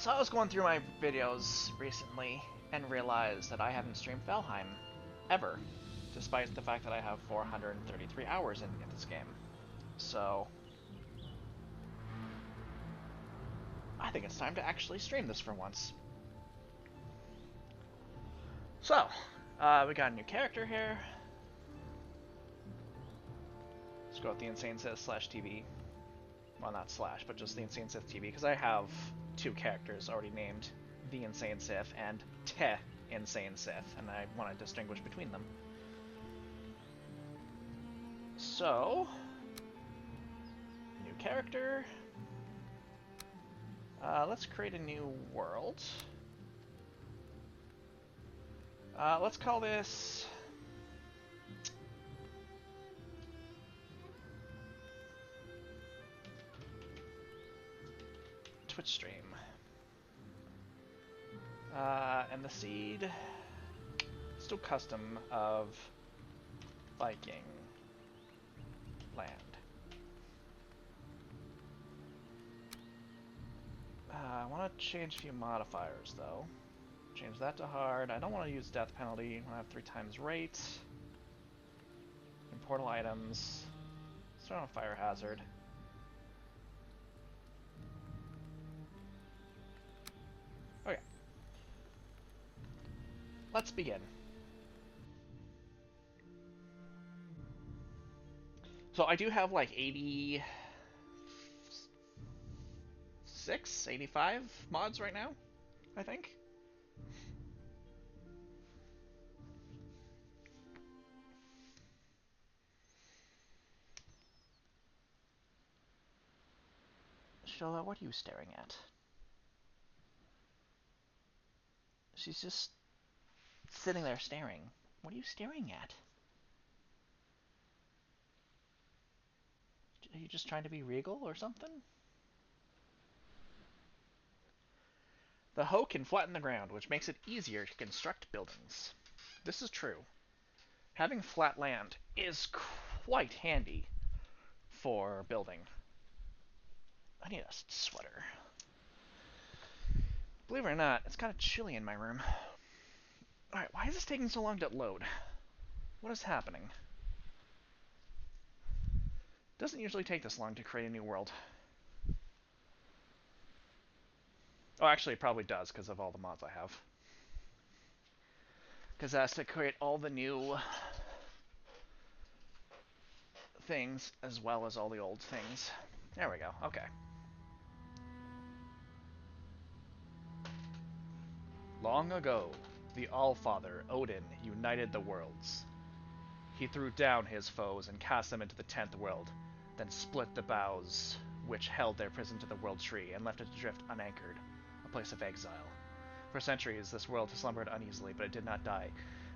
So I was going through my videos recently and realized that I haven't streamed Valheim ever, despite the fact that I have 433 hours in this game. So I think it's time to actually stream this for once. So, we got a new character here. Let's go with the Insane Sith slash TV. Well, not slash, but just the Insane Sith TV, because I have two characters already named the Insane Sith and Te Insane Sith, and I want to distinguish between them. So, new character. Let's create a new world. Let's call this Twitch stream. And the seed, still custom of Viking land. I want to change a few modifiers though. Change that to hard. I don't want to use death penalty. I want to have 3 times rate. Portal items. Start on fire hazard. Okay. Let's begin. So I do have like 86, 85 mods right now, I think. Shola, what are you staring at? She's just sitting there staring. What are you staring at? Are you just trying to be regal or something? The hoe can flatten the ground, which makes it easier to construct buildings. This is true. Having flat land is quite handy for building. I need a sweater. Believe it or not, it's kind of chilly in my room. Alright, why is this taking so long to load? What is happening? It doesn't usually take this long to create a new world. Oh, actually it probably does because of all the mods I have. Because it has to create all the new things as well as all the old things. There we go, okay. Long ago, the Allfather, Odin, united the worlds. He threw down his foes and cast them into the 10th world, then split the boughs which held their prison to the world tree and left it to drift unanchored, a place of exile. For centuries, this world slumbered uneasily, but it did not die.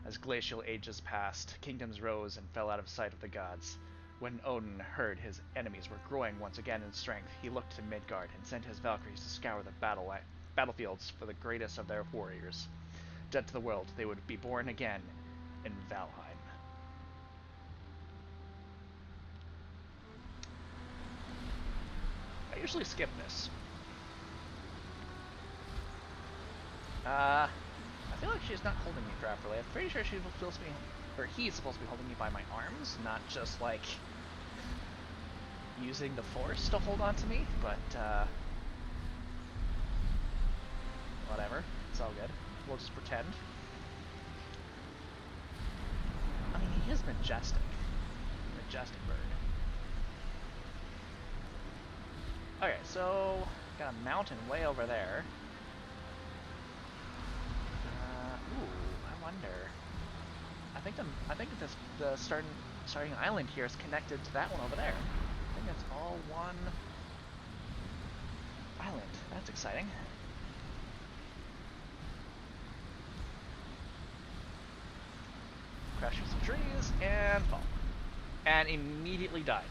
As glacial ages passed, kingdoms rose and fell out of sight of the gods. When Odin heard his enemies were growing once again in strength, he looked to Midgard and sent his Valkyries to scour the battlefields for the greatest of their warriors. Dead to the world, they would be born again in Valheim. I usually skip this. I feel like she's not holding me properly. I'm pretty sure she's supposed to be, or he's supposed to be holding me by my arms, not just like using the force to hold on to me, but whatever. It's all good. We'll just pretend. I mean, he is majestic. Majestic bird. Okay, so got a mountain way over there. Ooh, I wonder. I think the starting island here is connected to that one over there. I think it's all one island. That's exciting. Crash through some trees and fall. And immediately died.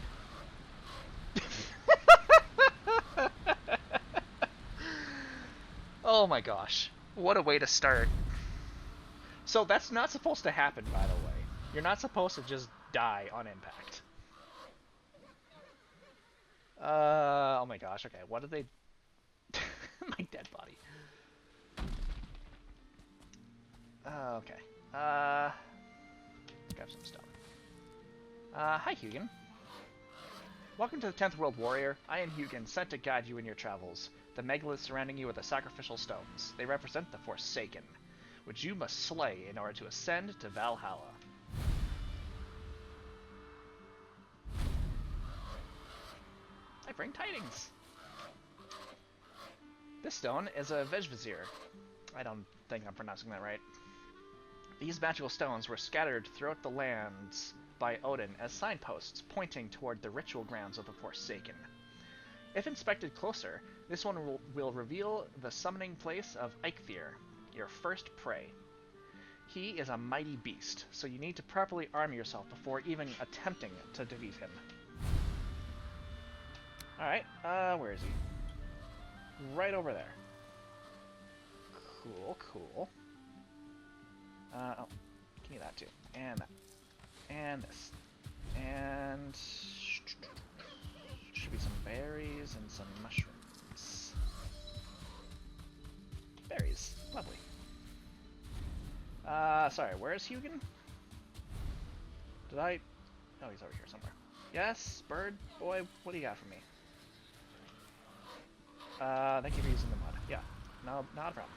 Oh my gosh. What a way to start. So that's not supposed to happen, by the way. You're not supposed to just die on impact. Oh my gosh, okay, what did they... My dead body. Okay. Let's grab some stone. Hi, Hugin. Welcome to the 10th World Warrior. I am Hugin, sent to guide you in your travels. The megaliths surrounding you are the sacrificial stones. They represent the Forsaken, which you must slay in order to ascend to Valhalla. I bring tidings. This stone is a Vejvizir. I don't think I'm pronouncing that right. These magical stones were scattered throughout the lands by Odin as signposts pointing toward the ritual grounds of the Forsaken. If inspected closer, this one will reveal the summoning place of Eikthyr, your first prey. He is a mighty beast, so you need to properly arm yourself before even attempting to defeat him. Alright, where is he? Right over there. Cool, cool. Oh, give me that too. And that. And this. And should be some berries and some mushrooms. Berries. Lovely. Sorry, where is Hugin? Did I... Oh, he's over here somewhere. Yes, bird, boy, what do you got for me? Thank you for using the mud. Yeah, no, not a problem.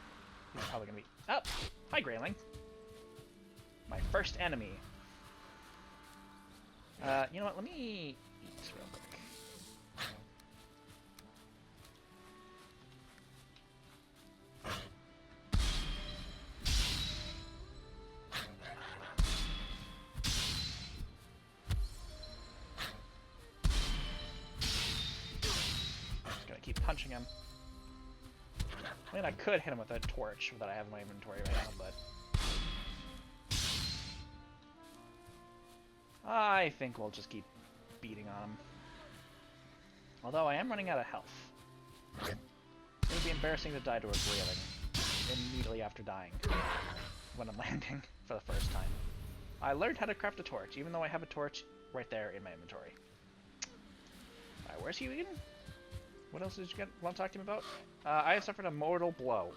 He's probably gonna be... Oh! Hi, Grayling. My first enemy. You know what, let me eat real quick. Just gonna keep punching him. I mean, I could hit him with a torch that I have in my inventory right now, but... I think we'll just keep beating on him. Although I am running out of health. It would be embarrassing to die to a Grayling immediately after dying when I'm landing for the first time. I learned how to craft a torch, even though I have a torch right there in my inventory. Alright, where's he again? What else did you want to talk to me about? I have suffered a mortal blow.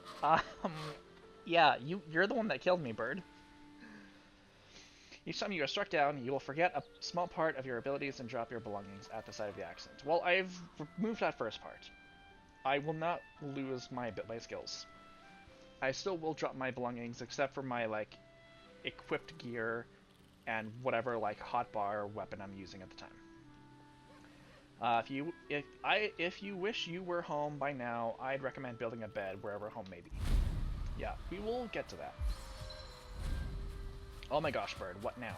Yeah, you're the one that killed me, bird. Each time you are struck down, you will forget a small part of your abilities and drop your belongings at the site of the accident. Well, I've removed that first part. I will not lose my skills. I still will drop my belongings, except for my, like, equipped gear and whatever, like, hotbar or weapon I'm using at the time. If you wish you were home by now, I'd recommend building a bed wherever home may be. Yeah, we will get to that. Oh my gosh, bird, what now?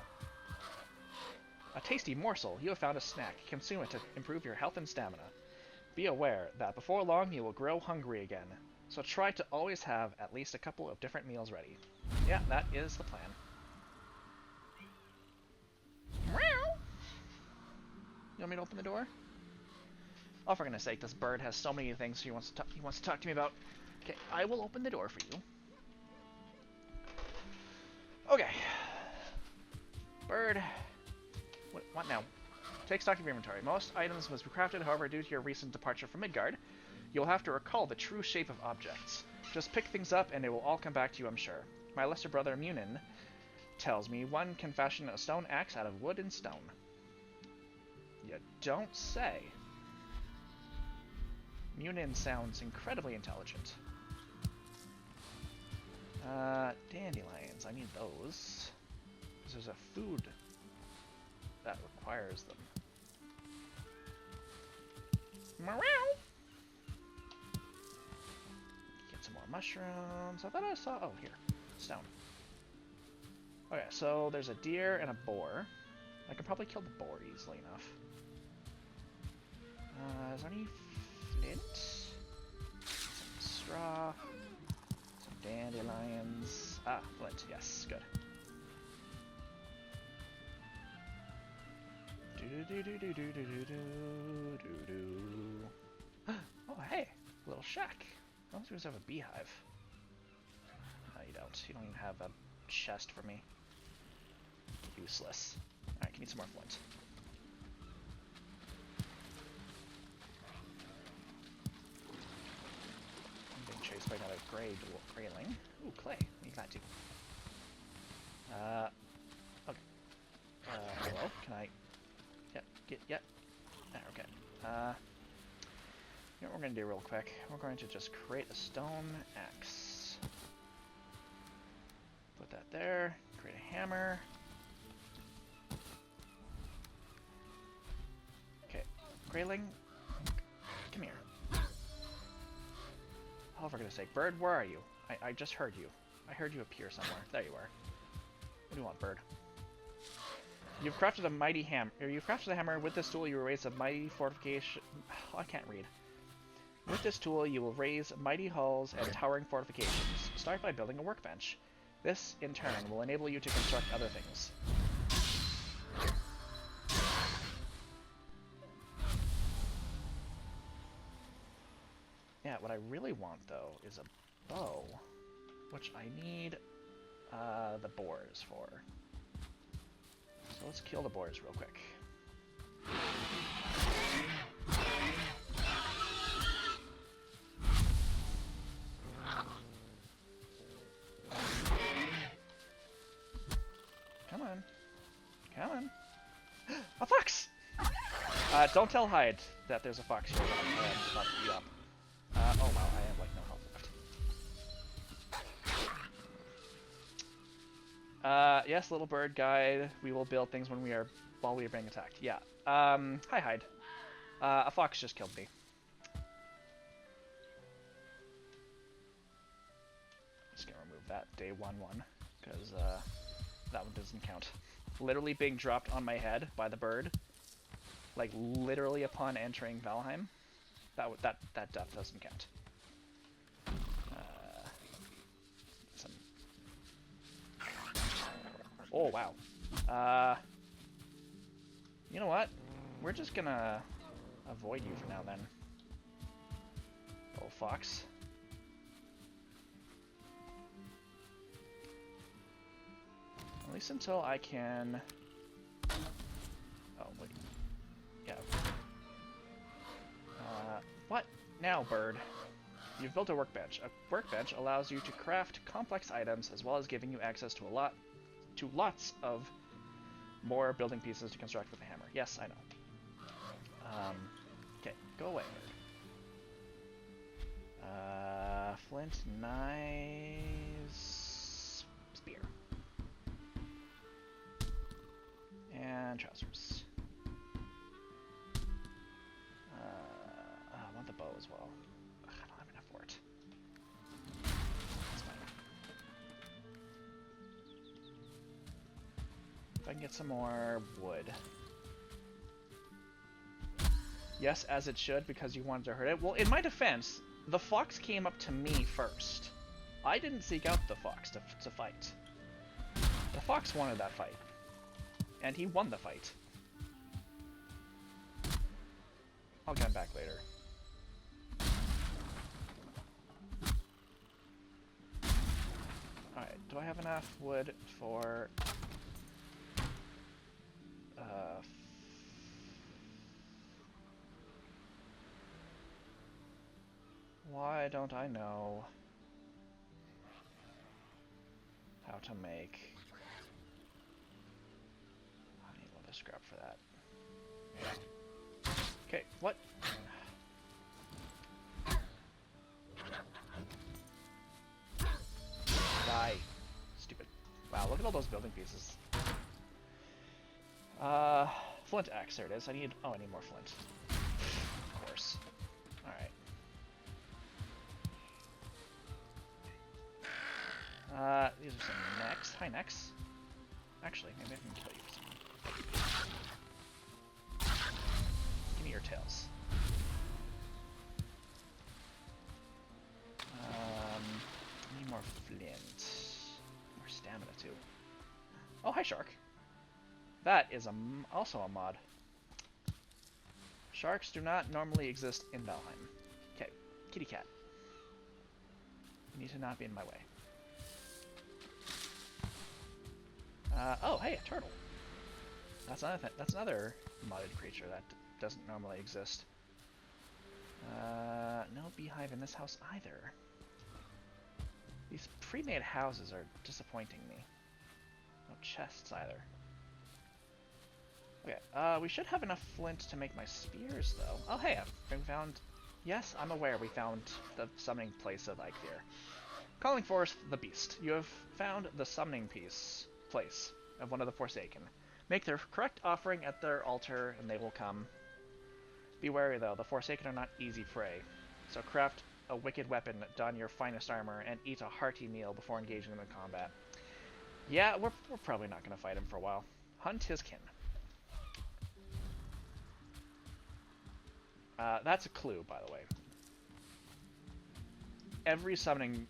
A tasty morsel. You have found a snack. Consume it to improve your health and stamina. Be aware that before long you will grow hungry again, so try to always have at least a couple of different meals ready. Yeah, that is the plan. Meow! You want me to open the door? Oh, for goodness sake, this bird has so many things he wants to talk to me about. Okay, I will open the door for you. Okay. Bird. What now? Take stock of your inventory. Most items must be crafted, however, due to your recent departure from Midgard, you'll have to recall the true shape of objects. Just pick things up and it will all come back to you, I'm sure. My lesser brother Munin tells me one can fashion a stone axe out of wood and stone. You don't say. Munin sounds incredibly intelligent. Dandelions. I need those. There's a food that requires them. Meow! Get some more mushrooms. I thought I saw... Oh, here. Stone. Okay, so there's a deer and a boar. I can probably kill the boar easily enough. Is there any flint? Some straw. Some dandelions. Ah, flint. Yes, good. Oh, hey, little shack. I don't have a beehive. No, you don't. You don't even have a chest for me. Useless. Alright, give me some more flint. replaced by another grayling. Ooh, clay. Need that too. Okay. Hello? Can I... Yep. There, okay. You know what we're going to do real quick? We're going to just create a stone axe. Put that there. Create a hammer. Okay. Grayling, come here. Oh, for goodness sake. Bird, where are you? I just heard you. I heard you appear somewhere. There you are. What do you want, bird? You've crafted a mighty hammer. You've crafted a hammer. With this tool, you will raise a mighty fortification. Oh, I can't read. With this tool, you will raise mighty hulls and towering fortifications. Start by building a workbench. This, in turn, will enable you to construct other things. Yeah, what I really want, though, is a bow, which I need the boars for. So let's kill the boars real quick. Come on. Come on. A fox! Don't tell Hyde that there's a fox here that I'm about to beat up. Oh wow, I have like no health left. Yes, little bird guide. We will build things while we are being attacked. Yeah. Hi Hyde. A fox just killed me. Just gonna remove that day 1-1 because that one doesn't count. Literally being dropped on my head by the bird, like literally upon entering Valheim. That death doesn't count. Oh wow. You know what? We're just gonna avoid you for now then. Little fox. At least until I can... Oh, wait. Yeah. What? Now, bird. You've built a workbench. A workbench allows you to craft complex items as well as giving you access to lots of more building pieces to construct with a hammer. Yes, I know. Okay, go away. Flint, knives, spear. And trousers. I want the bow as well. Ugh, I don't have enough for it. That's fine. If I can get some more wood. Yes, as it should, because you wanted to hurt it. Well, in my defense, the fox came up to me first. I didn't seek out the fox to fight. The fox wanted that fight. And he won the fight. I'll get him back later. Alright, do I have enough wood for... why don't I know how to make... I need leather scrap for that. Okay, what? Die. Stupid. Wow, look at all those building pieces. Flint axe, there it is. I need more flint. Of course. Alright. These are some necks. Hi, necks. Actually, maybe I can kill you for some. Give me your tails. I need more flint. More stamina, too. Oh, hi, shark. That is also a mod. Sharks do not normally exist in Valheim. Okay, kitty cat. You need to not be in my way. Oh, hey, a turtle. That's another modded creature that doesn't normally exist. No beehive in this house either. These pre-made houses are disappointing me. No chests either. Okay, we should have enough flint to make my spears, though. Oh, hey, we found... Yes, I'm aware we found the summoning place of Eikthyr. Calling forth the beast. You have found the summoning place of one of the Forsaken. Make their correct offering at their altar, and they will come. Be wary, though. The Forsaken are not easy prey. So craft a wicked weapon, don your finest armor, and eat a hearty meal before engaging them in combat. Yeah, we're probably not going to fight him for a while. Hunt his kin. That's a clue, by the way. Every summoning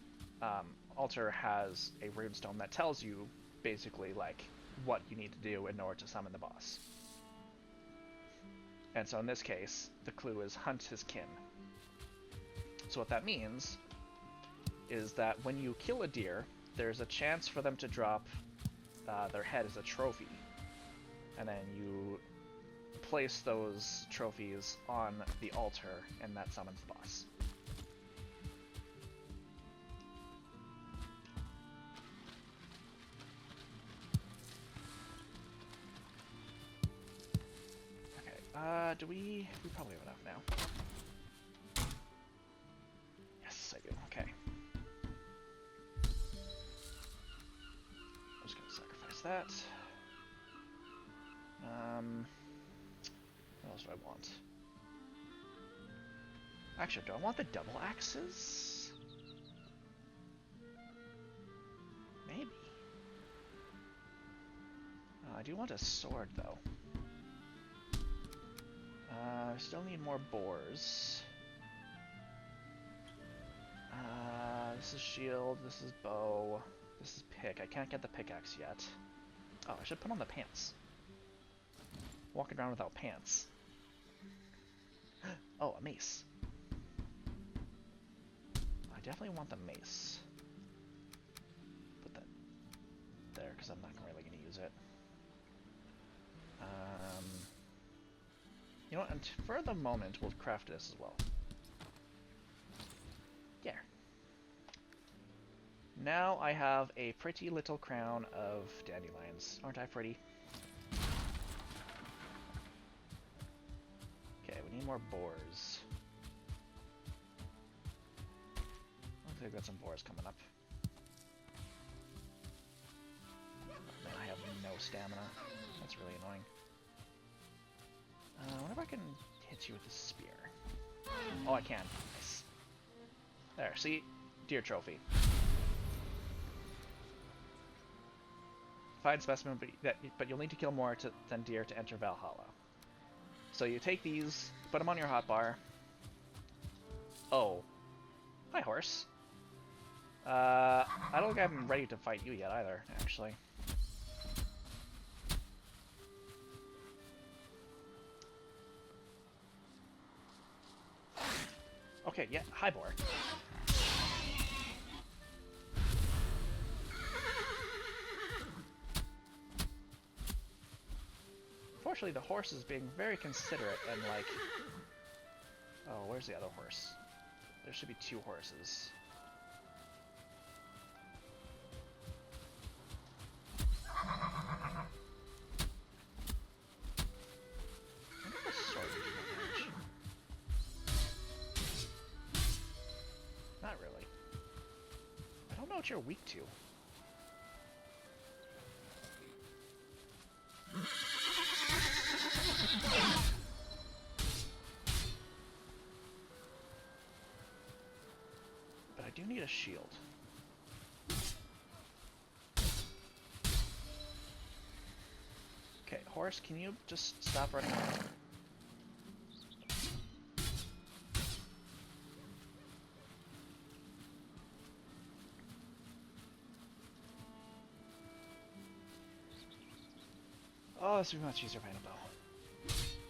altar has a runestone that tells you, basically, like, what you need to do in order to summon the boss. And so in this case, the clue is hunt his kin. So what that means is that when you kill a deer, there's a chance for them to drop their head as a trophy. And then you place those trophies on the altar, and that summons the boss. Okay, do we probably have enough now. Yes, I do. Okay. I'm just gonna sacrifice that. What else do I want? Actually, do I want the double axes? Maybe. I do want a sword, though. I still need more boars. This is shield, this is bow, this is pick. I can't get the pickaxe yet. Oh, I should put on the pants. Walking around without pants. Oh, a mace. I definitely want the mace. Put that there, because I'm not really going to use it. You know what, and for the moment, we'll craft this as well. Yeah. Now I have a pretty little crown of dandelions. Aren't I pretty? Okay, we need more boars. Looks like we've got some boars coming up. Man, I have no stamina. That's really annoying. I wonder if I can hit you with a spear. Oh, I can. Nice. There, see? Deer trophy. Fine specimen, but you'll need to kill more than deer to enter Valhalla. So you take these, put them on your hotbar. Oh. Hi, horse. I don't think I'm ready to fight you yet either, actually. Okay, yeah, hi, boar. Fortunately, the horse is being very considerate and, like... Oh, where's the other horse? There should be two horses. Not really. I don't know what you're weak to. But I do need a shield. Okay, horse, can you just stop running around? Oh, this would be much easier if I had a bow.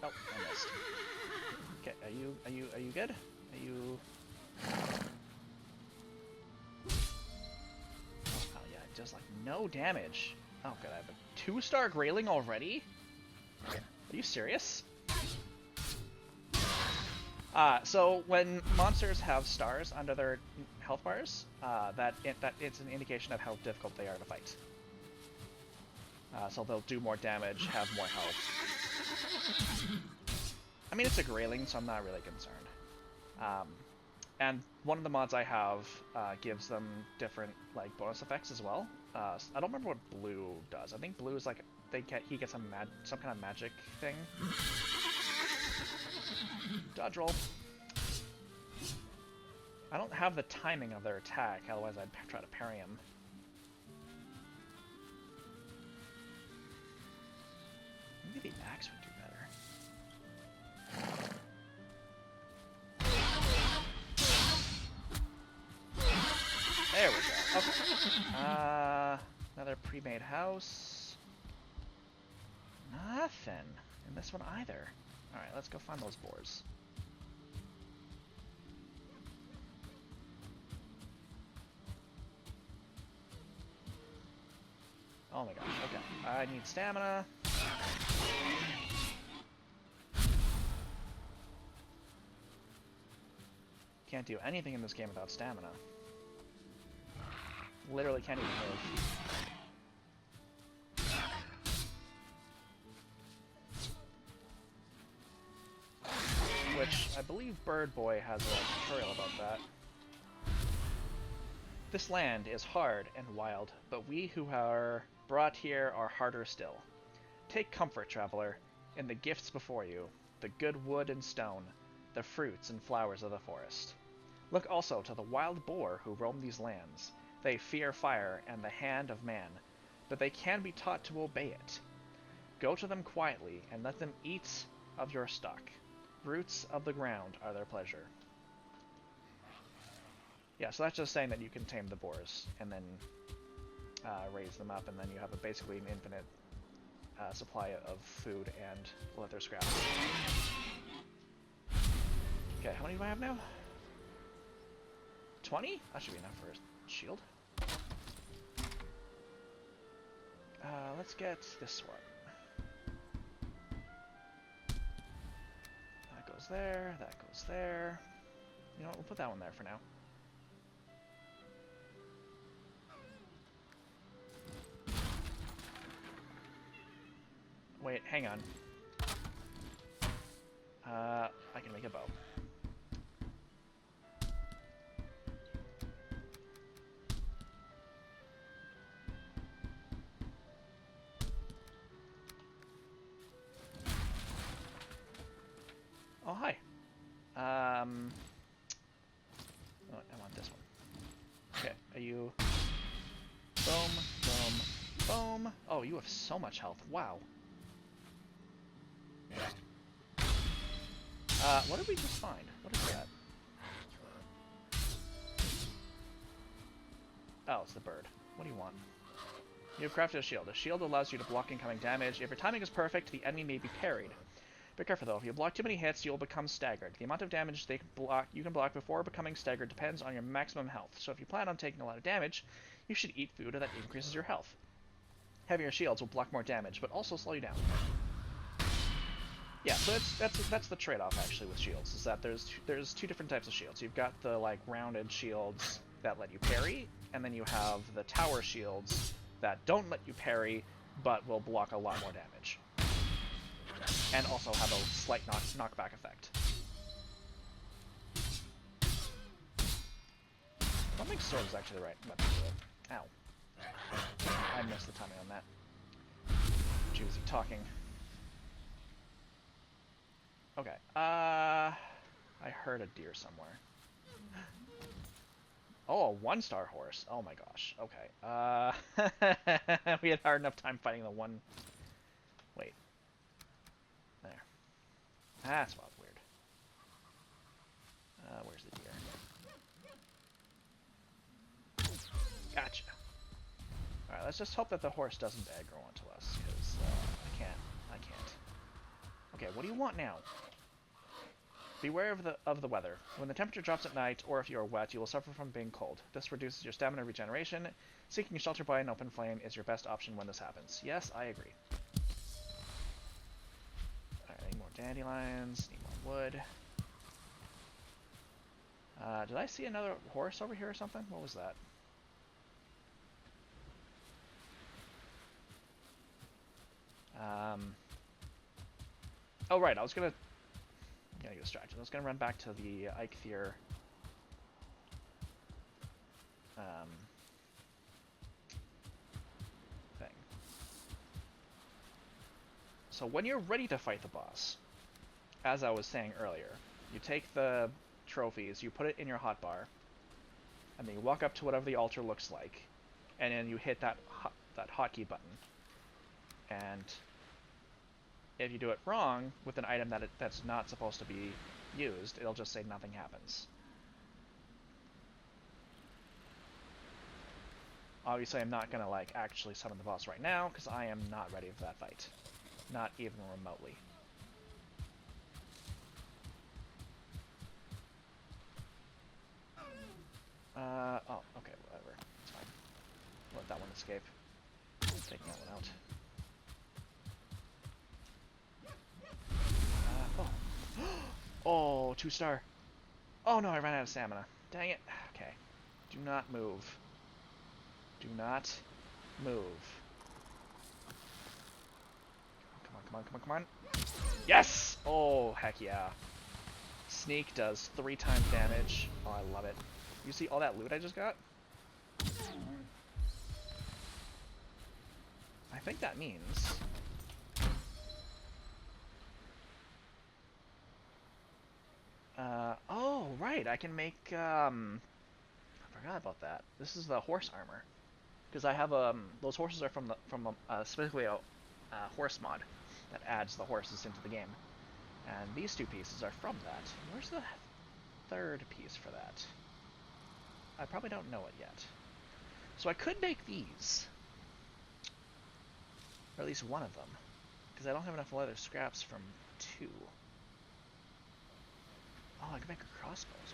Oh, I missed. Okay, are you good? Are you... Oh yeah, it does like no damage. Oh god, I have a 2-star grayling already? Are you serious? So when monsters have stars under their health bars, that it's an indication of how difficult they are to fight. So they'll do more damage, have more health. I mean, it's a grayling, so I'm not really concerned. And one of the mods I have gives them different like bonus effects as well. I don't remember what blue does. I think blue is like he gets some kind of magic thing. Dodge roll. I don't have the timing of their attack, otherwise I'd try to parry him. Maybe the axe would do better. There we go. Okay. Another pre-made house. Nothing in this one either. Alright, let's go find those boars. Oh my gosh, okay. I need stamina. Can't do anything in this game without stamina. Literally can't even move. Which, I believe Bird Boy has a tutorial about that. This land is hard and wild, but we who are brought here are harder still. Take comfort, traveler, in the gifts before you, the good wood and stone, the fruits and flowers of the forest. Look also to the wild boar who roam these lands. They fear fire and the hand of man, but they can be taught to obey it. Go to them quietly and let them eat of your stock. Roots of the ground are their pleasure. Yeah, so that's just saying that you can tame the boars and then raise them up, and then you have basically an infinite supply of food and leather scraps. Okay, how many do I have now? 20? That should be enough for a shield. Let's get this one. That goes there, that goes there. You know what, we'll put that one there for now. Wait, hang on. I can make a bow. Oh, hi. Oh, I want this one. Okay, are you... Boom, boom, boom. Oh, you have so much health. Wow. What did we just find? What is that? Oh, it's the bird. What do you want? You've crafted a shield. A shield allows you to block incoming damage. If your timing is perfect, the enemy may be parried. Be careful though, if you block too many hits, you'll become staggered. The amount of damage you can block before becoming staggered depends on your maximum health. So if you plan on taking a lot of damage, you should eat food that increases your health. Heavier shields will block more damage, but also slow you down. Yeah, so that's the trade-off actually with shields, is that there's two different types of shields. You've got the like rounded shields that let you parry, and then you have the tower shields that don't let you parry, but will block a lot more damage. And also have a slight knockback effect. I don't think sword is actually the right weapon for it. Ow. I missed the timing on that. She was talking. Okay. I heard a deer somewhere. Oh, a one-star horse. Oh my gosh. Okay. We had hard enough time fighting the one... Wait. There. That's wild weird. Where's the deer? Gotcha. Alright, let's just hope that the horse doesn't aggro onto us, because I can't. Okay, what do you want now? Beware of the weather. When the temperature drops at night, or if you are wet, you will suffer from being cold. This reduces your stamina regeneration. Seeking shelter by an open flame is your best option when this happens. Yes, I agree. Alright, I need more dandelions, need more wood. Did I see another horse over here or something? What was that? Oh, right, I was gonna... I'm gonna get distracted. I was gonna run back to the Eikthyr... thing. So when you're ready to fight the boss, as I was saying earlier, you take the trophies, you put it in your hotbar, and then you walk up to whatever the altar looks like, and then you hit that hotkey button. And if you do it wrong with an item that's not supposed to be used, it'll just say nothing happens. Obviously, I'm not gonna like actually summon the boss right now because I am not ready for that fight, not even remotely. Oh, okay, whatever. It's fine. Let that one escape. Taking that one out. Oh, 2-star. Oh no, I ran out of stamina. Dang it. Okay. Do not move. Do not move. Come on, come on, come on, come on. Yes! Oh, heck yeah. Sneak does 3 times damage. Oh, I love it. You see all that loot I just got? I think that means... oh, right, I can make, I forgot about that. This is the horse armor. Because I have, those horses are from specifically a horse mod that adds the horses into the game. And these 2 pieces are from that. Where's the 3rd piece for that? I probably don't know it yet. So I could make these. Or at least one of them. Because I don't have enough leather scraps from 2. Oh, I can make a crossbow as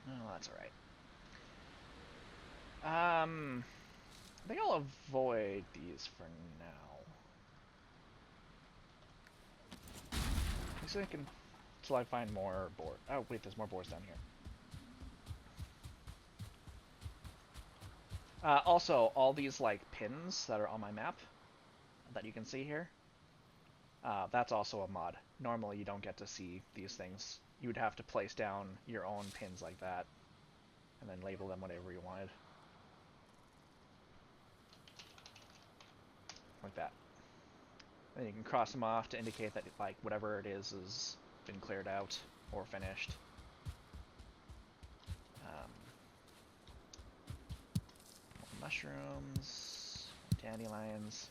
well. Oh, that's alright. I think I'll avoid these for now. At least I can... Until I find more boar. Oh, wait, there's more boars down here. Also, all these, like, pins that are on my map that you can see here, that's also a mod. Normally, you don't get to see these things. You would have to place down your own pins like that, and then label them whatever you wanted. Like that. And you can cross them off to indicate that, like, whatever it is has been cleared out or finished. Mushrooms, dandelions.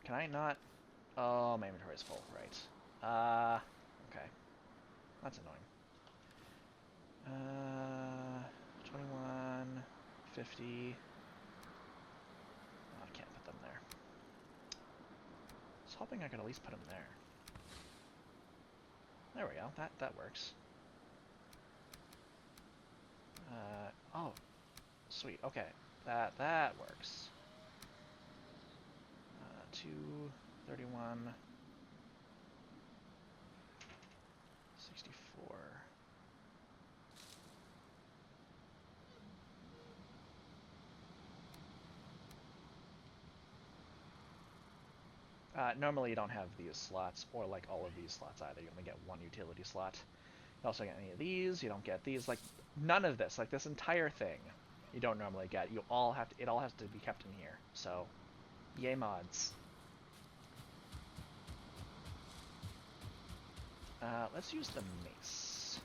Can I not? Oh, my inventory is full. Right. Okay. That's annoying. 21, 50. Oh, I can't put them there. I was hoping I could at least put them there. There we go. That works. Oh, sweet. Okay. That works. 2, 31, 64. Normally you don't have these slots, or like all of these slots either. You only get 1 utility slot. You also get any of these. You don't get these. Like none of this. Like this entire thing, you don't normally get. You all have to. It all has to be kept in here. So, yay mods. Let's use the mace.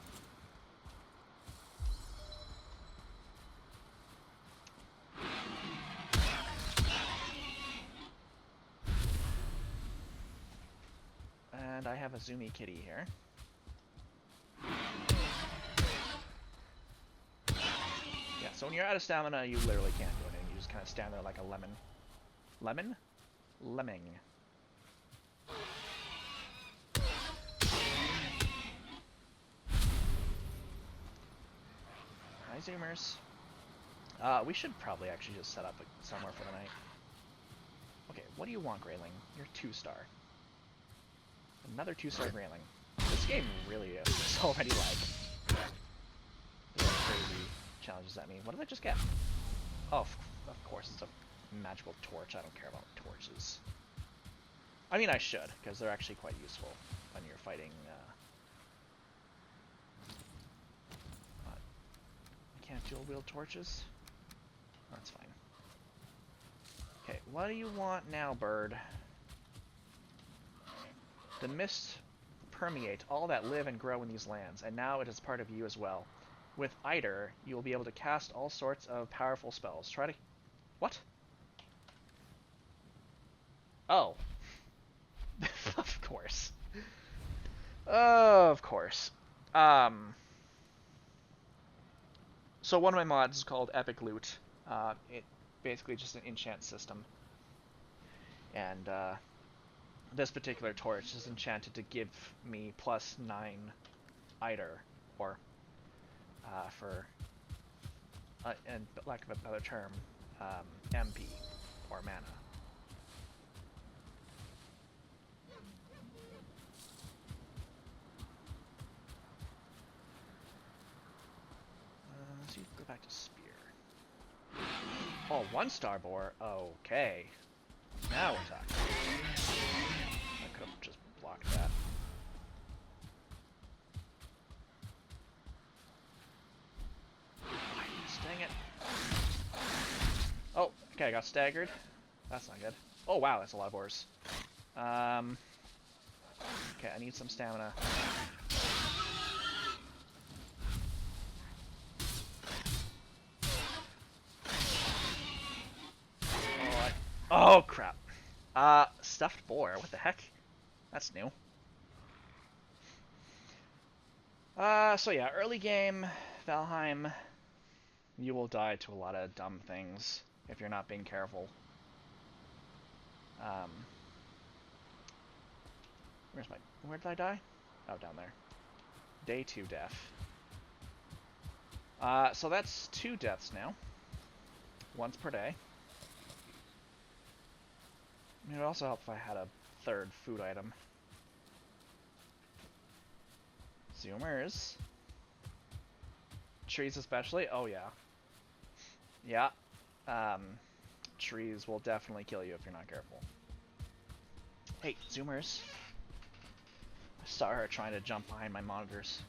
And I have a zoomy kitty here. Yeah, so when you're out of stamina, you literally can't do anything. You just kind of stand there like a lemon. Lemon? Lemming. Hi, Zoomers. We should probably actually just set up somewhere for the night. Okay, what do you want, Grayling? You're 2-star. Another 2-star Grayling. This game really is already like crazy challenges at me. What did I just get? Oh, of course it's a magical torch. I don't care about torches. I mean, I should, because they're actually quite useful when you're fighting. I can't dual wield torches. That's fine. Okay, what do you want now, bird? The mist permeate all that live and grow in these lands, and now it is part of you as well. With Eider, you will be able to cast all sorts of powerful spells. Try to... What? Oh. Of course. Of course. So one of my mods is called Epic Loot. It basically just an enchant system. And, this particular torch is enchanted to give me plus 9 Eider, or, for, in lack of a better term, MP, or mana. So you can go back to Spear. Oh, 1-star boar? Okay. Now we're talking. I could have just blocked that. Dang it. Oh, okay, I got staggered. That's not good. Oh wow, that's a lot of boars. Okay, I need some stamina. Oh crap. Stuffed boar, what the heck? That's new. So yeah, early game, Valheim, you will die to a lot of dumb things if you're not being careful. Where did I die? Oh, down there. Day 2 death. So that's 2 deaths now. Once per day. It would also help if I had a 3rd food item. Zoomers. Trees especially? Oh yeah. Yeah. Trees will definitely kill you if you're not careful. Hey, Zoomers. I saw her trying to jump behind my monitors.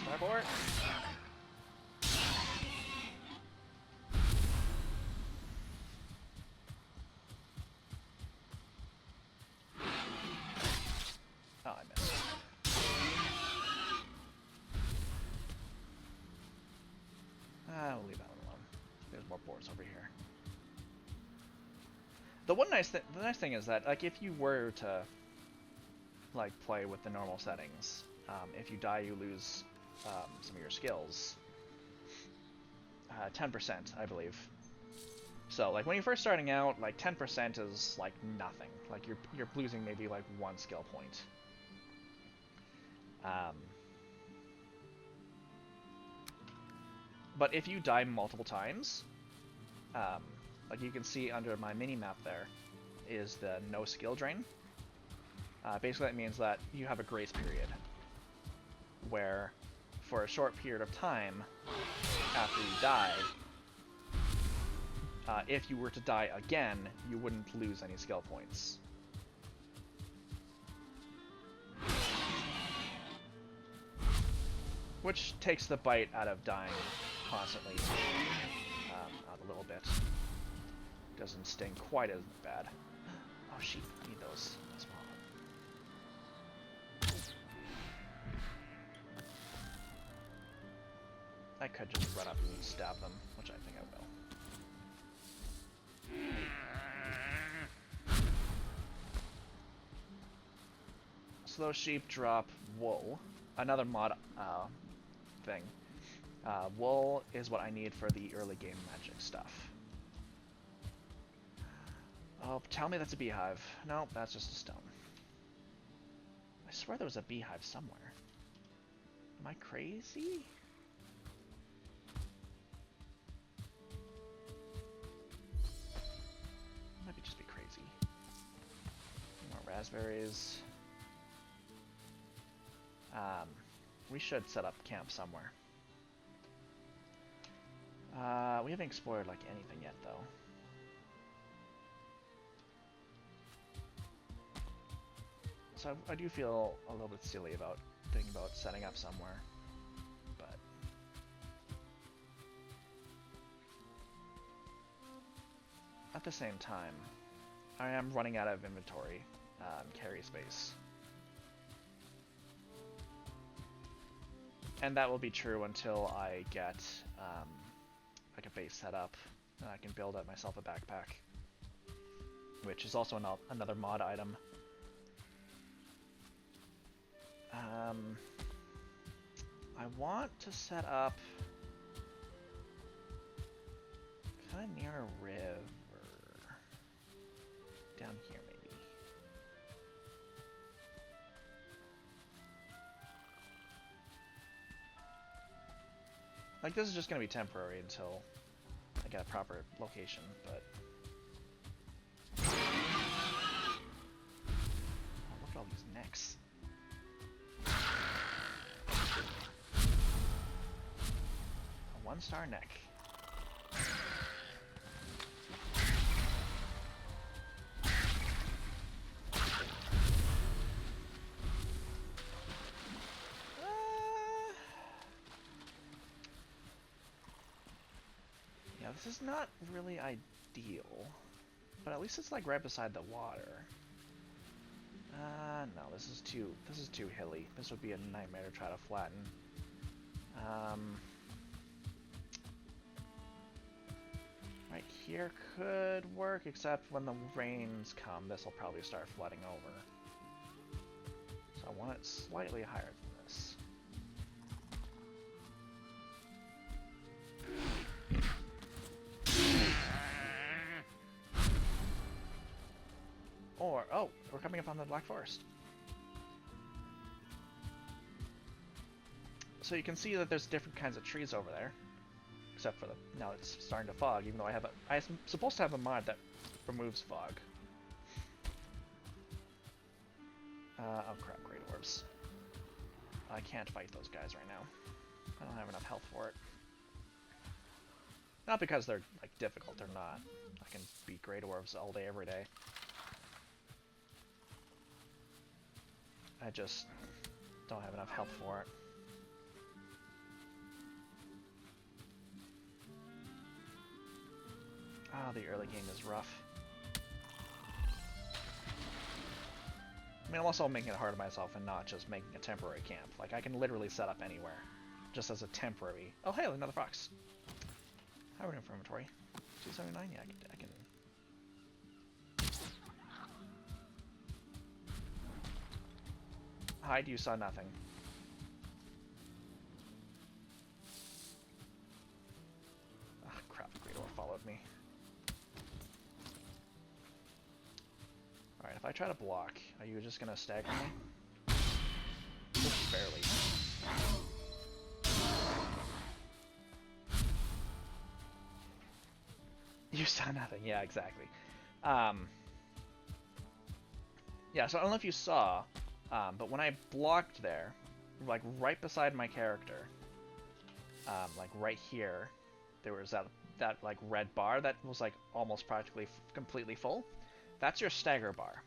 Starboard. Oh, I missed. We'll leave that one alone. There's more boards over here. The nice thing is that, like, if you were to, like, play with the normal settings, if you die, you lose some of your skills. 10%, I believe. So, like, when you're first starting out, like, 10% is, like, nothing. Like, you're losing maybe, like, 1 skill point. But if you die multiple times, like you can see under my mini-map there, is the no skill drain. Basically that means that you have a grace period, where for a short period of time after you die, if you were to die again, you wouldn't lose any skill points. Which takes the bite out of dying constantly out a little bit. Doesn't sting quite as bad. Oh sheep, I need those as well. I could just run up and stab them, which I think I will. So those sheep drop wool. Another mod thing. Wool is what I need for the early game magic stuff. Oh, tell me that's a beehive. No, that's just a stone. I swear there was a beehive somewhere. Am I crazy? Might be just be crazy. raspberries. We should set up camp somewhere. We haven't explored like anything yet, though. So I do feel a little bit silly about thinking about setting up somewhere, but at the same time, I am running out of inventory carry space. And that will be true until I get like a base set up, and I can build up myself a backpack, which is also another mod item. I want to set up kind of near a river, down here maybe. Like, this is just going to be temporary until I get a proper location, but... Oh, look at all these necks. A 1-star neck. This is not really ideal, but at least it's like right beside the water. No, this is too hilly. This would be a nightmare to try to flatten. Right here could work, except when the rains come, this will probably start flooding over. So I want it slightly higher than this. Or, oh, we're coming up on the Black Forest. So you can see that there's different kinds of trees over there. Except for now it's starting to fog, even though I'm supposed to have a mod that removes fog. Oh crap, Great Orbs. I can't fight those guys right now. I don't have enough health for it. Not because they're, like, difficult, they're not. I can beat Great Orbs all day, every day. I just don't have enough health for it. Ah, the early game is rough. I mean, I'm also making it hard on myself and not just making a temporary camp. Like, I can literally set up anywhere, just as a temporary... Oh, hey, another fox. How are we doing for inventory? 279? Yeah, I can... Hide, you saw nothing. Ah, crap, Great Orb followed me. Alright, if I try to block, are you just gonna stagger me? Just barely. You saw nothing, yeah, exactly. Yeah, so I don't know if you saw, but when I blocked there, like right beside my character, like right here, there was that like red bar that was like almost practically completely full. That's your stagger bar.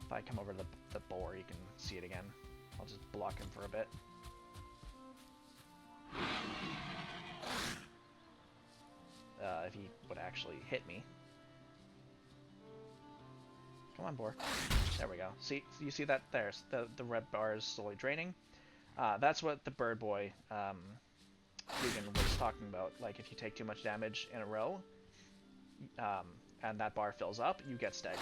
If I come over to the boar, you can see it again. I'll just block him for a bit. If he would actually hit me. Come on, boar. There we go. See, you see that? There's the red bar is slowly draining. That's what the bird boy Dugan was talking about. Like, if you take too much damage in a row, and that bar fills up, you get staggered.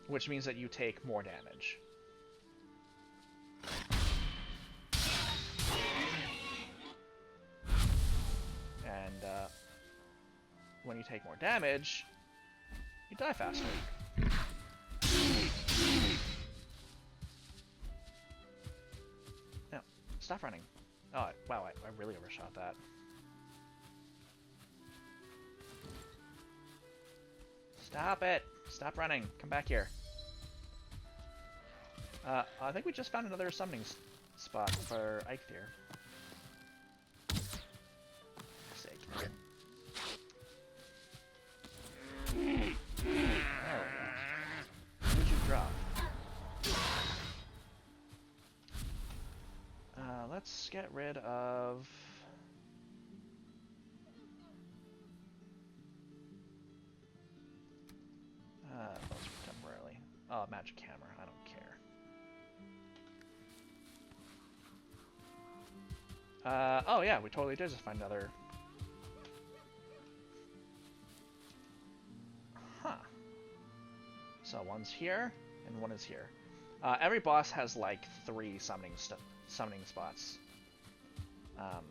Which means that you take more damage. And when you take more damage, you die faster. No, stop running. Oh, wow, I really overshot that. Stop it! Stop running. Come back here. I think we just found another summoning spot for Eikthyr. Sake. There we go. Who would you drop? Let's get rid of... those temporarily. Oh, magic hammer. I don't care. Oh yeah, we totally did just find another... Huh. So one's here, and one is here. Every boss has like 3 summoning spots. I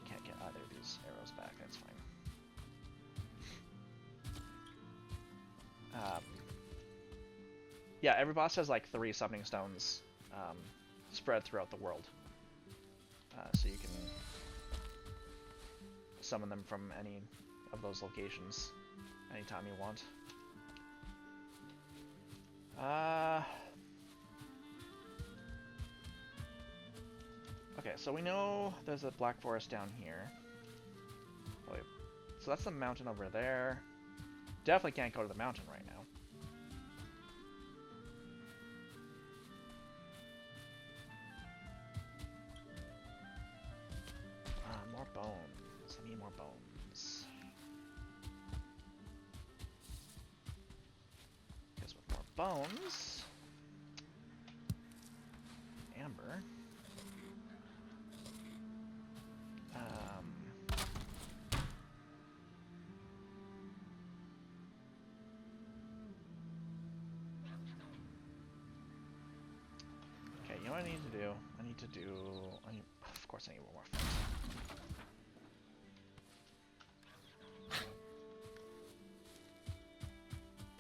can't get either of these arrows back, that's fine. Yeah, every boss has like 3 summoning stones spread throughout the world. So you can summon them from any of those locations anytime you want. Okay, so we know there's a black forest down here. Oh, wait. So that's the mountain over there. Definitely can't go to the mountain right now. More bones. I need more bones. Because with more bones... Amber... Okay, you know what I need to do? Of course I need one more flint.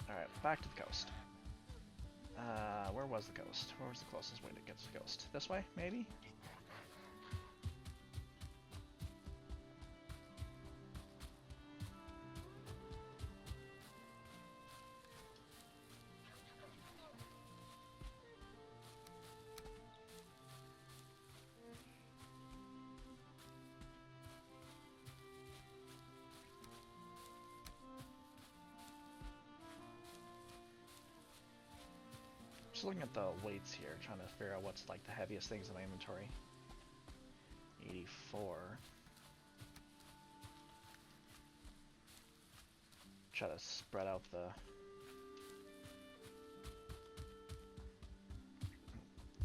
Alright, back to the coast. Where was the coast? Where was the closest way to get to the coast? This way, maybe? Just looking at the weights here, trying to figure out what's like the heaviest things in my inventory. 84. Try to spread out the...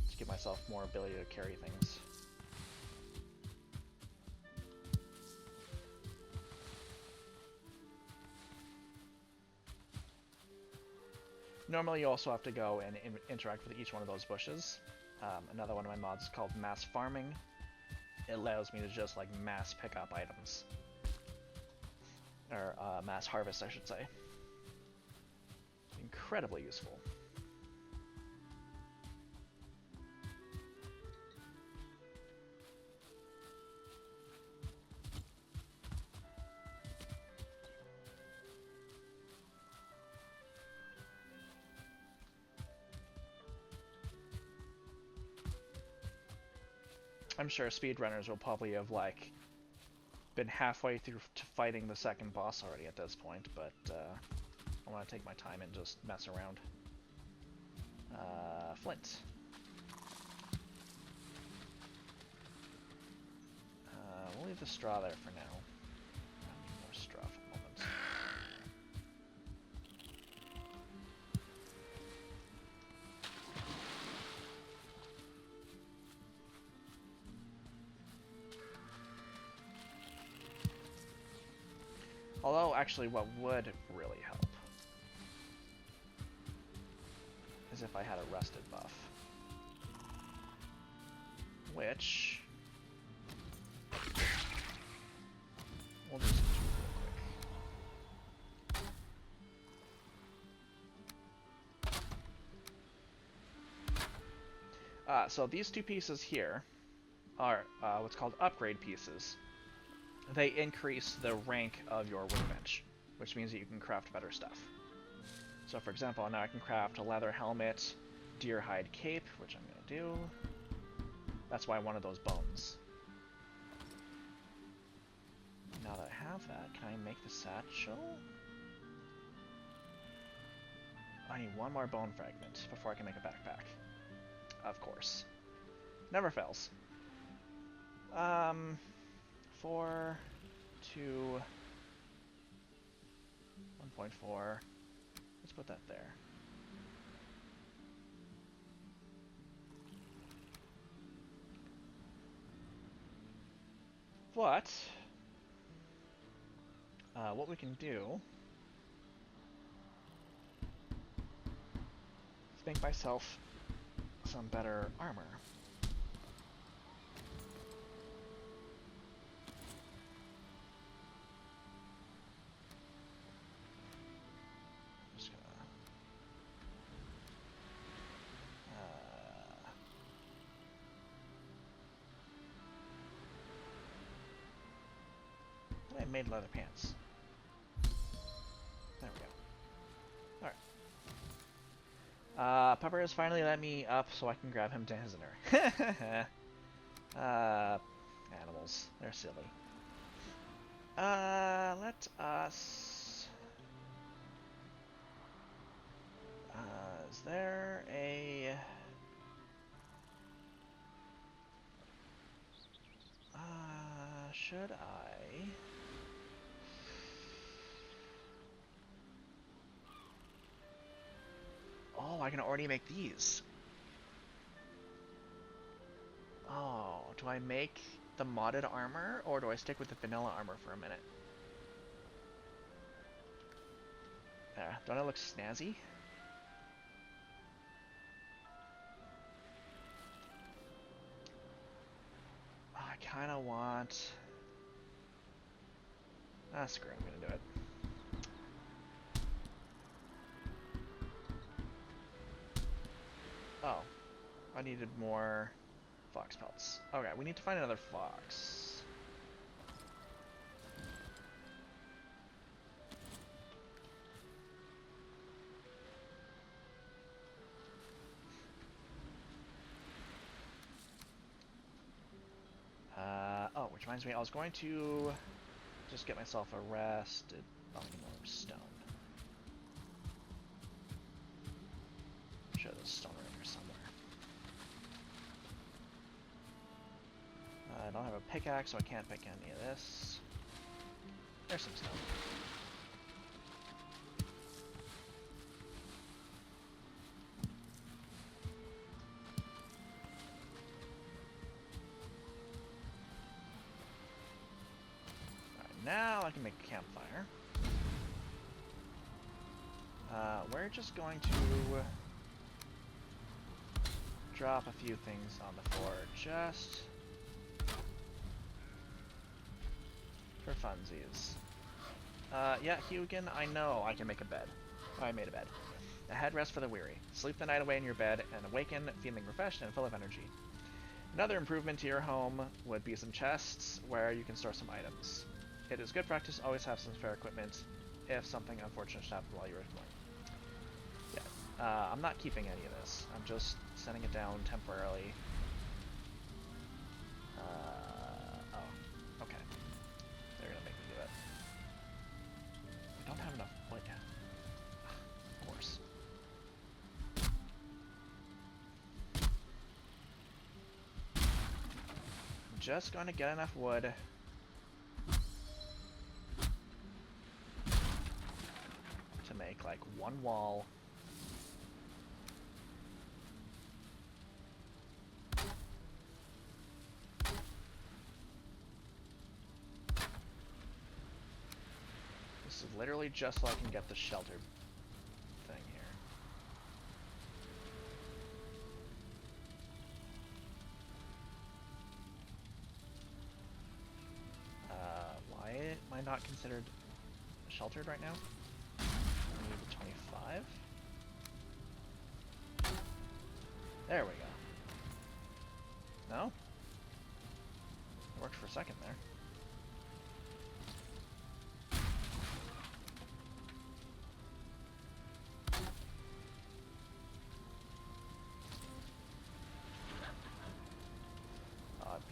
Just give myself more ability to carry things. Normally you also have to go and interact with each one of those bushes. Another one of my mods is called mass farming. It allows me to just like mass pick up items. Or mass harvest, I should say. Incredibly useful. I'm sure speedrunners will probably have like been halfway through to fighting the second boss already at this point, but I want to take my time and just mess around. Flint. We'll leave the straw there for now. I need more straw for the moment. Although, actually, what would really help is if I had a rusted buff. Which... we'll just do real quick. So these 2 pieces here are what's called upgrade pieces. They increase the rank of your workbench. which means that you can craft better stuff. So for example, now I can craft a leather helmet, deer hide cape, which I'm going to do. That's why I wanted those bones. Now that I have that, can I make the satchel? I need one more bone fragment before I can make a backpack. Of course. Never fails. 4, 2, 1.4. Let's put that there. But what we can do is make myself some better armor. Just gonna I made leather pants. There we go. Alright. Pepper has finally let me up so I can grab him to his dinner. Animals. They're silly. Let us... is there a... should I... Oh, I can already make these. Oh, do I make the modded armor, or do I stick with the vanilla armor for a minute? There, don't I look snazzy? Oh, I kinda want... Ah, screw it, I'm gonna do it. Oh, I needed more fox pelts. Okay, we need to find another fox. Oh, which reminds me, I was going to just get myself a rested volume of stone. I'm sure there's stone around here somewhere. I don't have a pickaxe, so I can't pick any of this. There's some stone. Alright, now I can make a campfire. We're just going to drop a few things on the floor, just for funsies. Yeah, Hugin, I know I can make a bed. I made a bed. A headrest for the weary. Sleep the night away in your bed and awaken feeling refreshed and full of energy. Another improvement to your home would be some chests where you can store some items. It is good practice to always have some spare equipment if something unfortunate should happen while you're exploring. Yeah, I'm not keeping any of this. I'm just setting it down temporarily. Oh, okay. They're gonna make me do it. I don't have enough wood. Of course. I'm just gonna get enough wood to make like one wall. This is literally just so I can get the shelter thing here. Why am I not considered sheltered right now? I need the 25. There we go. No? It worked for a second there.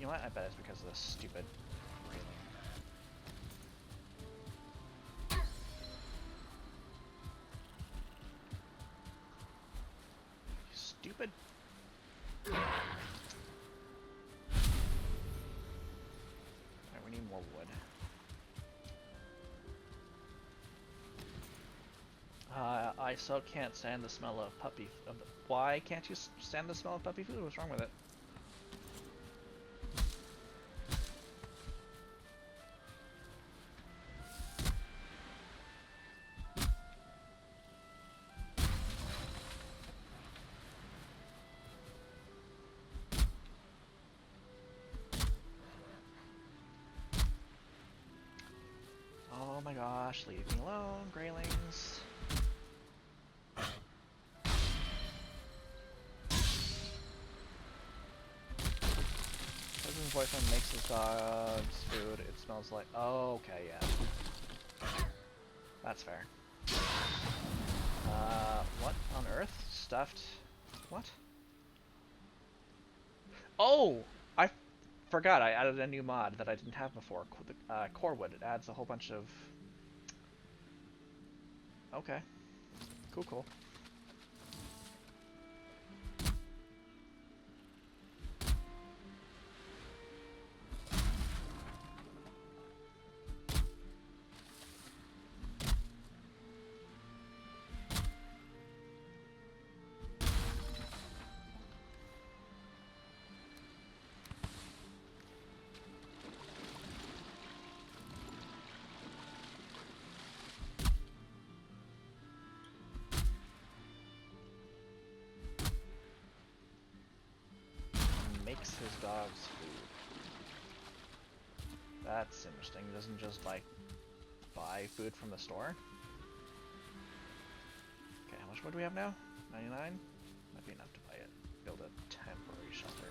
You know what? I bet it's because of this stupid railing. You stupid. Alright, we need more wood. I so can't stand the smell of puppy. Why can't you stand the smell of puppy food? What's wrong with it? Oh my gosh, leave me alone, Greylings. Husband's boyfriend makes his dog's food. It smells like. Oh, okay, yeah. That's fair. What on earth? Stuffed. What? Oh! I forgot I added a new mod that I didn't have before. Corewood. It adds a whole bunch of. Okay. Cool, cool. Makes his dog's food. That's interesting. He doesn't just, like, buy food from the store. Okay, how much wood do we have now? 99? Might be enough to buy it. Build a temporary shelter.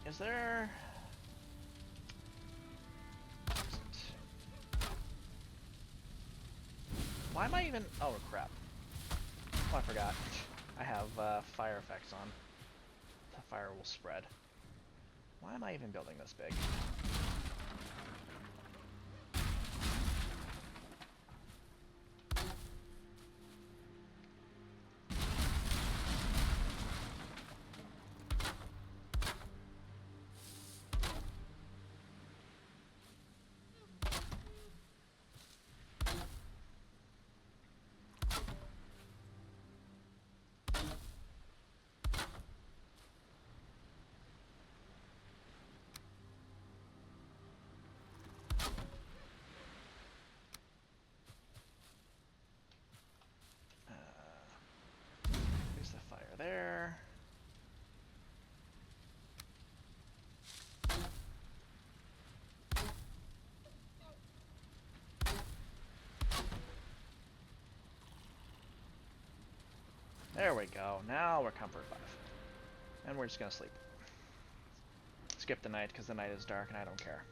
Is there... Why am I even... Oh, crap. Oh, I forgot. I have fire effects on. The fire will spread. Why am I even building this big? There. There we go. Now we're comfort 5. And we're just gonna sleep. Skip the night because the night is dark and I don't care.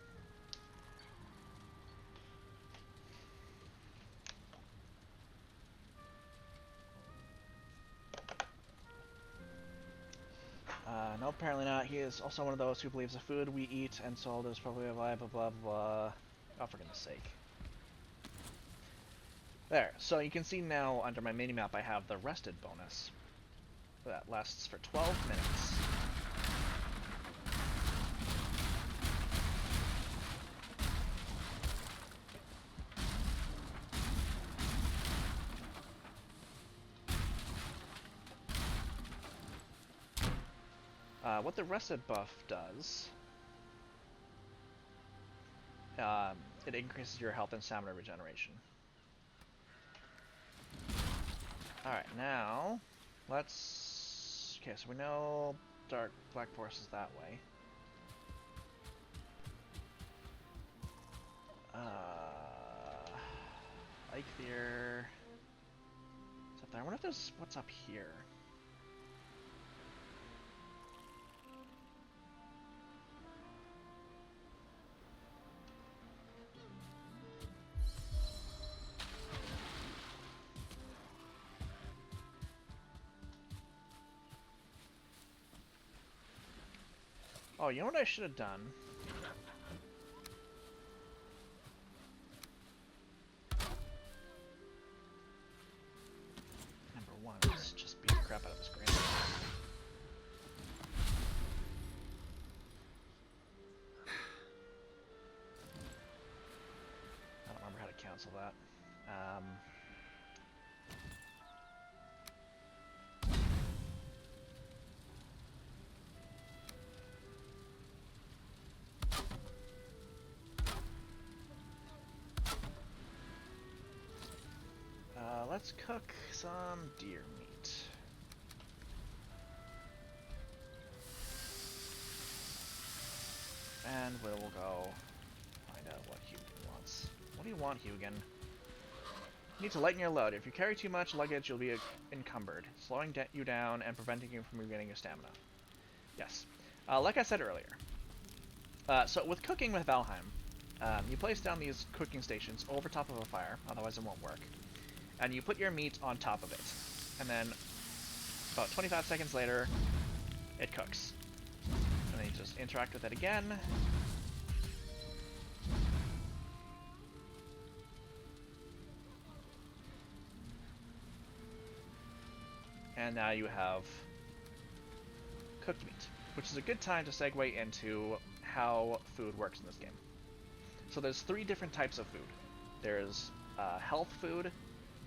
No, apparently not. He is also one of those who believes the food we eat and sold is probably a lie, blah, blah, blah. Oh, for goodness sake. There. So you can see now under my minimap I have the rested bonus. That lasts for 12 minutes. What the Rested buff does, it increases your health and stamina regeneration. Alright, now, let's... Okay, so we know Black Forest is that way. Eikthyr... Is up there? I wonder if there's... What's up here? Oh, you know what I should have done? Number one is just beat the crap out of his granddad. I don't remember how to cancel that. Let's cook some deer meat. And we'll go find out what Hugin wants. What do you want, Hugin? You need to lighten your load. If you carry too much luggage, you'll be encumbered, slowing you down and preventing you from regaining your stamina. Yes. Like I said earlier. So with cooking with Valheim, you place down these cooking stations over top of a fire, otherwise it won't work. And you put your meat on top of it. And then, about 25 seconds later, it cooks. And then you just interact with it again. And now you have cooked meat, which is a good time to segue into how food works in this game. So there's 3 different types of food. There's health food,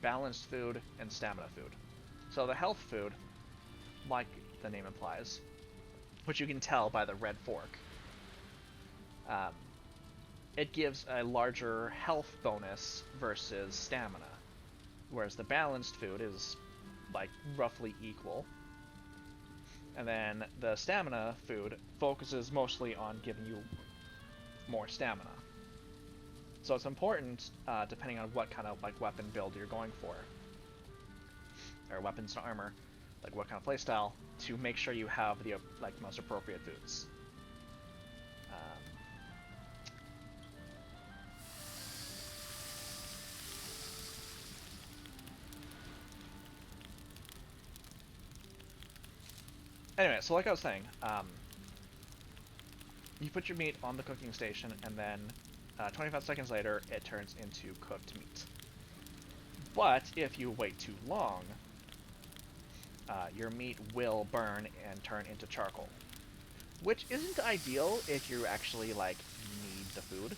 balanced food, and stamina food. So the health food, like the name implies, which you can tell by the red fork, it gives a larger health bonus versus stamina, whereas the balanced food is like roughly equal. And then the stamina food focuses mostly on giving you more stamina. So it's important, depending on what kind of like weapon build you're going for, or weapons and armor, like what kind of playstyle, to make sure you have the like most appropriate foods. Anyway, so like I was saying, you put your meat on the cooking station, and then 25 seconds later, it turns into cooked meat. But if you wait too long, your meat will burn and turn into charcoal, which isn't ideal if you actually like need the food.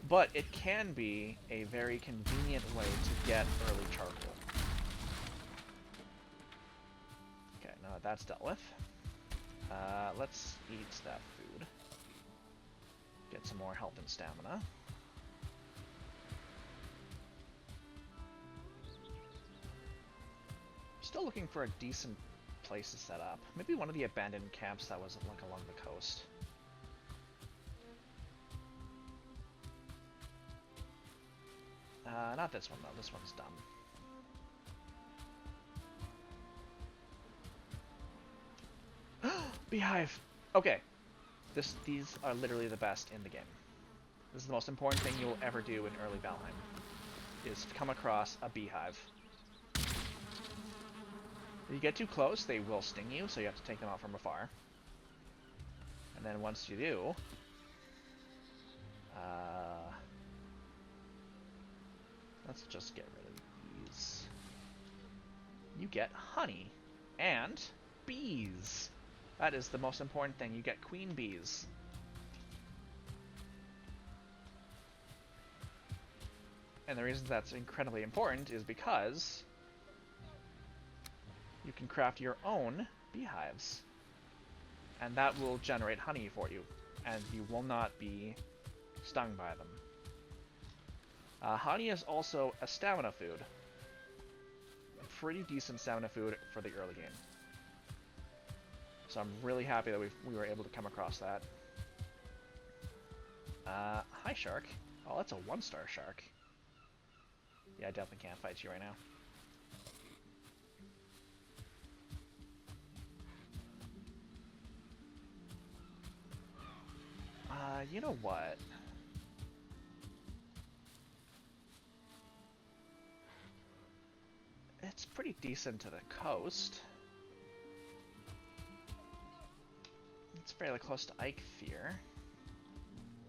But it can be a very convenient way to get early charcoal. Okay, now that that's dealt with, let's eat that food. Get some more health and stamina. Still looking for a decent place to set up. Maybe one of the abandoned camps that was like along the coast. Not this one though. This one's done. Beehive. Okay. These are literally the best in the game. This is the most important thing you'll ever do in early Valheim, is to come across a beehive. If you get too close, they will sting you, so you have to take them out from afar. And then once you do, let's just get rid of these. You get honey and bees. That is the most important thing. You get queen bees. And the reason that's incredibly important is because you can craft your own beehives. And that will generate honey for you, and you will not be stung by them. Honey is also a stamina food. A pretty decent stamina food for the early game. So I'm really happy that we were able to come across that. Hi, shark. Oh, that's a 1-star shark. Yeah, I definitely can't fight you right now. You know what? It's pretty decent to the coast. It's fairly close to Eikthyr.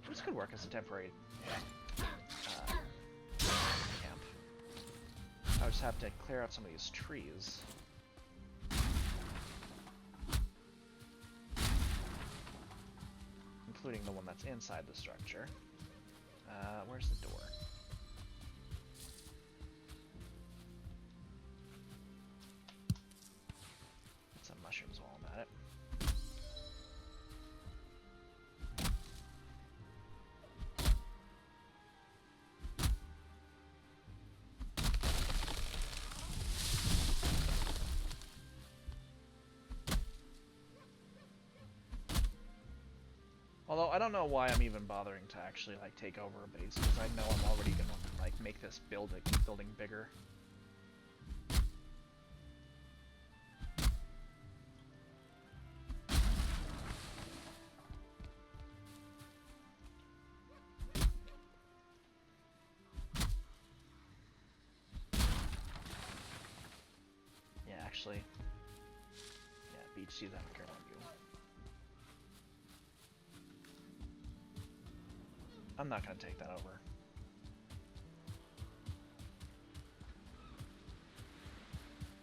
This could work as a temporary camp. I just have to clear out some of these trees. Including the one that's inside the structure. Where's the door? Get some mushrooms while I'm at it. Although I don't know why I'm even bothering to actually like take over a base, because I know I'm already gonna like make this building bigger. Yeah, actually, yeah, Beach sees that care about you. I'm not gonna take that over.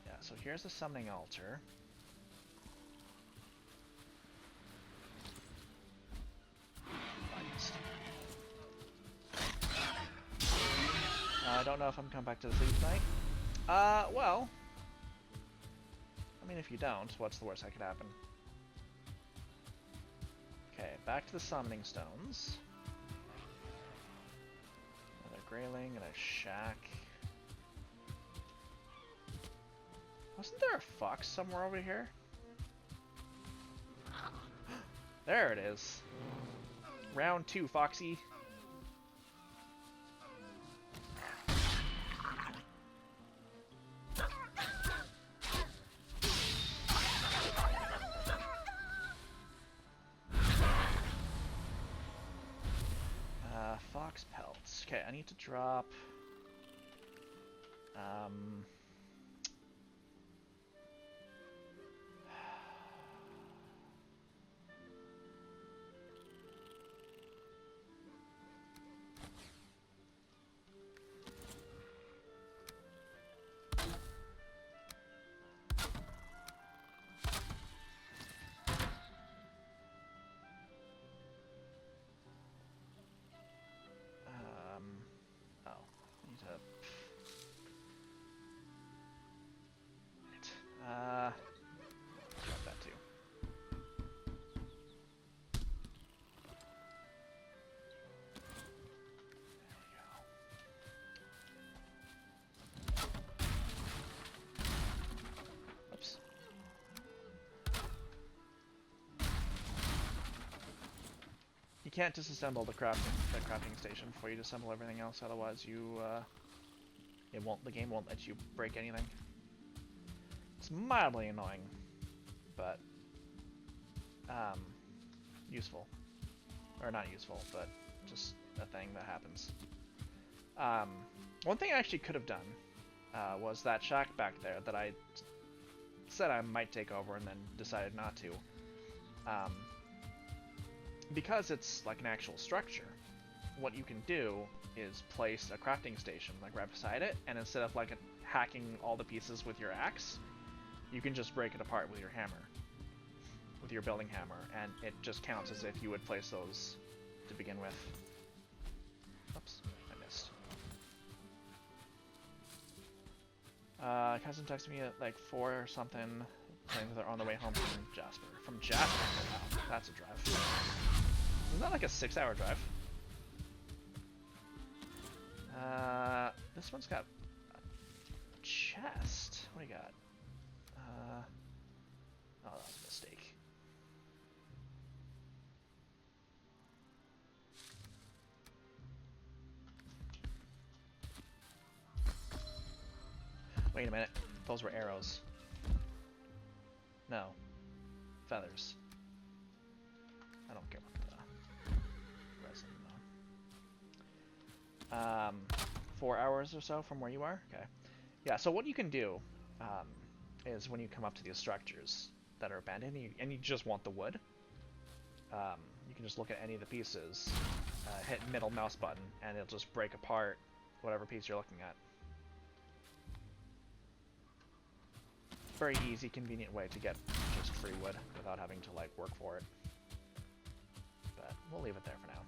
Yeah, so here's the summoning altar. I don't know if I'm coming back to the sleep tonight. Well, I mean, if you don't, what's the worst that could happen? Okay, back to the summoning stones. Another grayling and a shack. Wasn't there a fox somewhere over here? There it is. Round 2, Foxy. Fox pelts. Okay, I need to drop... Drop that too. Oops. You can't disassemble the crafting station before you disassemble everything else, otherwise the game won't let you break anything. It's mildly annoying, but useful. Or not useful, but just a thing that happens. One thing I actually could have done was that shack back there that I said I might take over and then decided not to. Because it's like an actual structure, what you can do is place a crafting station like right beside it, and instead of like hacking all the pieces with your axe, you can just break it apart with your hammer, with your building hammer, and it just counts as if you would place those to begin with. Oops, I missed. Cousin texted me at like 4 or something Playing with her on the way home from Jasper. From Jasper? Wow, that's a drive. Isn't that like a 6-hour drive? This one's got a chest. What do you got? Oh, that was a mistake. Wait a minute. Those were arrows. No. Feathers. I don't care about the resin, though. 4 hours or so from where you are? Okay. Yeah, so what you can do is when you come up to these structures that are abandoned and you just want the wood, you can just look at any of the pieces, hit middle mouse button, and it'll just break apart whatever piece you're looking at. Very easy, convenient way to get just free wood without having to like work for it. But we'll leave it there for now.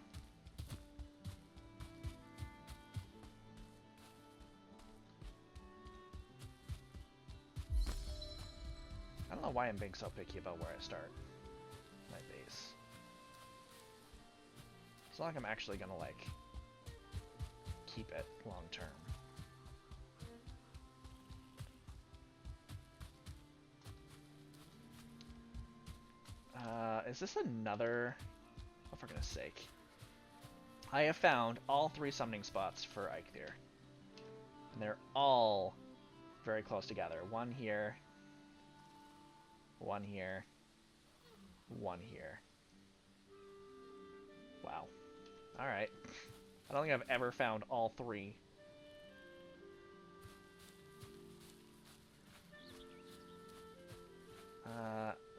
I don't know why I'm being so picky about where I start my base. It's not like I'm actually gonna like keep it long term. Is this another... Oh, for goodness sake. I have found all 3 summoning spots for Eikthyr. And they're all very close together. One here. One here. One here. Wow. Alright. I don't think I've ever found all 3.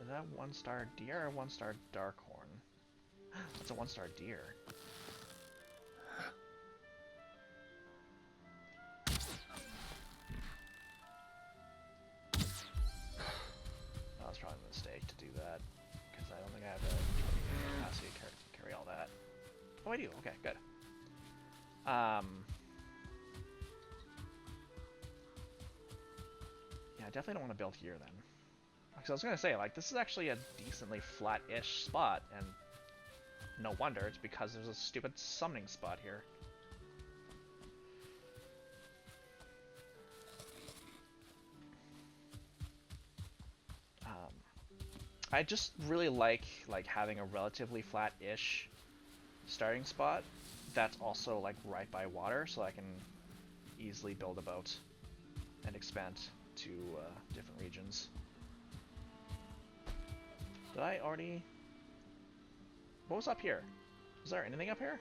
Is that 1-star deer or 1-star darkhorn? That's a 1-star deer. That was probably a mistake to do that, because I don't think I have the capacity to carry all that. Oh, I do. Okay, good. Yeah, I definitely don't want to build here then. Because I was going to say, like, this is actually a decently flat-ish spot, and no wonder, it's because there's a stupid summoning spot here. I just really like having a relatively flat-ish starting spot that's also, like, right by water, so I can easily build a boat and expand to different regions. Did I already... What was up here? Was there anything up here?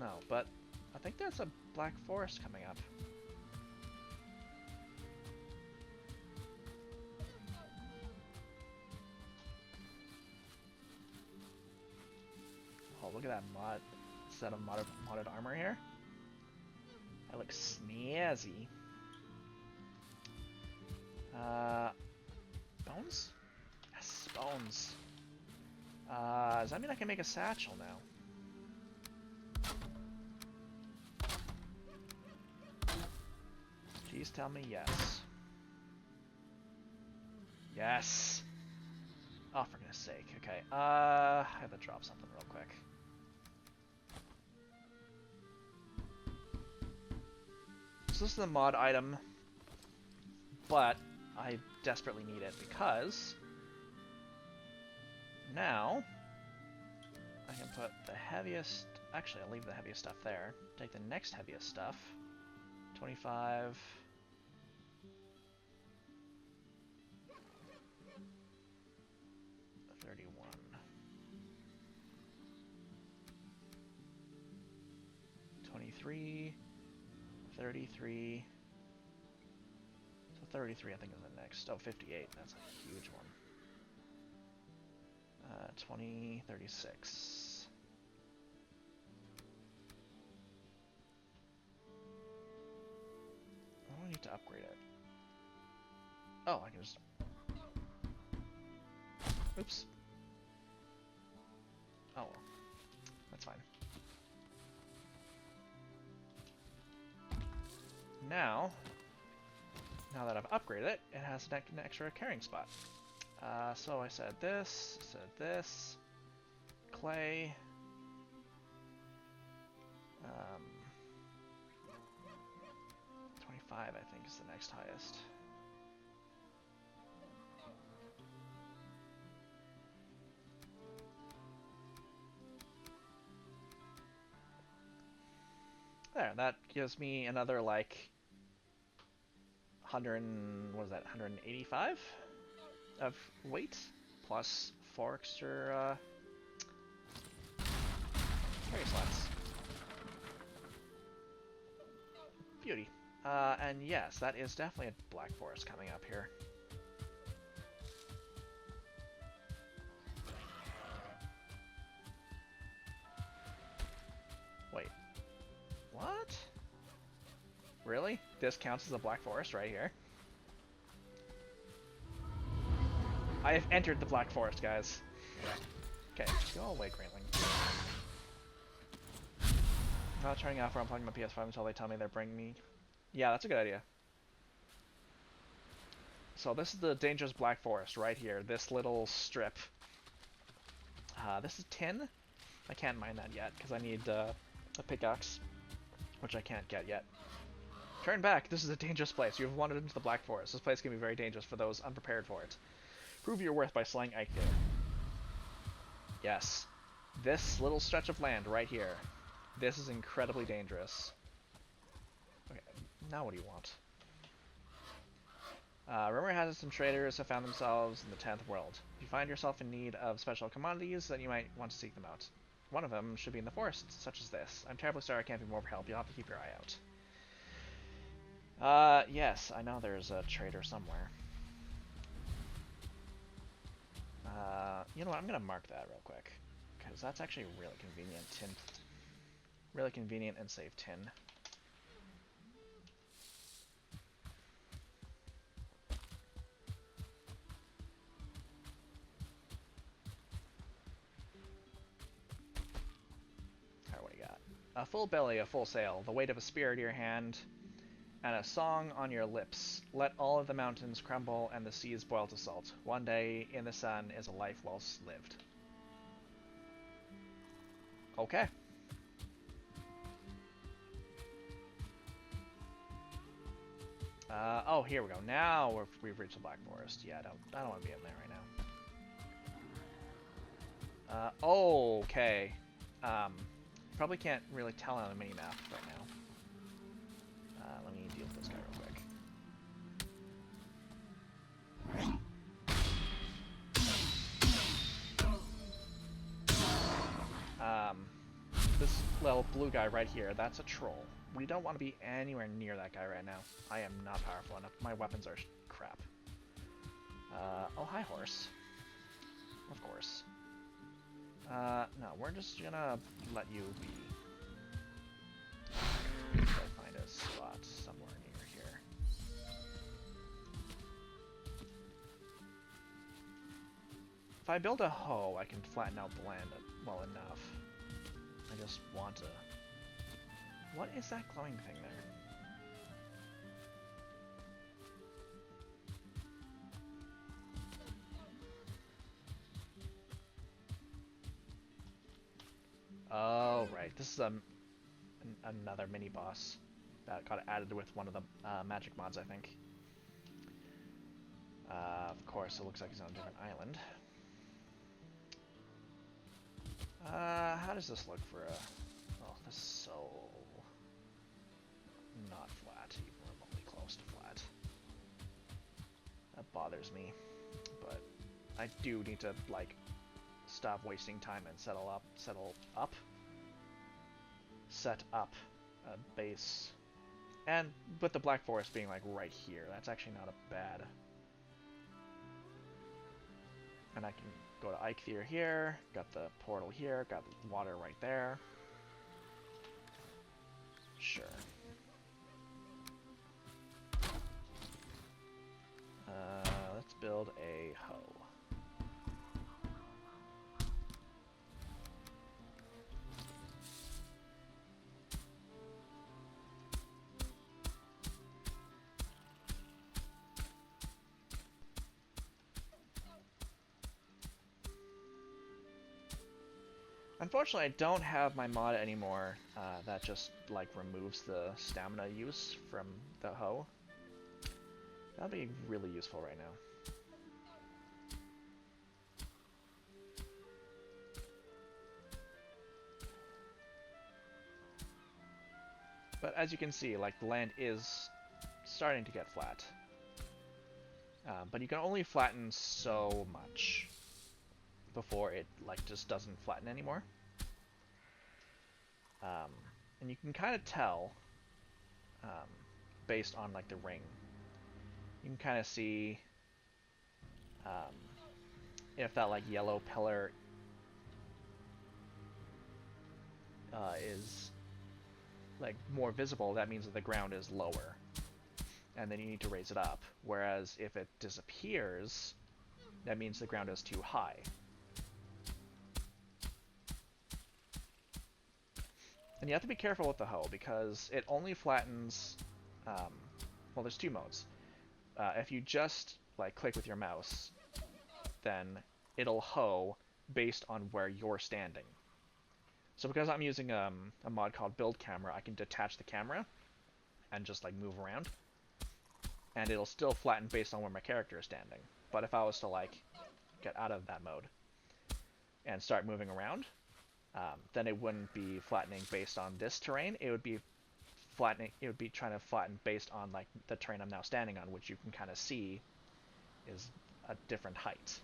No, but I think there's a black forest coming up. Oh, look at that set of modded armor here. That looks snazzy. Bones? Yes, bones. Does that mean I can make a satchel now? Please tell me yes. Yes! Oh, for goodness sake. Okay, I have to drop something real quick. So this is the mod item, but I desperately need it because now I can put the heaviest... Actually, I'll leave the heaviest stuff there. Take the next heaviest stuff. 25... 31. 23... 33... So 33 I think is the next. Oh, 58. That's a huge one. 20, 36. I don't need to upgrade it. Oh, I can just... Oops. Oh well. That's fine. Now, now that I've upgraded it, it has an extra carrying spot. So I said this, clay. 25, I think, is the next highest. There, that gives me another, like, 185 of weight, plus 4 extra carry slots. Beauty. And yes, that is definitely a black forest coming up here. Wait. What? Really? This counts as a black forest right here? I have entered the black forest, guys. Okay, go away, Grantling. I'm not turning off or unplugging my PS5 until they tell me they're bringing me... Yeah, that's a good idea. So this is the dangerous black forest right here. This little strip. This is tin. I can't mine that yet because I need a pickaxe, which I can't get yet. Turn back. This is a dangerous place. You have wandered into the black forest. This place can be very dangerous for those unprepared for it. Prove your worth by slaying Ike there. Yes. This little stretch of land right here. This is incredibly dangerous. Okay, now what do you want? Rumor has it some traders have found themselves in the 10th world. If you find yourself in need of special commodities, then you might want to seek them out. One of them should be in the forest, such as this. I'm terribly sorry I can't be more help. You'll have to keep your eye out. Yes, I know there's a trader somewhere. You know what? I'm gonna mark that real quick, because that's actually really convenient. Really convenient and save tin. Alright, what do you got? A full belly, a full sail, the weight of a spear in your hand, and a song on your lips. Let all of the mountains crumble and the seas boil to salt. One day in the sun is a life well lived. Okay. Oh, here we go. Now we've reached the Black Forest. Yeah, I don't want to be in there right now. Okay. Probably can't really tell on the mini-map right now. Let me deal with this guy real quick. This little blue guy right here, that's a troll. We don't want to be anywhere near that guy right now. I am not powerful enough. My weapons are crap. Oh, hi, horse. Of course. No, we're just gonna let you be. Try to find a spot somewhere near here. If I build a hoe, I can flatten out the land well enough. I just want to... What is that glowing thing there? Oh, right. This is another mini-boss that got added with one of the magic mods, I think. Of course, it looks like he's on a different island. How does this look for a... Oh, this is so... not flat, even remotely close to flat. That bothers me, but I do need to, like, stop wasting time and set up a base. And with the Black Forest being, like, right here, that's actually not a bad... And I can go to Eikthyr here, got the portal here, got the water right there. Sure. Let's build a hoe. Unfortunately, I don't have my mod anymore that just like removes the stamina use from the hoe. That'd be really useful right now. But as you can see, like the land is starting to get flat. But you can only flatten so much before it like just doesn't flatten anymore. Um, and you can kind of tell um, based on like the ring. You can kind of see um, if that like yellow pillar is like more visible, that means that the ground is lower, and then you need to raise it up. Whereas if it disappears, that means the ground is too high. And you have to be careful with the hoe because it only flattens. Well, there's two modes. If you just like click with your mouse, then it'll hoe based on where you're standing. So because I'm using a mod called Build Camera, I can detach the camera and just like move around, and it'll still flatten based on where my character is standing. But if I was to like get out of that mode and start moving around, then it wouldn't be flattening based on this terrain. It would be flattening. It would be trying to flatten based on like the terrain I'm now standing on, which you can kind of see is a different height.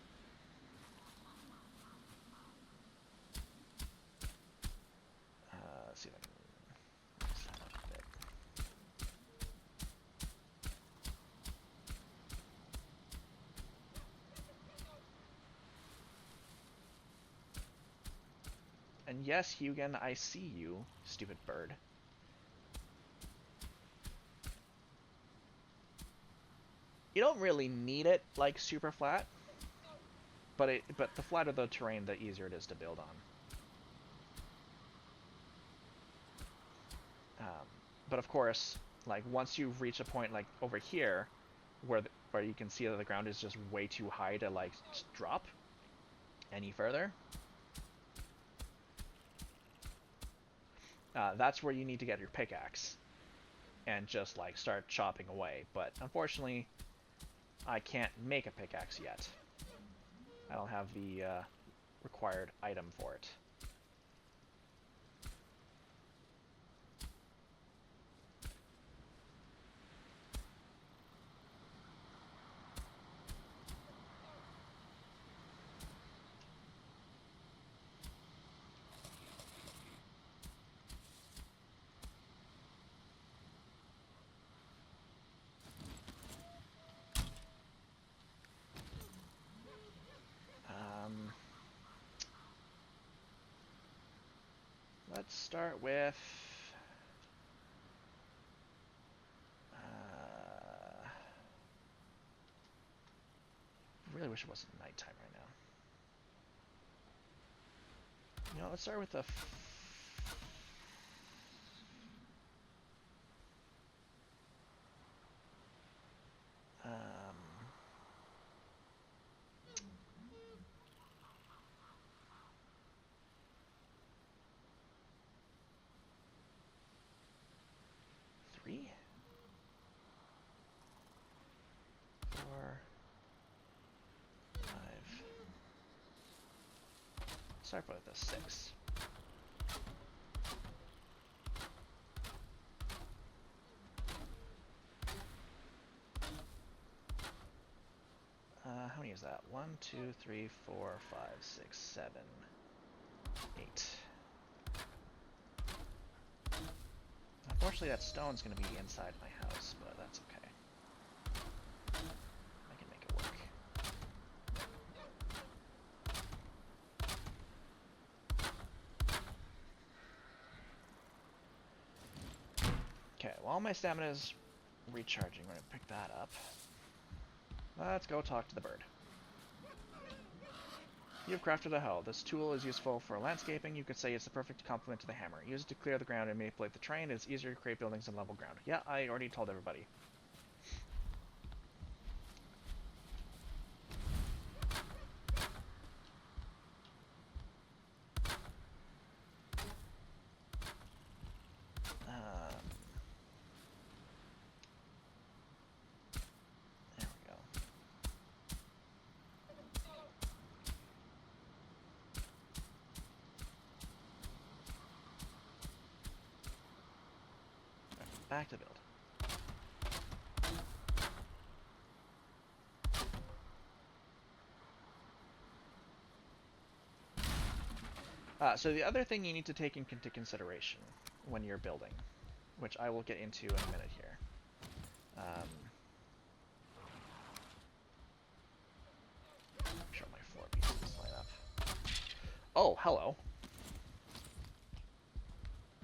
Let's see if I can raise that up a bit. And yes, Hugin, I see you, stupid bird. You don't really need it like super flat, but the flatter the terrain, the easier it is to build on. But of course, like once you reach a point like over here, where you can see that the ground is just way too high to like drop any further, that's where you need to get your pickaxe and just like start chopping away. But unfortunately, I can't make a pickaxe yet. I don't have the required item for it. Let's start with really wish it wasn't nighttime right now. You know, let's start with the three, 4, 5. Start with the 6. How many is that? 1, 2, 3, 4, 5, 6, 7, 8. Unfortunately, that stone's going to be inside my house, but that's okay. I can make it work. Okay, while my stamina is recharging, we're going to pick that up. Let's go talk to the bird. You've crafted a hoe. This tool is useful for landscaping. You could say it's the perfect complement to the hammer. Use it to clear the ground and manipulate the terrain. It's easier to create buildings on level ground. Yeah, I already told everybody. back to build. So the other thing you need to take into consideration when you're building, which I will get into in a minute here. Make sure my 4 pieces line up. Oh, hello.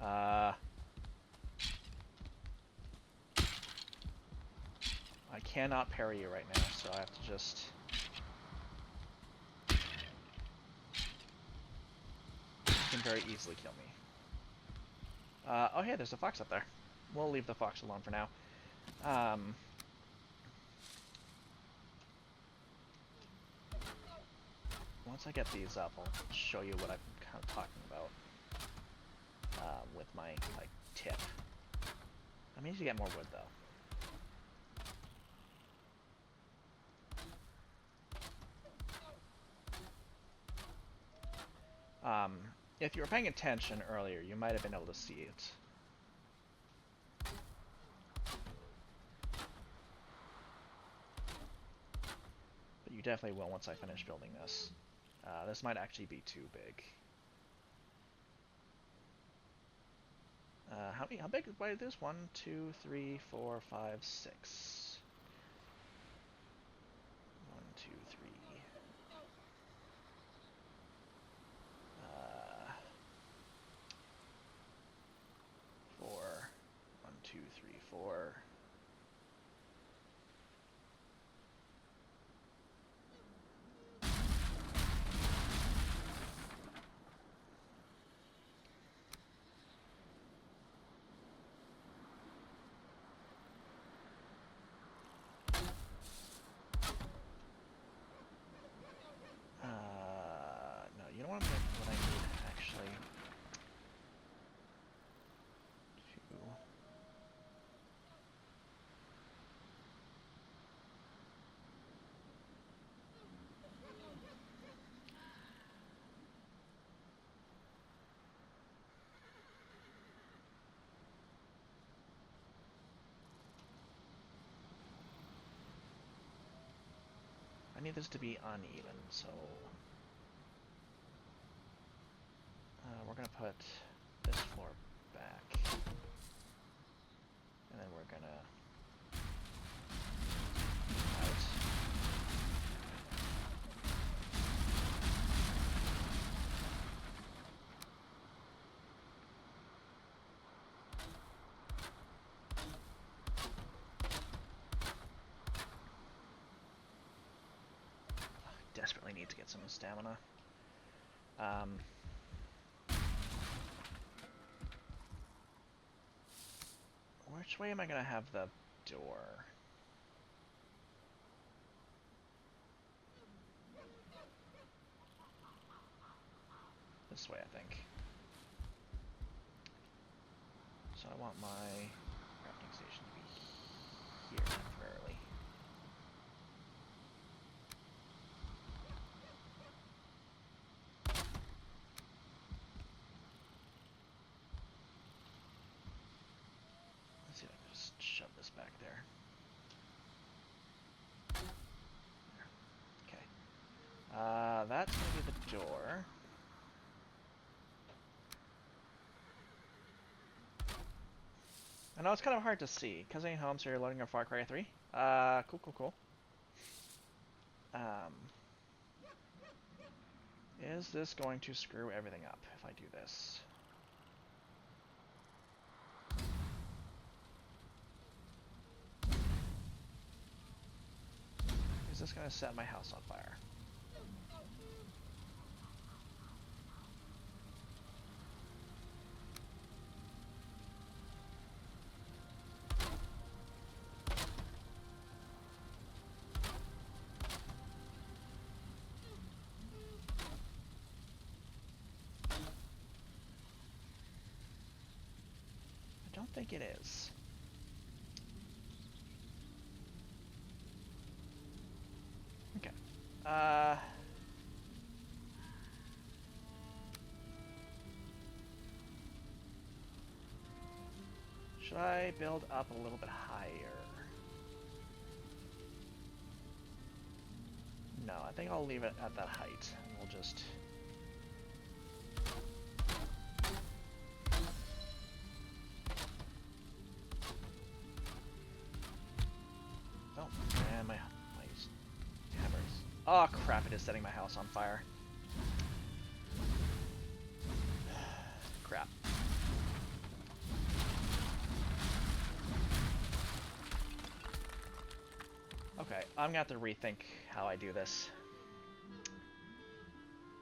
I cannot parry you right now, so I have to just... You can very easily kill me. Oh, hey, there's a fox up there. We'll leave the fox alone for now. Once I get these up, I'll show you what I'm kind of talking about with my like tip. I need to get more wood though. If you were paying attention earlier, you might have been able to see it. But you definitely will once I finish building this. This might actually be too big. How big is this? 1, 2, 3, 4, 5, 6. 1, 2, 3. 4. 1, 2, 3, 4. No, you know what I need actually? I need this to be uneven, so we're gonna put this floor back, and then we're gonna out. Desperately need to get some stamina. Which way am I gonna have the door? This way, I think. So I want my crafting station to be here temporarily. Let's see if I can just shove this back there. Okay. That's gonna be the door. I know it's kind of hard to see. Cousin Home, so you're loading your Far Cry 3? Cool. Is this going to screw everything up if I do this? Is this going to set my house on fire? I don't think it is. Okay. Should I build up a little bit higher? No, I think I'll leave it at that height. And we'll just... Oh, man, my hammers. Oh, crap, it is setting my house on fire. Crap. Okay, I'm gonna have to rethink how I do this.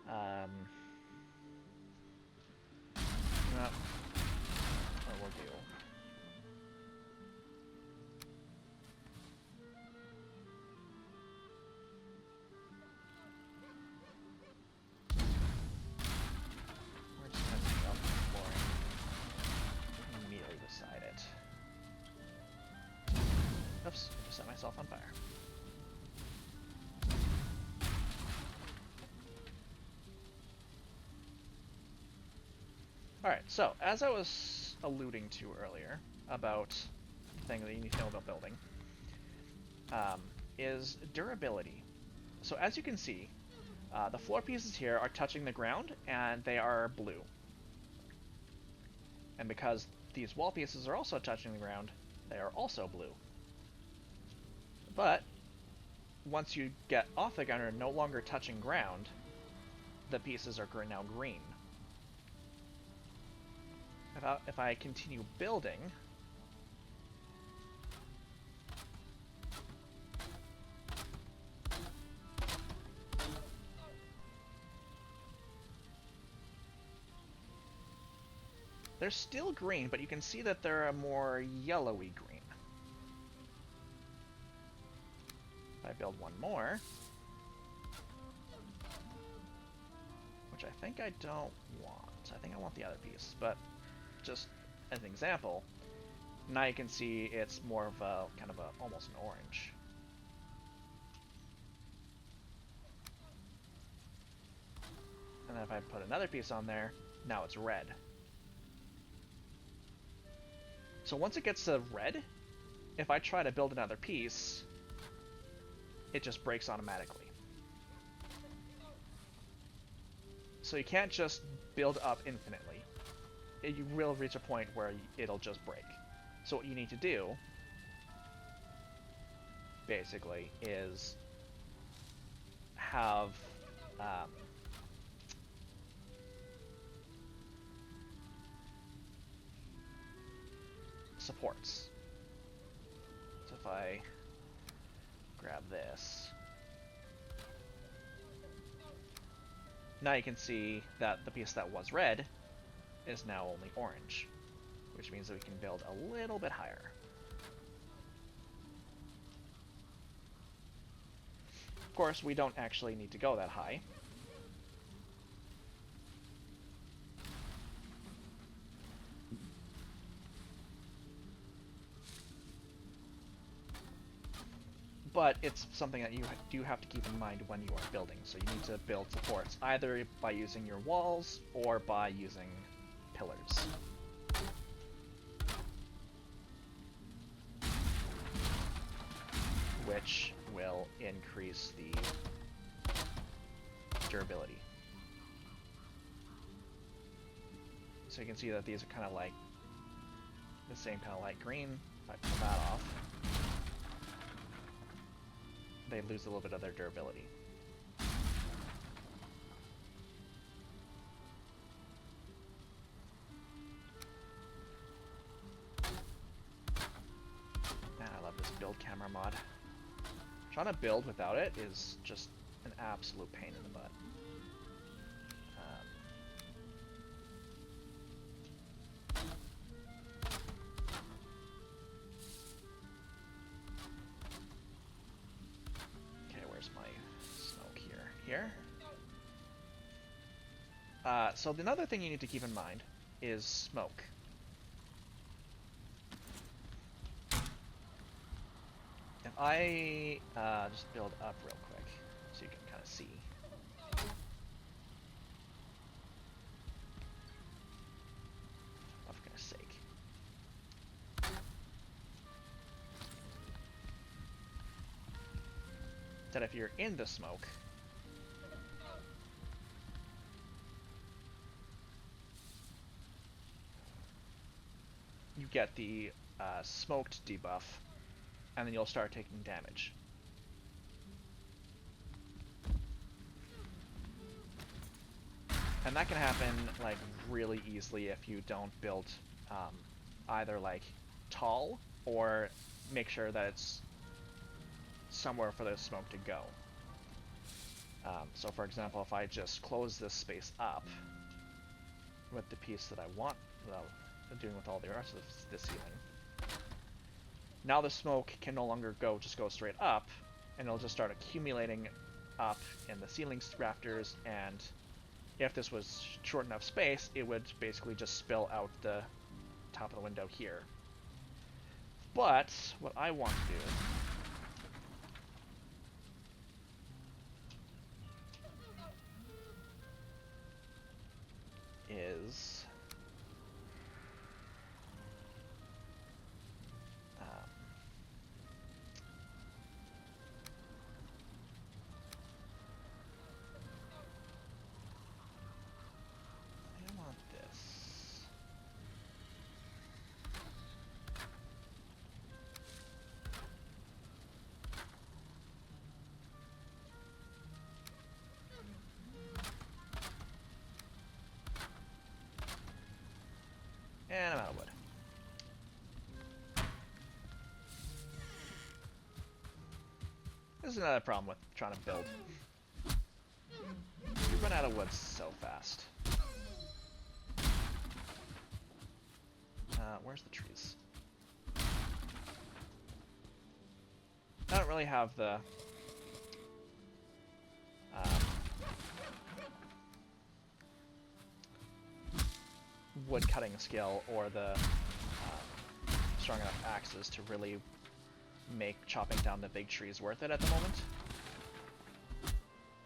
No, what we'll do. We're just gonna pick up the flooring immediately beside it. Oops, I just set myself on fire. Alright, so, as I was alluding to earlier about the thing that you need to know about building, is durability. So as you can see, the floor pieces here are touching the ground, and they are blue. And because these wall pieces are also touching the ground, they are also blue. But, once you get off the ground and are no longer touching ground, the pieces are now green. If I continue building, they're still green, but you can see that they're a more yellowy green. If I build one more, which I think I don't want. I think I want the other piece, but just as an example, now you can see it's more of a kind of almost an orange. And then if I put another piece on there, now it's red. So once it gets to red, if I try to build another piece, it just breaks automatically. So you can't just build up infinitely. You will reach a point where it'll just break. So what you need to do, basically, is have supports. So if I grab this, now you can see that the piece that was red is now only orange, which means that we can build a little bit higher. Of course, we don't actually need to go that high. But it's something that you do have to keep in mind when you are building. So you need to build supports, either by using your walls or by using pillars. Which will increase the durability. So you can see that these are kind of like the same kind of light green. If I pull that off, they lose a little bit of their durability. Man, I love this build camera mod. Trying to build without it is just an absolute pain in the butt. Here. So another thing you need to keep in mind is smoke. If I just build up real quick so you can kind of see. Oh, for goodness sake. Instead, if you're in the smoke, you get the smoked debuff, and then you'll start taking damage. And that can happen like really easily if you don't build either like tall or make sure that it's somewhere for the smoke to go. So for example, if I just close this space up with the piece that I want, well, doing with all the rest of the ceiling, now the smoke can no longer just go straight up, and it'll just start accumulating up in the ceiling rafters, and if this was short enough space, it would basically just spill out the top of the window here. But what I want to do is I want this. And I'm out of wood. This is another problem with trying to build. You run out of wood so fast. Where's the trees? I don't really have the wood cutting skill or the strong enough axes to really make chopping down the big trees worth it at the moment.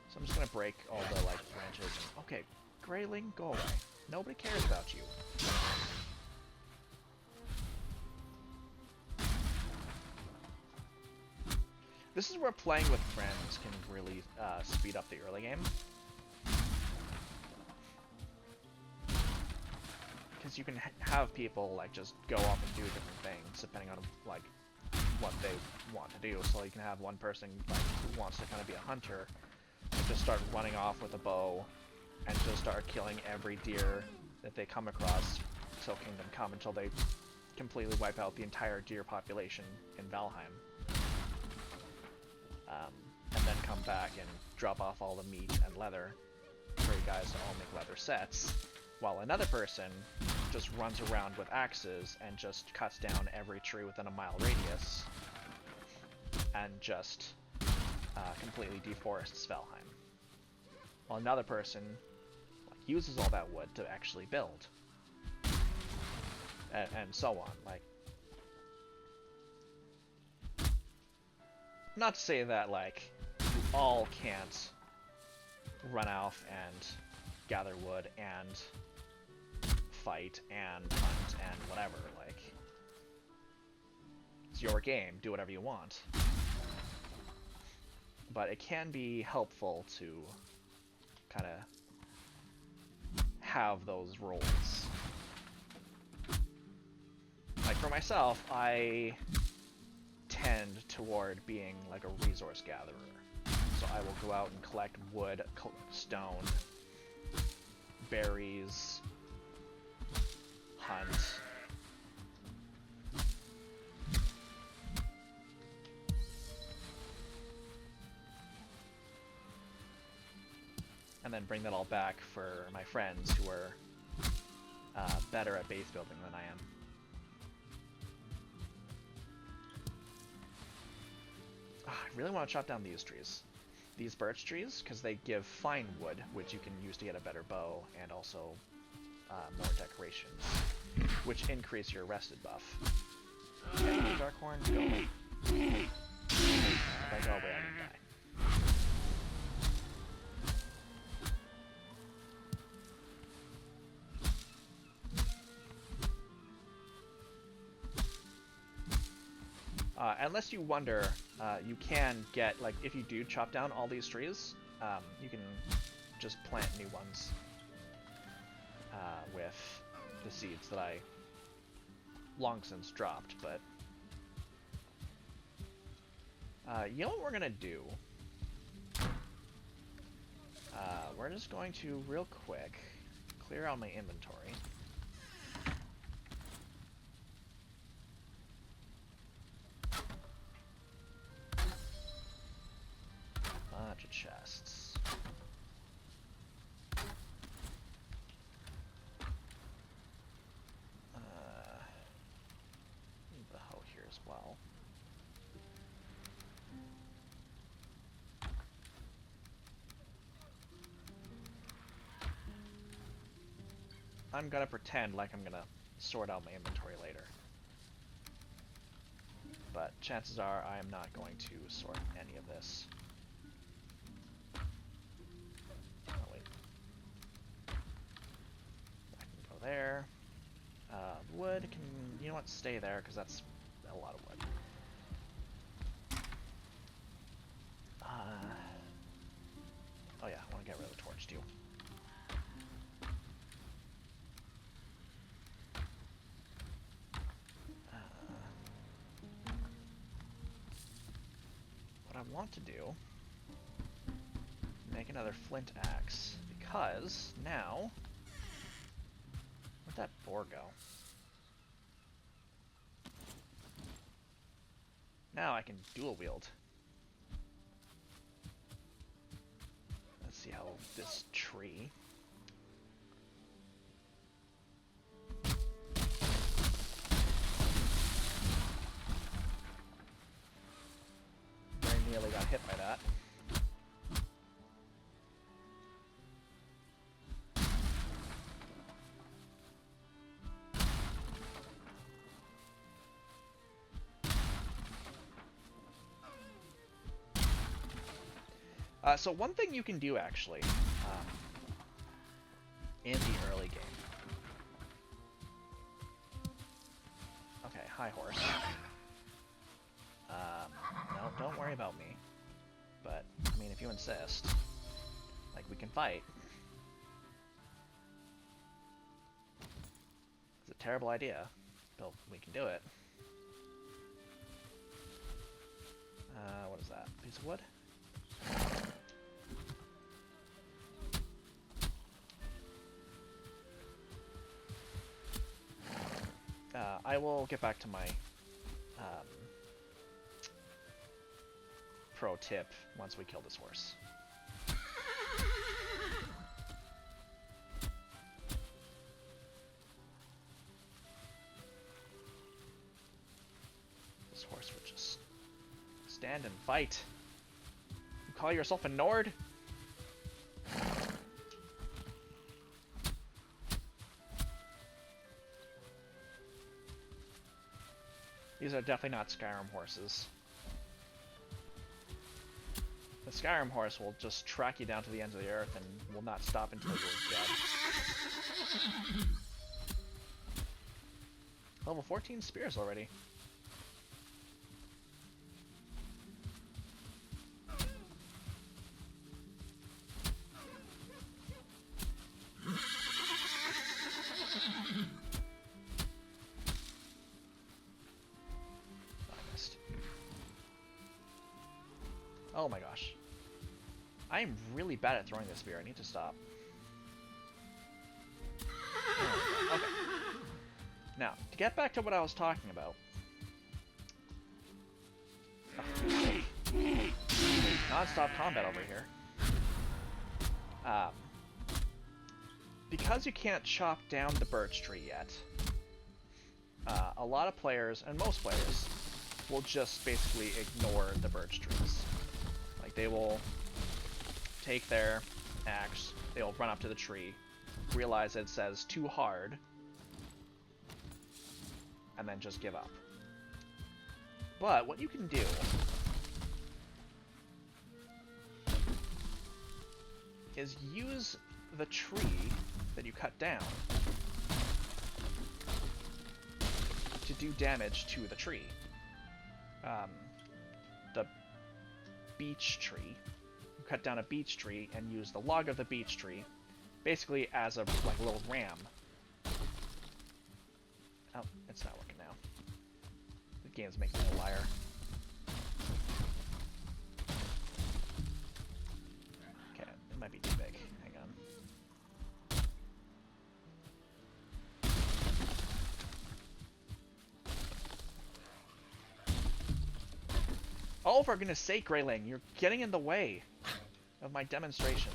So I'm just gonna break all the like branches. Okay, Grayling, go away. Nobody cares about you. This is where playing with friends can really speed up the early game. Because you can have people like just go off and do different things depending on like what they want to do. So you can have one person like who wants to kind of be a hunter and just start running off with a bow and just start killing every deer that they come across till Kingdom Come, until they completely wipe out the entire deer population in Valheim. And then come back and drop off all the meat and leather for you guys to all make leather sets, while another person just runs around with axes and just cuts down every tree within a mile radius and just completely deforests Valheim, while another person uses all that wood to actually build, and so on. Like, not to say that like you all can't run off and gather wood and fight and hunt and whatever. Like, it's your game, do whatever you want. But it can be helpful to kind of have those roles. Like for myself, I tend toward being like a resource gatherer. So I will go out and collect wood, stone, berries, hunt. And then bring that all back for my friends who are better at base building than I am. I really want to chop down these trees. These birch trees, because they give fine wood, which you can use to get a better bow, and also more decorations, which increase your rested buff. Okay, Darkhorn, go away. If I go away, I'm gonna die. Unless you wonder, you can get, like, if you do chop down all these trees, you can just plant new ones with the seeds that I long since dropped, but you know what we're gonna do? We're just going to, real quick, clear out my inventory. Bunch of chests. Need the hoe here as well. I'm gonna pretend like I'm gonna sort out my inventory later. But chances are I am not going to sort any of this. Oh, wait. I can go there. Wood can, you know what, stay there, because that's a lot of wood. Oh yeah, I want to get rid of the torch too. What I want to do, make another flint axe, because now, where'd that boar go? Now I can dual wield. Let's see how this tree. Very nearly got hit by that. So one thing you can do, actually, in the early game... Okay, hi, horse. No, don't worry about me. But, I mean, if you insist, like, we can fight. It's a terrible idea, but we can do it. What is that? Piece of wood? I will get back to my pro tip once we kill this horse. This horse would just stand and fight. You call yourself a Nord? These are definitely not Skyrim horses. The Skyrim horse will just track you down to the ends of the earth and will not stop until you're dead. Level 14 spears already. Oh my gosh. I am really bad at throwing this spear. I need to stop. Okay. Now, to get back to what I was talking about. Non-stop combat over here. Because you can't chop down the birch tree yet, a lot of players, and most players, will just basically ignore the birch trees. Like, they will take their axe, they will run up to the tree, realize it says too hard, and then just give up. But what you can do is use the tree that you cut down to do damage to the tree. um, the beech tree. You cut down a beech tree and use the log of the beech tree, basically as a like little ram. Oh, it's not working now. The game's making me a liar. Okay, it might be too big. Hang on. Oh, for goodness sake, Greyling, you're getting in the way of my demonstration.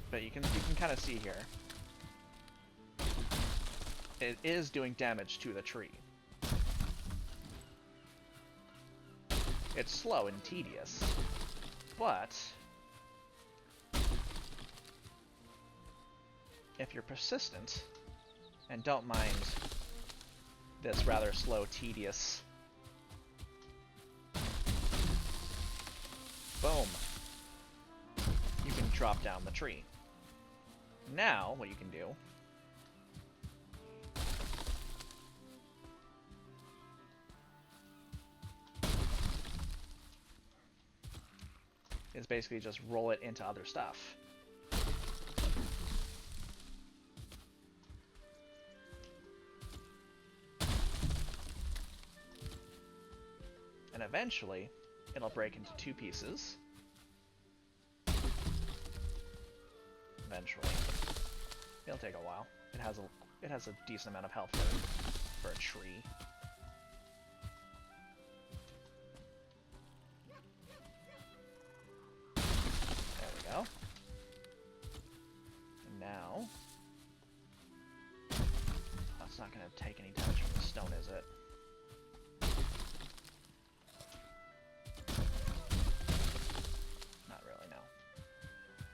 But you can kind of see here. It is doing damage to the tree. It's slow and tedious, but if you're persistent and don't mind this rather slow, tedious, boom, you can drop down the tree. Now, what you can do is basically just roll it into other stuff. And eventually, it'll break into two pieces. Eventually. It'll take a while. It has a decent amount of health for a tree. There we go. And now, that's not going to take any damage from the stone, is it? Not really, no.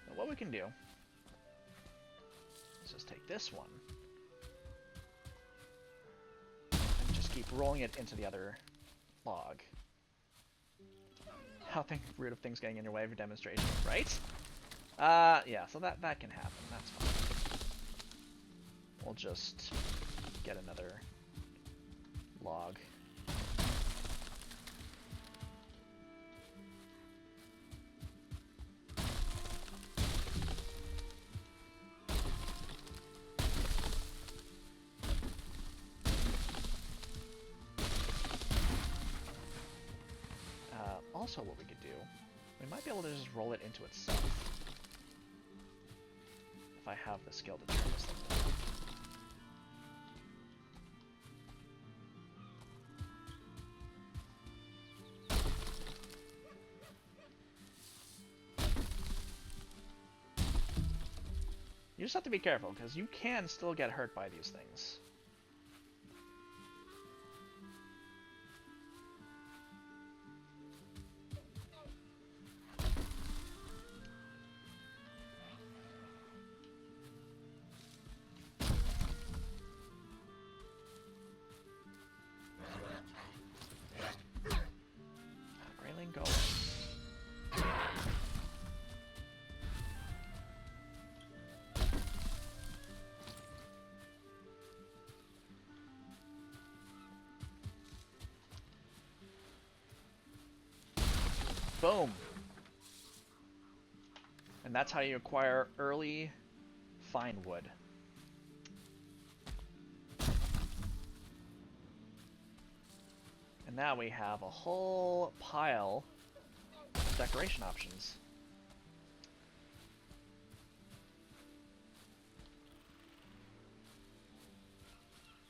But what we can do is just take this one and just keep rolling it into the other log. How rude of things getting in your way of your demonstration, right? Yeah, so that can happen. That's fine. We'll just get another log. Also, what we could do, we might be able to just roll it into itself. If I have the skill to turn this thing down. You just have to be careful, because you can still get hurt by these things. Go. Boom. And that's how you acquire early fine wood. And now we have a whole pile of decoration options.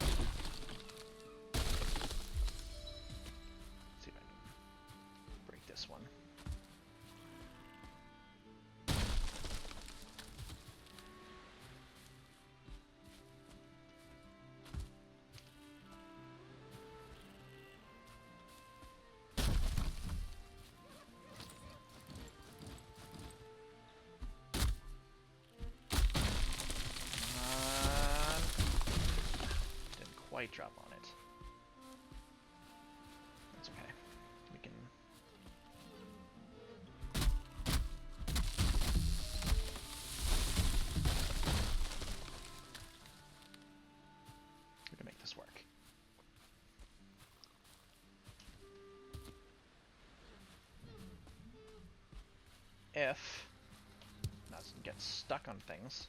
Let's see if I can break this one. Quite drop on it. That's okay. We can... if it doesn't get stuck on things.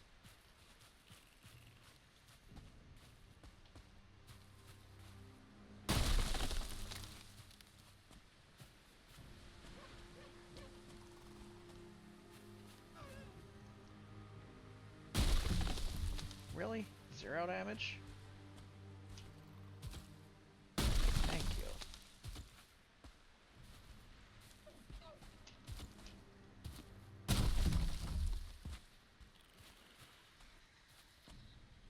Really? 0 damage? Thank you.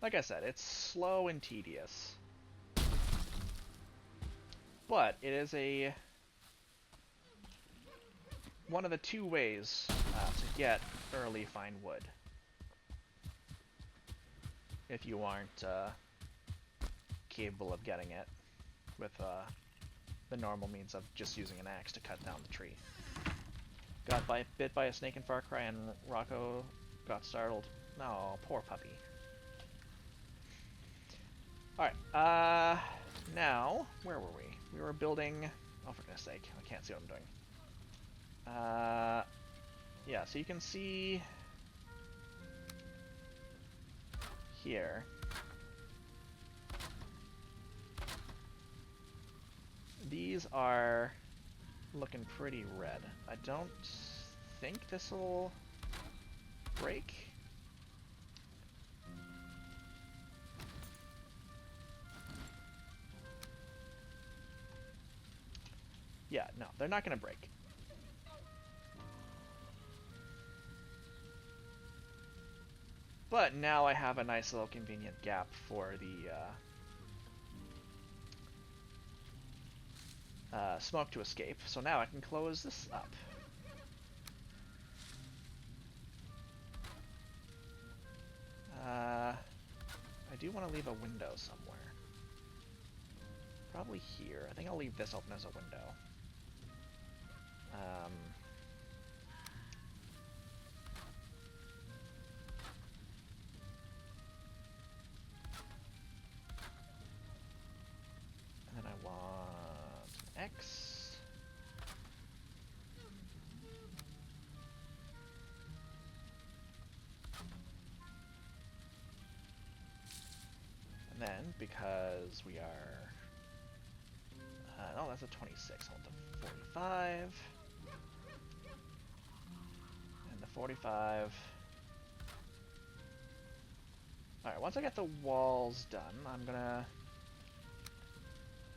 Like I said, it's slow and tedious. But it is one of the 2 ways to get early fine wood. If you aren't capable of getting it with the normal means of just using an axe to cut down the tree. Got bit by a snake in Far Cry and Rocco got startled. No, poor puppy. Alright, now, where were we? We were building... Oh, for goodness sake, I can't see what I'm doing. Yeah, so you can see... here. These are looking pretty red. I don't think this will break. Yeah, no, they're not going to break. But now I have a nice little convenient gap for the smoke to escape. So now I can close this up. I do want to leave a window somewhere. Probably here. I think I'll leave this open as a window. And then I want an X. And then, because we are... no, that's a 26. I want the 45. And the 45. Alright, once I get the walls done, I'm gonna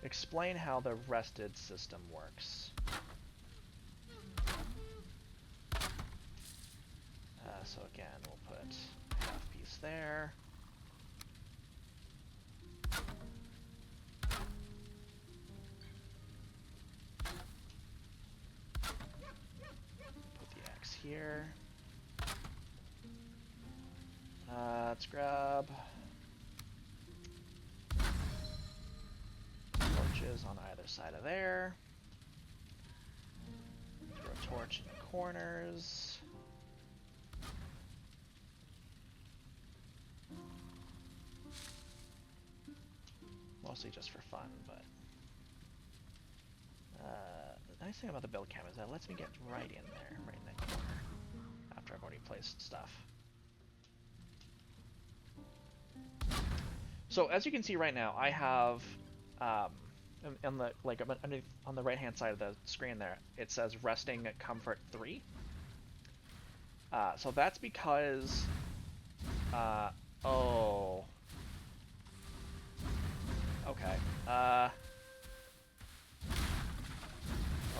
explain how the rested system works. So again, we'll put a half piece there. Put the X here. Let's grab torches on either side of there. Throw a torch in the corners. Mostly just for fun, but the nice thing about the build cam is that it lets me get right in there, right in that corner, after I've already placed stuff. So as you can see right now, I have on the on the right hand side of the screen there, it says resting at comfort 3. So that's because oh, okay.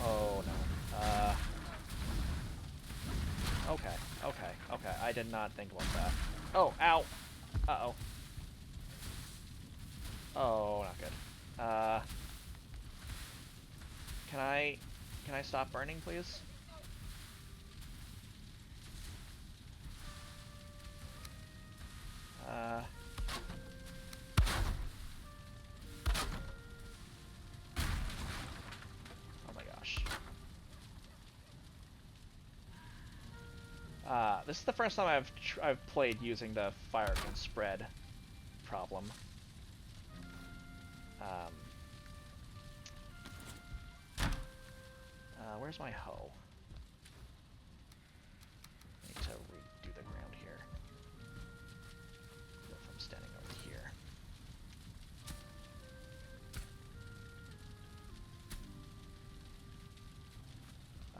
Oh no. Okay. I did not think about that. Oh, ow. Uh-oh. Oh, not good. Can I stop burning, please? Oh my gosh. This is the first time I've played using the fire can spread problem. Where's my hoe?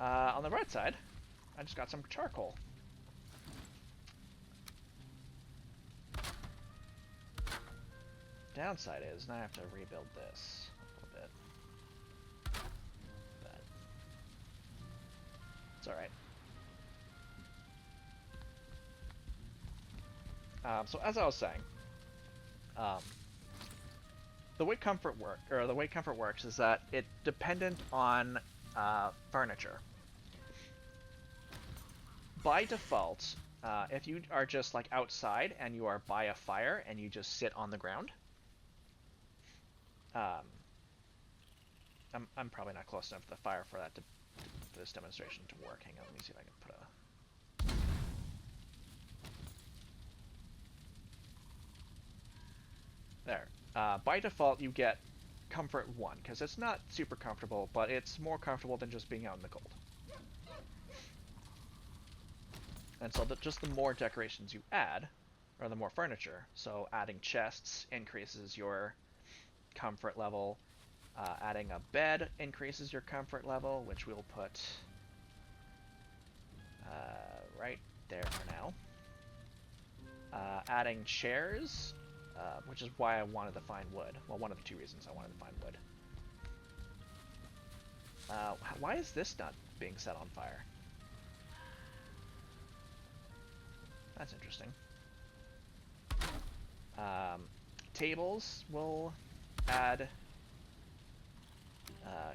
On the right side, I just got some charcoal. Downside is, now I have to rebuild this a little bit. But it's alright. So as I was saying, the way comfort works is that it dependent on furniture. By default, if you are just like outside and you are by a fire and you just sit on the ground, I'm probably not close enough to the fire for that for this demonstration to work. Hang on, let me see if I can put a. There. By default, you get comfort 1 because it's not super comfortable, but it's more comfortable than just being out in the cold. And so just the more decorations you add, or the more furniture, so adding chests increases your comfort level, adding a bed increases your comfort level, which we'll put right there for now. Adding chairs, which is why I wanted to find wood. Well, one of the 2 reasons I wanted to find wood. Why is this not being set on fire? That's interesting. Tables will add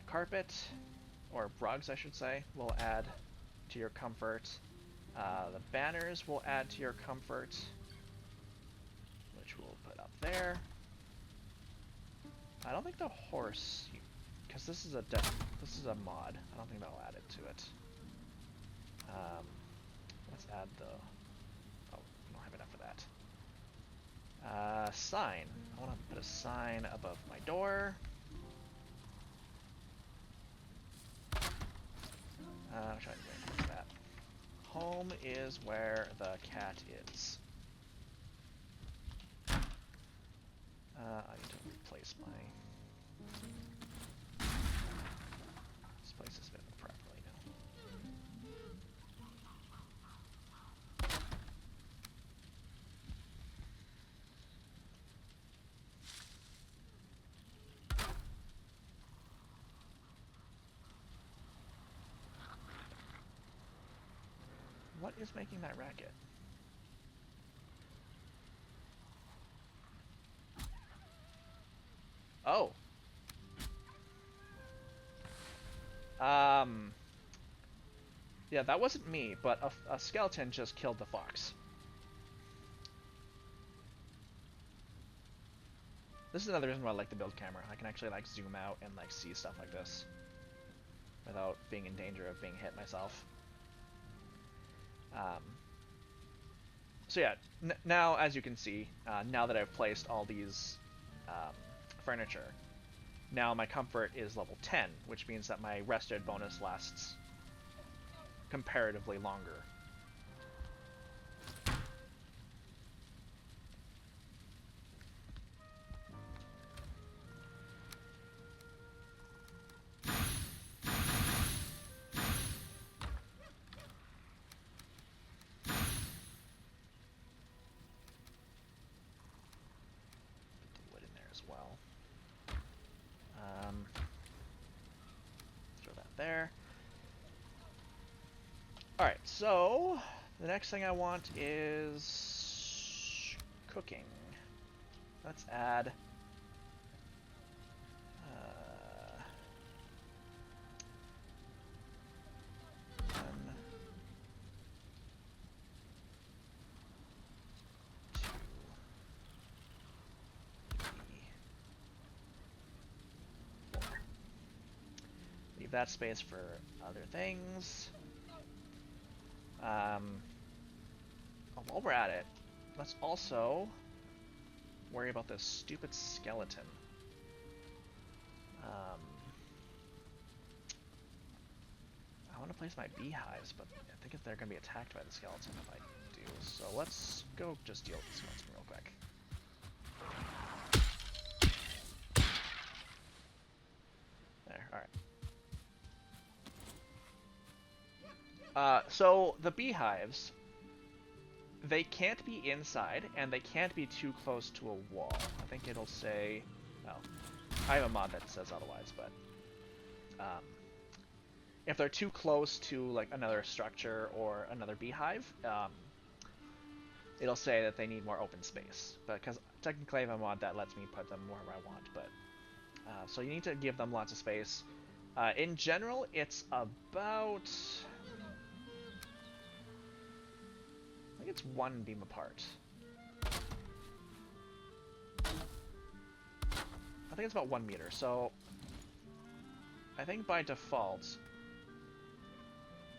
carpet, or rugs I should say, will add to your comfort. The banners will add to your comfort, which we'll put up there. I don't think the horse, because this is a mod. I don't think that'll add it to it. Let's add the. Oh, we don't have enough for that. Sign. I want to put a sign above my door. Try to get that. Home is where the cat is. I need to replace my. This place is fitting properly now. What is making that racket? Oh. Yeah, that wasn't me, but a skeleton just killed the fox. This is another reason why I like the build camera. I can actually like zoom out and like see stuff like this without being in danger of being hit myself. So yeah, now as you can see, now that I've placed all these furniture, now my comfort is level 10, which means that my rested bonus lasts comparatively longer. Throw that there. Alright, so the next thing I want is cooking. Let's add that space for other things. While we're at it, let's also worry about this stupid skeleton. I want to place my beehives, but I think if they're going to be attacked by the skeleton if I do. So let's go just deal with the skeleton real quick. There, alright. So the beehives, they can't be inside, and they can't be too close to a wall. I think it'll say... Oh, I have a mod that says otherwise, but... if they're too close to like another structure or another beehive, it'll say that they need more open space. But because technically I have a mod that lets me put them wherever I want, but... so you need to give them lots of space. In general, it's about... I think it's one beam apart. I think it's about 1 meter, so... I think by default,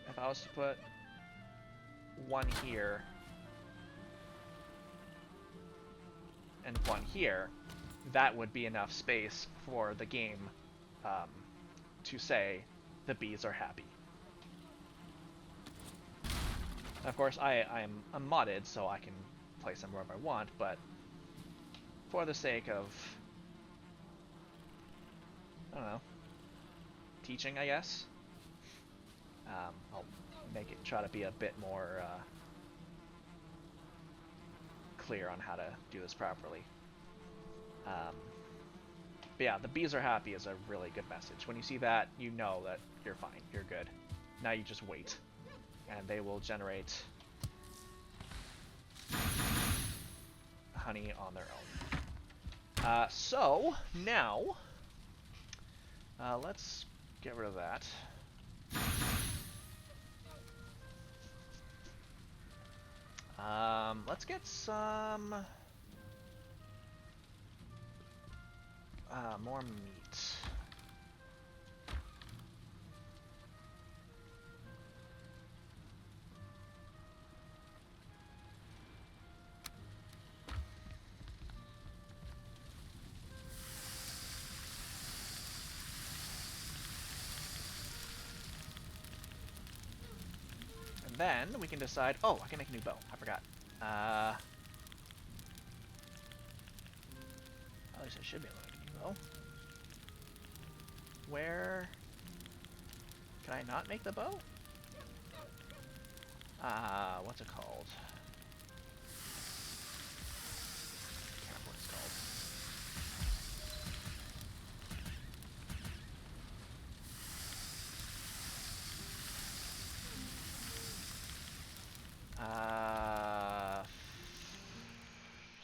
if I was to put one here and one here, that would be enough space for the game to say the bees are happy. Of course, I'm modded, so I can place them wherever I want, but for the sake of, I don't know, teaching, I guess, I'll make it try to be a bit more clear on how to do this properly. But yeah, the bees are happy is a really good message. When you see that, you know that you're fine, you're good. Now you just wait, and they will generate honey on their own. So, now, let's get rid of that. Let's get some more meat. And then we can decide, oh, I can make a new bow. I forgot. At least I should be able to make a new bow. Where can I not make the bow? What's it called? I can't remember what it's called.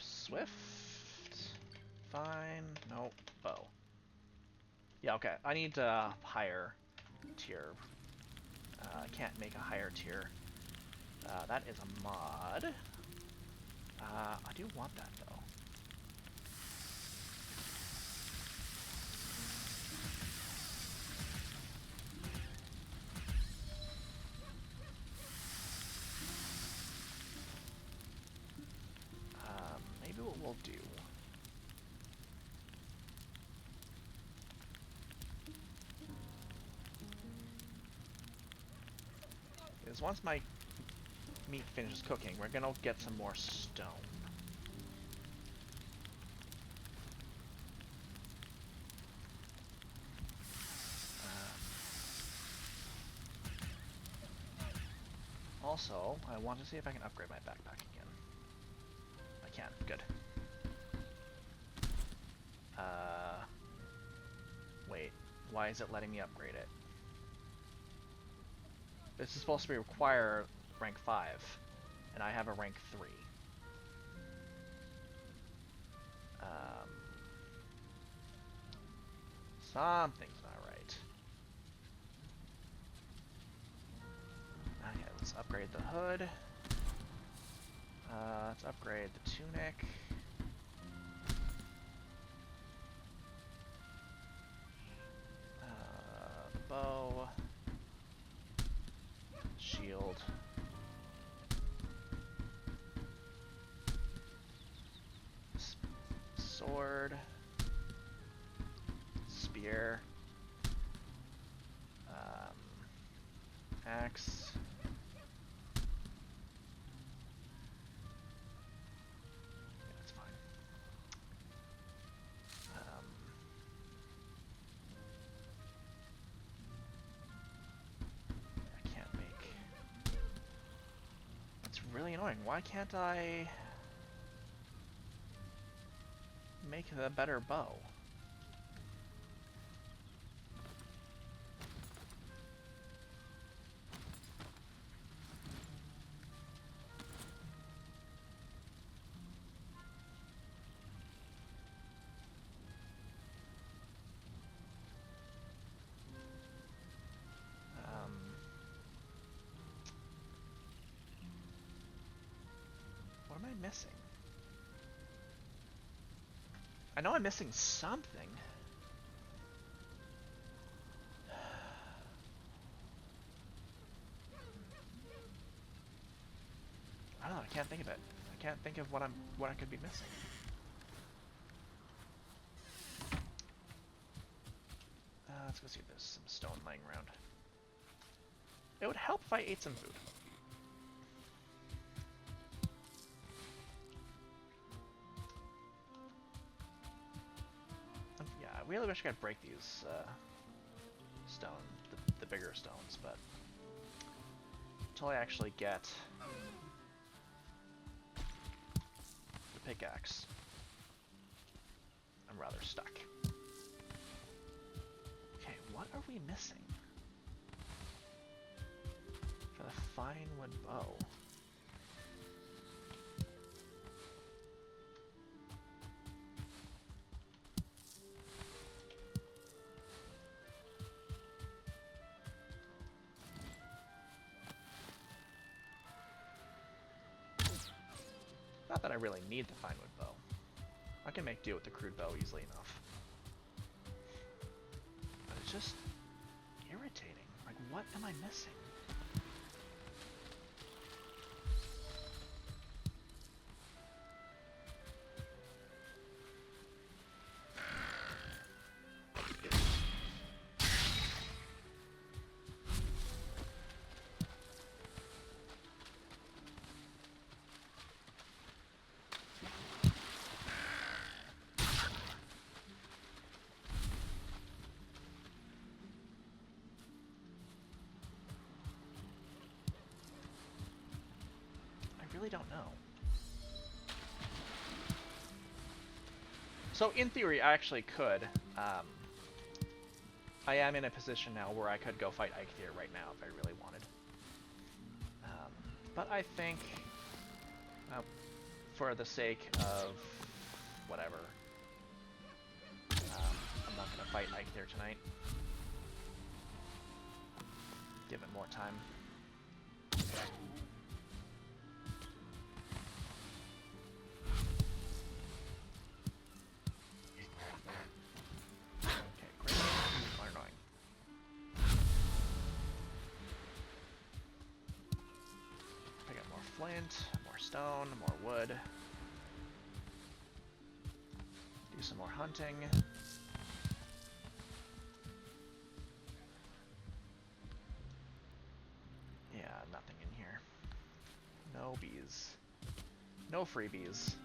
Swift? Fine. Nope. Bow. Yeah, okay. I need a higher tier. I can't make a higher tier. That is a mod. I do want that, though. Maybe what we'll do... is once my meat finishes cooking, we're gonna get some more stone. Also, I want to see if I can upgrade my backpack again. I can. Good. Wait. Why is it letting me upgrade it? This is supposed to require rank 5, and I have a rank 3. Something's not right. Okay, let's upgrade the hood. Let's upgrade the tunic. The bow. Shield. Sword. Spear. Axe. Yeah, that's fine. I can't make annoying. Why can't I make a better bow? What am I missing? I know I'm missing something. I don't know, I can't think of it. I can't think of what I could be missing. Let's go see if there's some stone lying around. It would help if I ate some food. Yeah, I really wish I could break these stone, the bigger stones, but until I actually get the pickaxe, I'm rather stuck. Okay, what are we missing for the fine wood bow? Not that I really need the fine wood bow. I can make do with the crude bow easily enough. But it's just irritating. Like, what am I missing? I really don't know. So in theory, I actually could. I am in a position now where I could go fight Eikthyr right now if I really wanted. But I think, for the sake of whatever, I'm not going to fight Eikthyr tonight. Give it more time. Flint, more stone, more wood. Do some more hunting. Yeah, nothing in here. No bees. No freebies.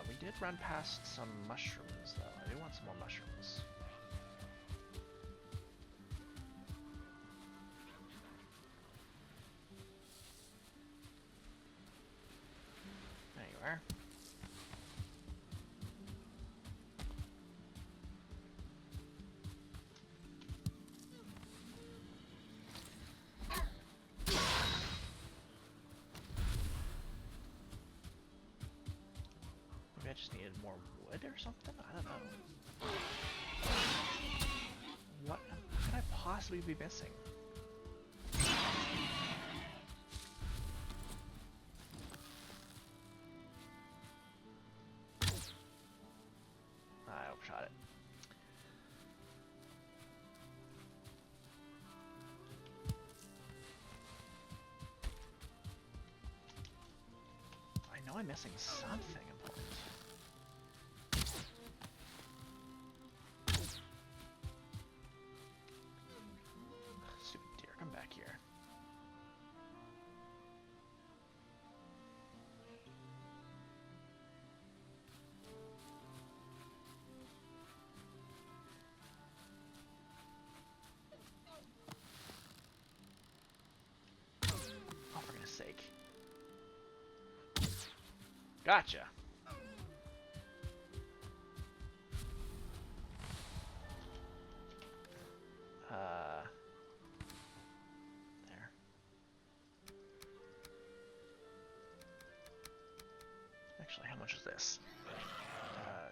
We did run past some mushrooms, though. I do want some more mushrooms. There you are. Maybe I just needed more wood or something? I don't know. What could I possibly be missing? I overshot it. I know I'm missing something important. Stupid deer, come back here. Gotcha. There. Actually, how much is this?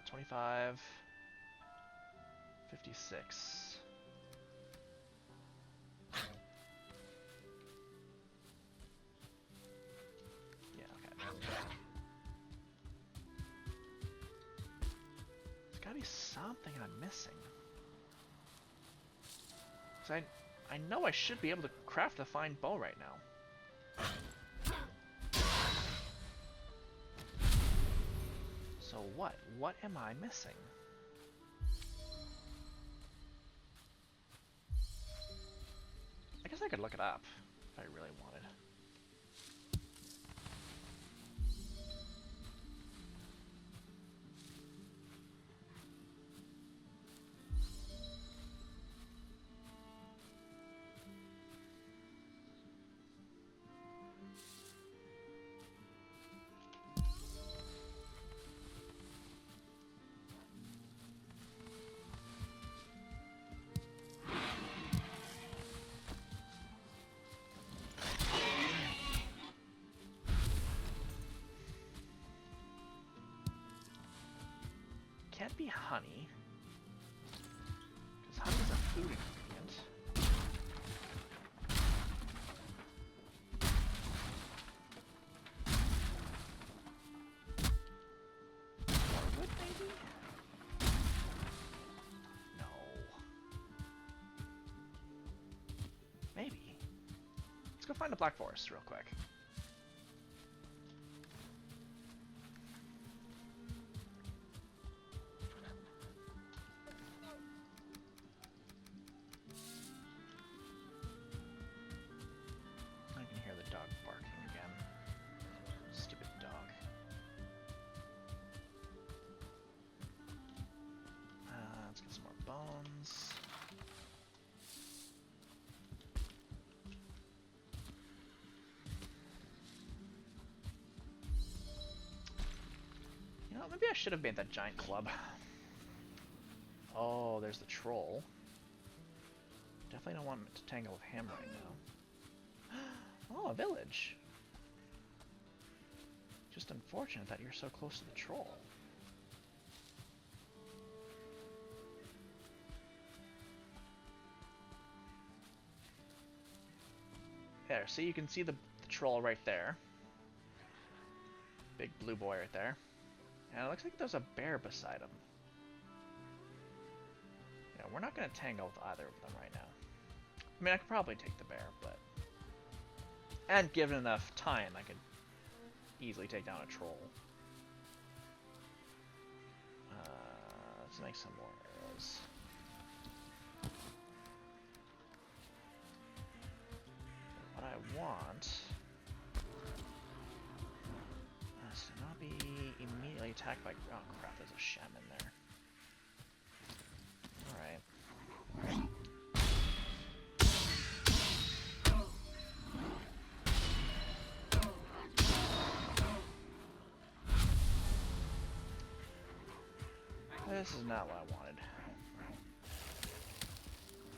25, 56. Yeah, okay. There's gotta be something I'm missing. 'Cause I know I should be able to craft a fine bow right now. So what? What am I missing? I guess I could look it up if I really wanted. Can't be honey, because honey's a food ingredient. Wood, maybe? No. Maybe. Let's go find the Black Forest real quick. I can hear the dog barking again. Stupid dog. Let's get some more bones. You know, maybe I should have made that giant club. Oh, there's the troll. Definitely don't want to tangle with him right now. Oh, a village. Just unfortunate that you're so close to the troll. There, see, you can see the troll right there. Big blue boy right there. And it looks like there's a bear beside him. Yeah, we're not going to tangle with either of them right now. I mean, I could probably take the bear, but... And given enough time, I could easily take down a troll. Let's make some more arrows. What I want is to not be immediately attacked by... Oh crap, there's a shaman there. Alright. This is not what I wanted.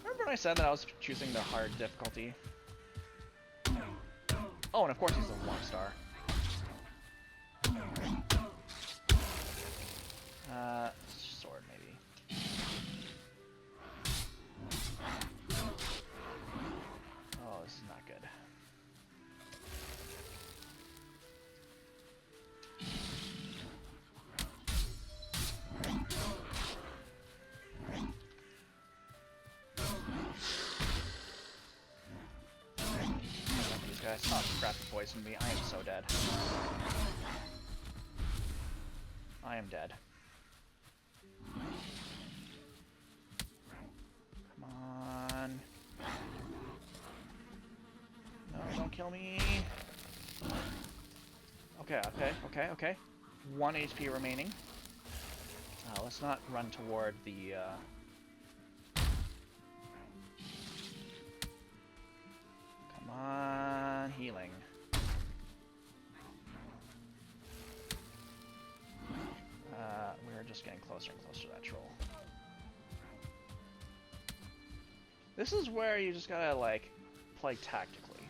Remember when I said that I was choosing the hard difficulty? Oh, and of course he's a 1-star. Sword maybe. Oh, this is not good. These guys, oh crap, he poisoned me. I am so dead. I am dead. Come on. No, don't kill me. Okay. 1 HP remaining. Let's not run toward the, Come on, healing. closer and closer to that troll. This is where you just gotta, like, play tactically.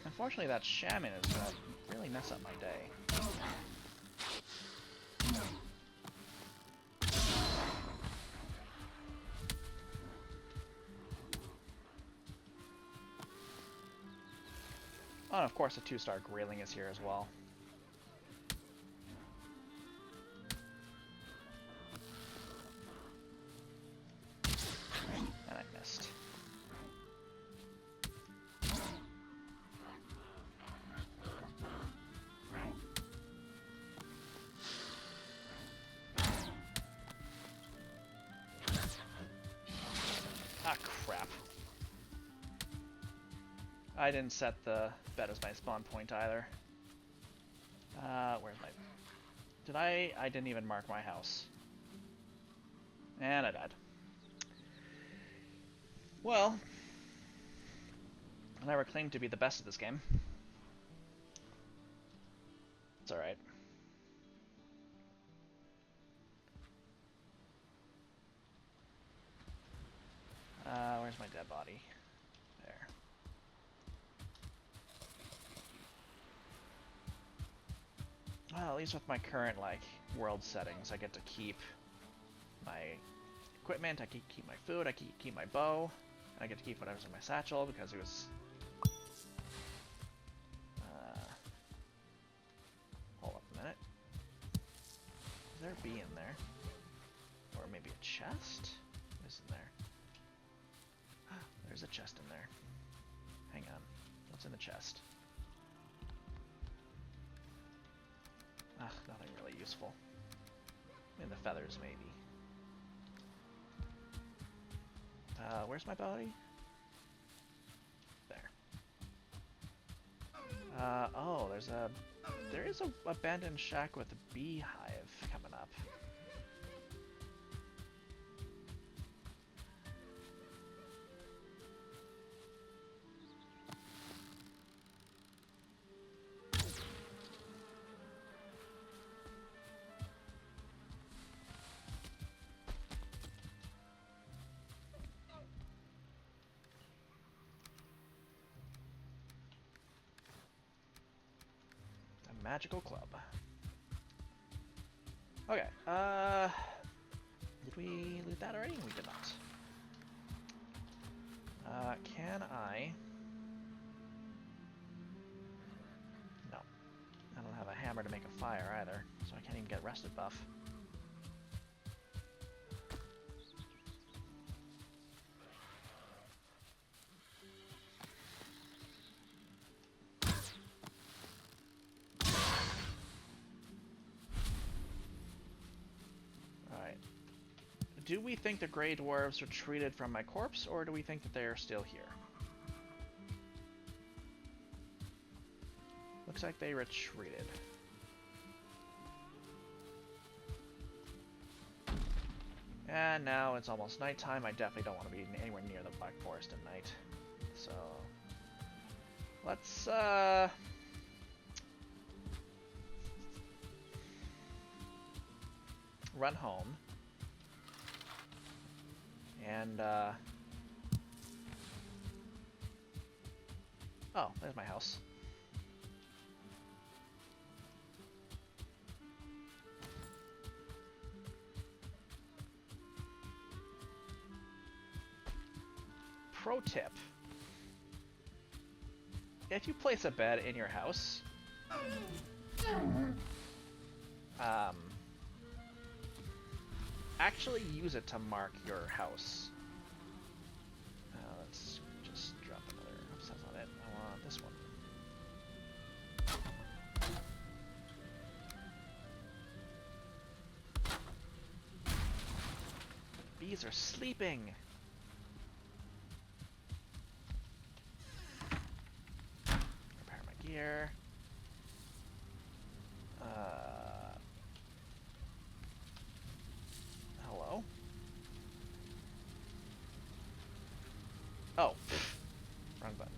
Unfortunately, that shaman is gonna really mess up my day. Oh, and of course, the 2-star Grayling is here as well. And I missed. Ah, crap. I didn't set the bed as my spawn point either. Where's my... Did I? I didn't even mark my house. And I died. Well, I never claimed to be the best at this game. It's alright. Where's my dead body? There. Well, at least with my current, like, world settings, I get to keep my equipment, I keep my food, I keep my bow, and I get to keep whatever's in my satchel because it was... hold up a minute. Is there a bee in there? Or maybe a chest? What is in there? There's a chest in there. Hang on. What's in the chest? Ah, nothing really useful. I mean, the feathers, maybe. Where's my body? There. Oh, there is a abandoned shack with a beehive coming up. Magical club. Okay, did we loot that already? We did not. Can I... No. I don't have a hammer to make a fire either, so I can't even get rested buff. Do we think the Grey Dwarves retreated from my corpse, or do we think that they are still here? Looks like they retreated. And now it's almost nighttime. I definitely don't want to be anywhere near the Black Forest at night. So... let's, run home. And, oh, there's my house. Pro tip. If you place a bed in your house, actually use it to mark your house. Let's just drop another. Oops, that's not it. I want this one. Bees are sleeping. Repair my gear. Hello? Oh, wrong button.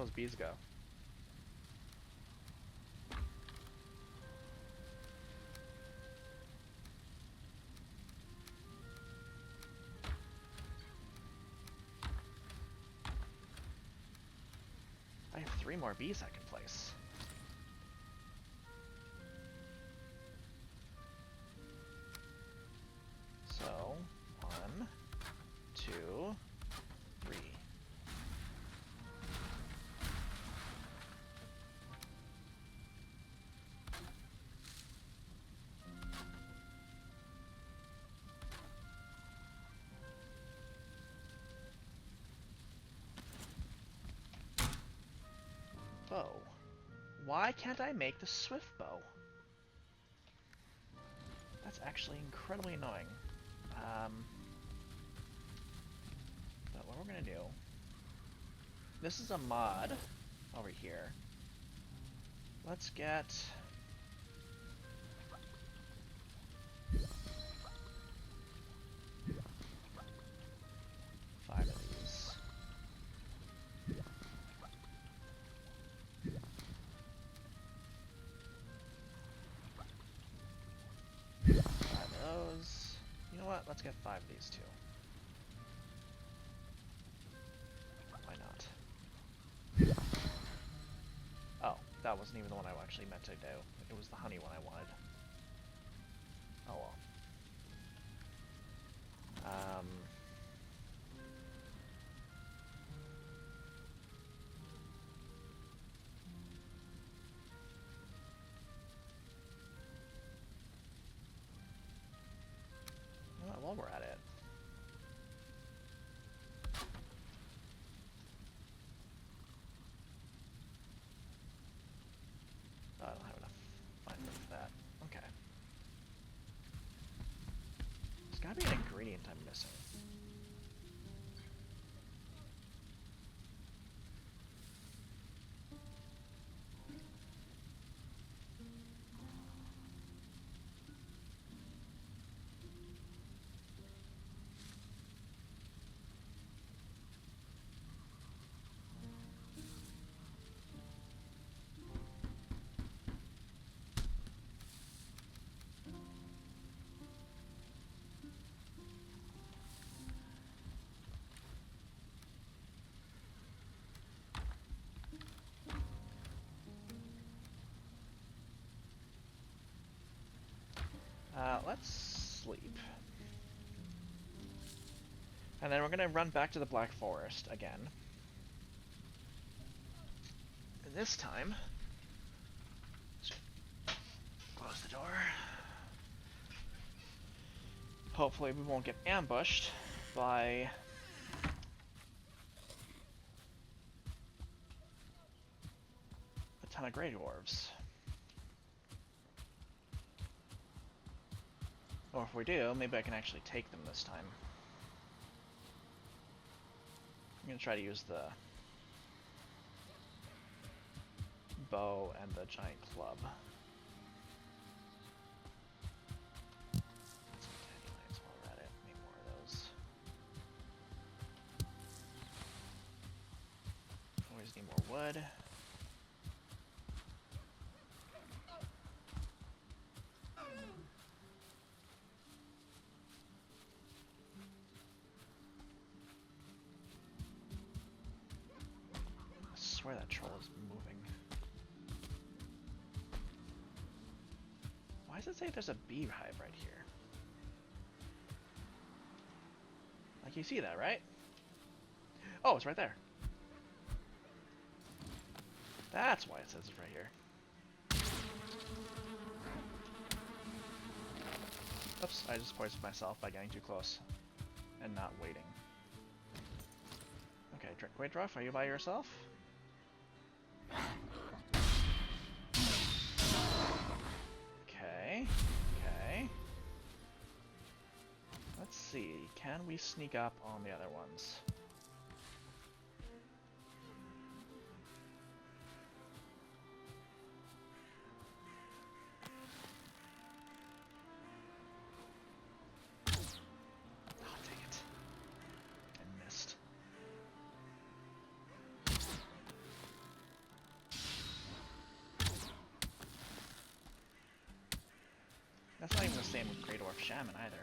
those bees go? I have 3 more bees I can place. So, 1, 2, 3. Bow. Why can't I make the swift bow? That's actually incredibly annoying. But what we're gonna do... This is a mod over here. Let's get... 5 of these. Those. You know what? Let's get 5 of these too. Why not? Oh, that wasn't even the one I actually meant to do. It was the honey one I wanted. Oh well. While we're at it. Oh, I don't have enough fiber for that. Okay. There's gotta be an ingredient I'm missing. Let's sleep. And then we're gonna run back to the Black Forest again. And this time, close the door. Hopefully we won't get ambushed by a ton of Grey Dwarves. Or if we do, maybe I can actually take them this time. I'm gonna try to use the bow and the giant club. Some dandelions while we're at it. Need more of those. Always need more wood. I swear that troll is moving. Why does it say there's a beehive right here? Like, you see that, right? Oh, it's right there. That's why it says it's right here. Oops, I just poisoned myself by getting too close and not waiting. Okay, wait, Druff, are you by yourself? Okay, okay. Let's see, can we sneak up on the other ones? Oh, dang it. I missed. That's not even the same with Grey Dwarf Shaman either.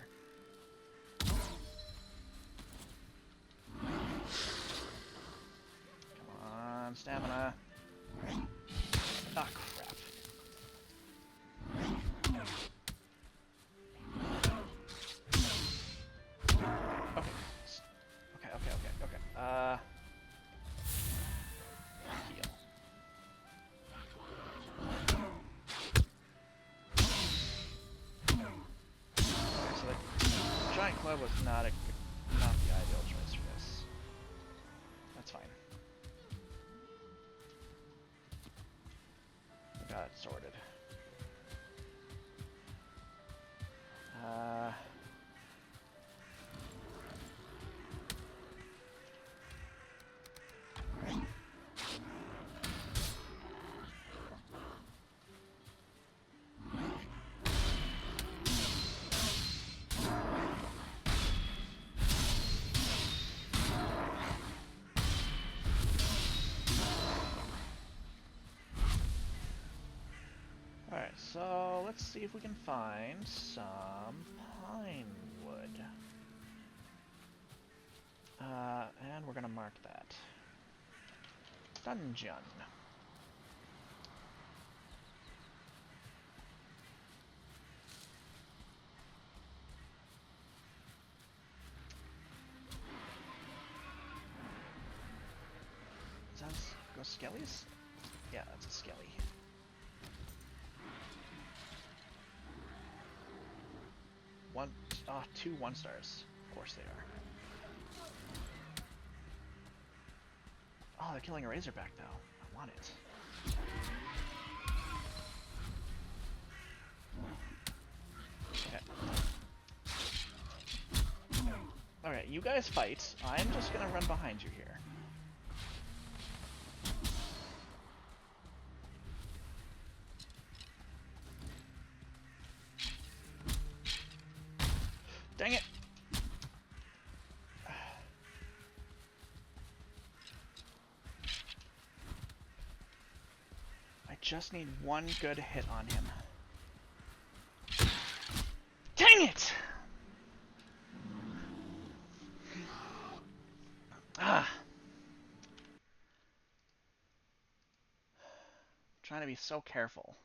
Come on, stamina. Ah, crap. Okay. Okay. Heal. Okay, so the giant club was not the ideal choice for this. That's fine. We got it sorted. Alright, so let's see if we can find some pine wood. And we're gonna mark that. Dungeon. Is that those skellies? Yeah, that's a skelly. Two 1-stars. Of course they are. Oh, they're killing a razorback though. I want it. Okay. Alright, you guys fight. I'm just gonna run behind you here. Dang it! I just need one good hit on him. Dang it! Ah! Trying to be so careful.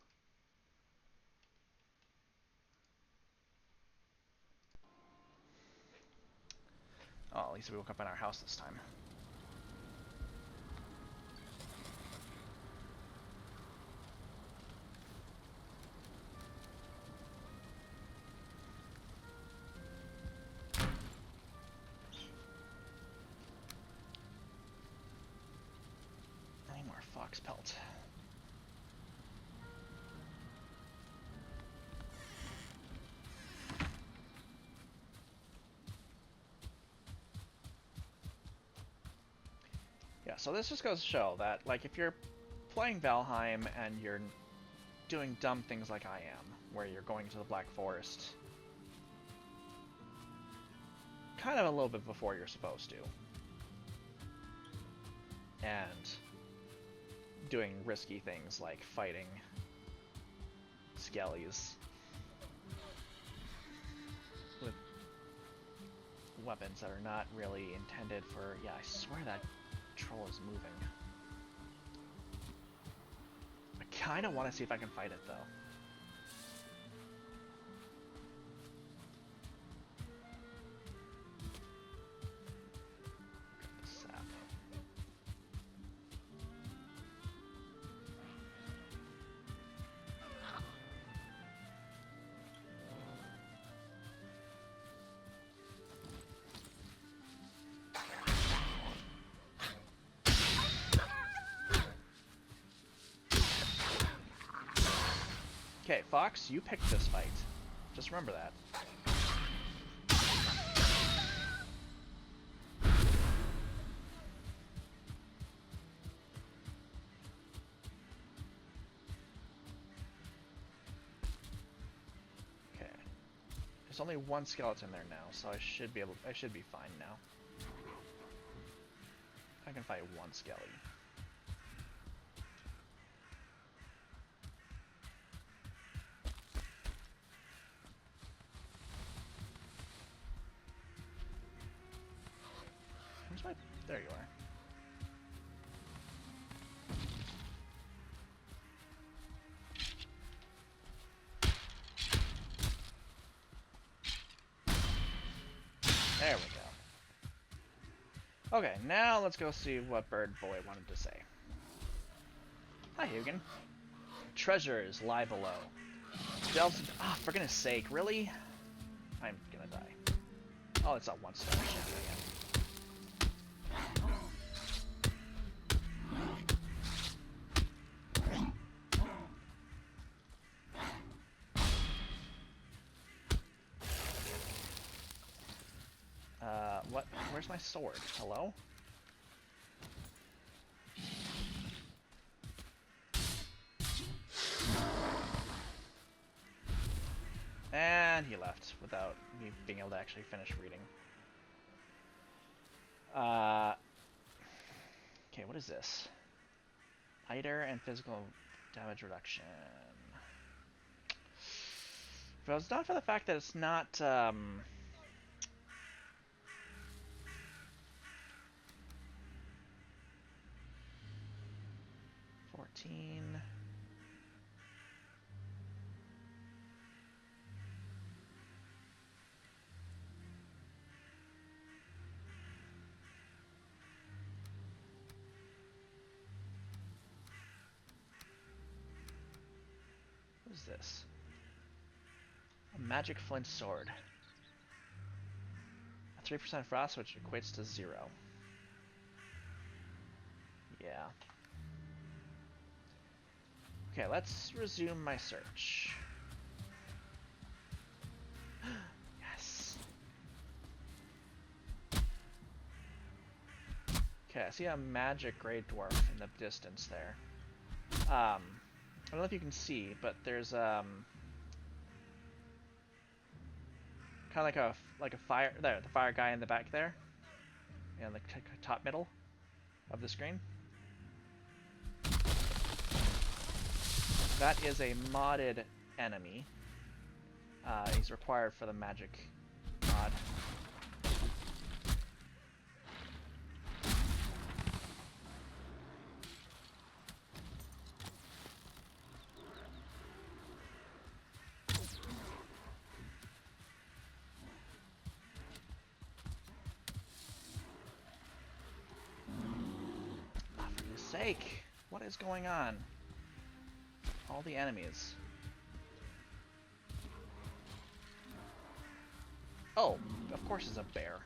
Oh, at least we woke up in our house this time. Any more fox pelt? Yeah, so this just goes to show that, like, if you're playing Valheim and you're doing dumb things like I am, where you're going to the Black Forest kind of a little bit before you're supposed to, and doing risky things like fighting skellies with weapons that are not really intended for... Yeah, I swear that troll is moving. I kind of want to see if I can fight it, though. Sap. Okay, Fox, you picked this fight. Just remember that. Okay. There's only one skeleton there now, so I should be fine now. I can fight one skelly. There you are. There we go. Okay, now let's go see what Bird Boy wanted to say. Hi, Hugin. Treasures lie below. Delves into... Ah, for goodness sake, really? I'm gonna die. Oh, it's a one-star ship again. What? Where's my sword? Hello? And he left without me being able to actually finish reading. Okay, what is this? Iter and physical damage reduction. If it was not for the fact that it's not, 14... What is this? A magic flint sword. A 3% frost, which equates to 0. Yeah. Okay, let's resume my search. Yes. Okay, I see a magic great dwarf in the distance there. I don't know if you can see, but there's kind of like a fire there, the fire guy in the back there, in the top middle of the screen. That is a modded enemy. He's required for the magic mod. For goodness sake, what is going on? All the enemies. Oh, of course it's a bear.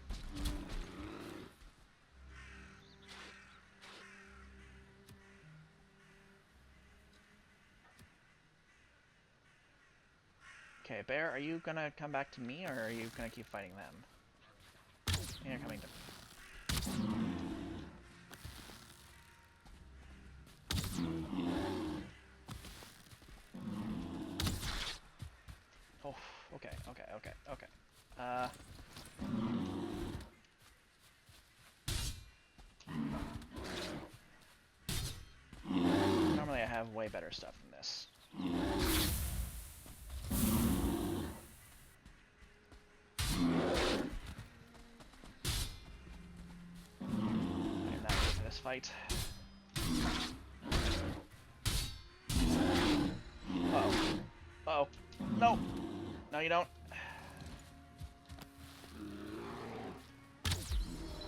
Okay, bear, are you gonna come back to me, or are you gonna keep fighting them? You're coming to me. Oh, okay. Normally I have way better stuff than this. I'm not ready for this fight. Uh-oh. Uh-oh. No! No, you don't.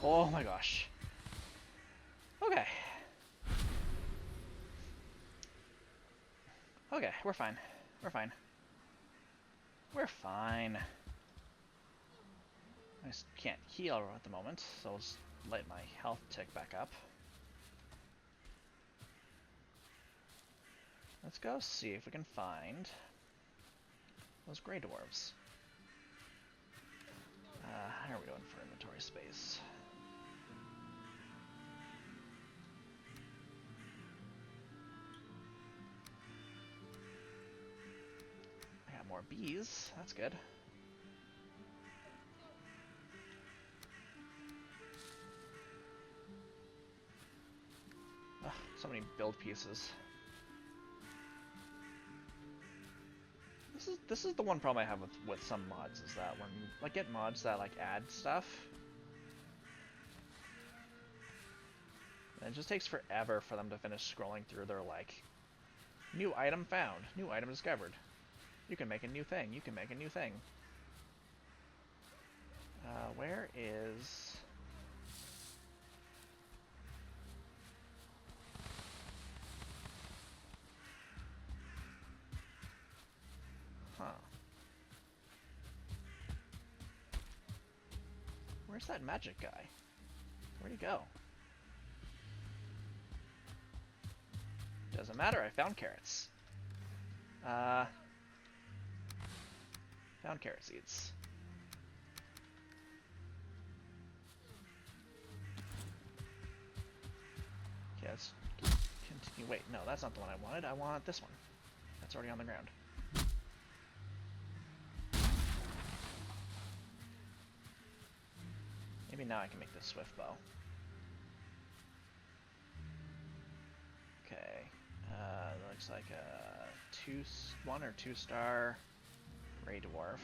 Oh my gosh. Okay. Okay, we're fine. We're fine. We're fine. I just can't heal at the moment, so I'll just let my health tick back up. Let's go see if we can find those gray dwarves. How are we doing for inventory space? I got more bees. That's good. Ugh, so many build pieces. This is the one problem I have with some mods, is that when you like get mods that like add stuff, And it just takes forever for them to finish scrolling through their, like, new item found, new item discovered. You can make a new thing, you can make a new thing. Where is... Huh. Where's that magic guy? Where'd he go? Doesn't matter, I found carrots. Found carrot seeds. Okay, let's continue. Wait, no, that's not the one I wanted. I want this one. That's already on the ground. Maybe now I can make this swift bow. Okay, looks like a 1 or 2 star gray dwarf.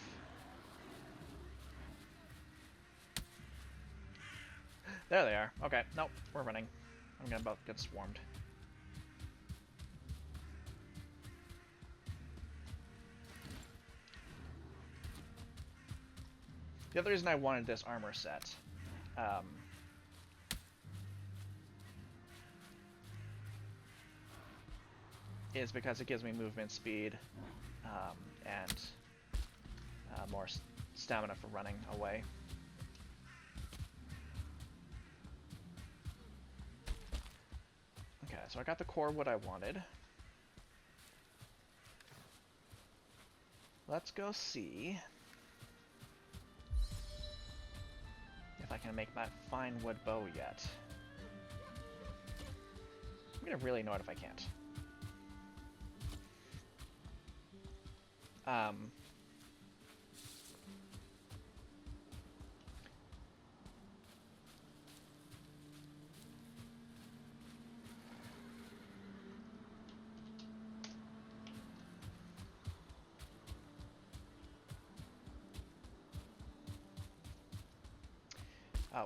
There they are. Okay, nope, we're running. I'm gonna about get swarmed. The other reason I wanted this armor set, is because it gives me movement speed, and more stamina for running away. Okay, so I got the core wood I wanted. Let's go see if I can make that fine wood bow yet. I'm gonna really annoyed if I can't.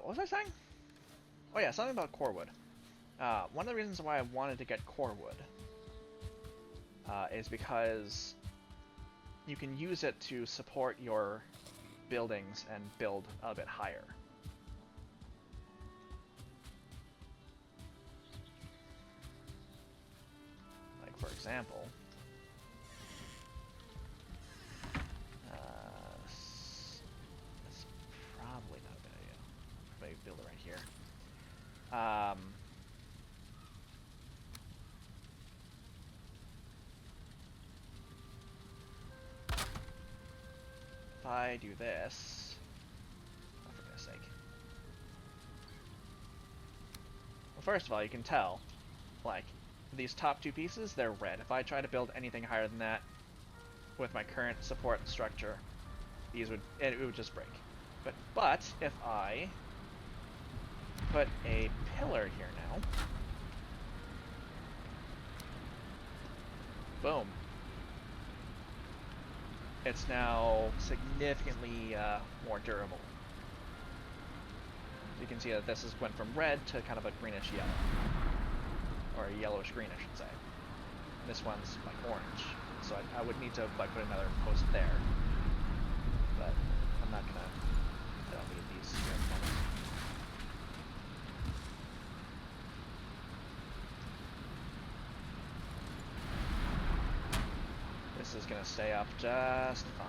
What was I saying? Oh yeah, something about core wood. One of the reasons why I wanted to get core wood is because you can use it to support your buildings and build a bit higher. Like, for example, that's probably not a good idea. Maybe build it right here. If I do this, oh, for goodness sake. Well, first of all, you can tell, like, these top 2 pieces, they're red. If I try to build anything higher than that with my current support structure, it would just break. But if I put a pillar here now, boom. It's now significantly more durable. You can see that this has went from red to kind of a greenish yellow. Or a yellowish green, I should say. This one's like orange. So I would need to like put another post there. But I'm not gonna, I don't need these here at the moment. This is gonna stay up just fine.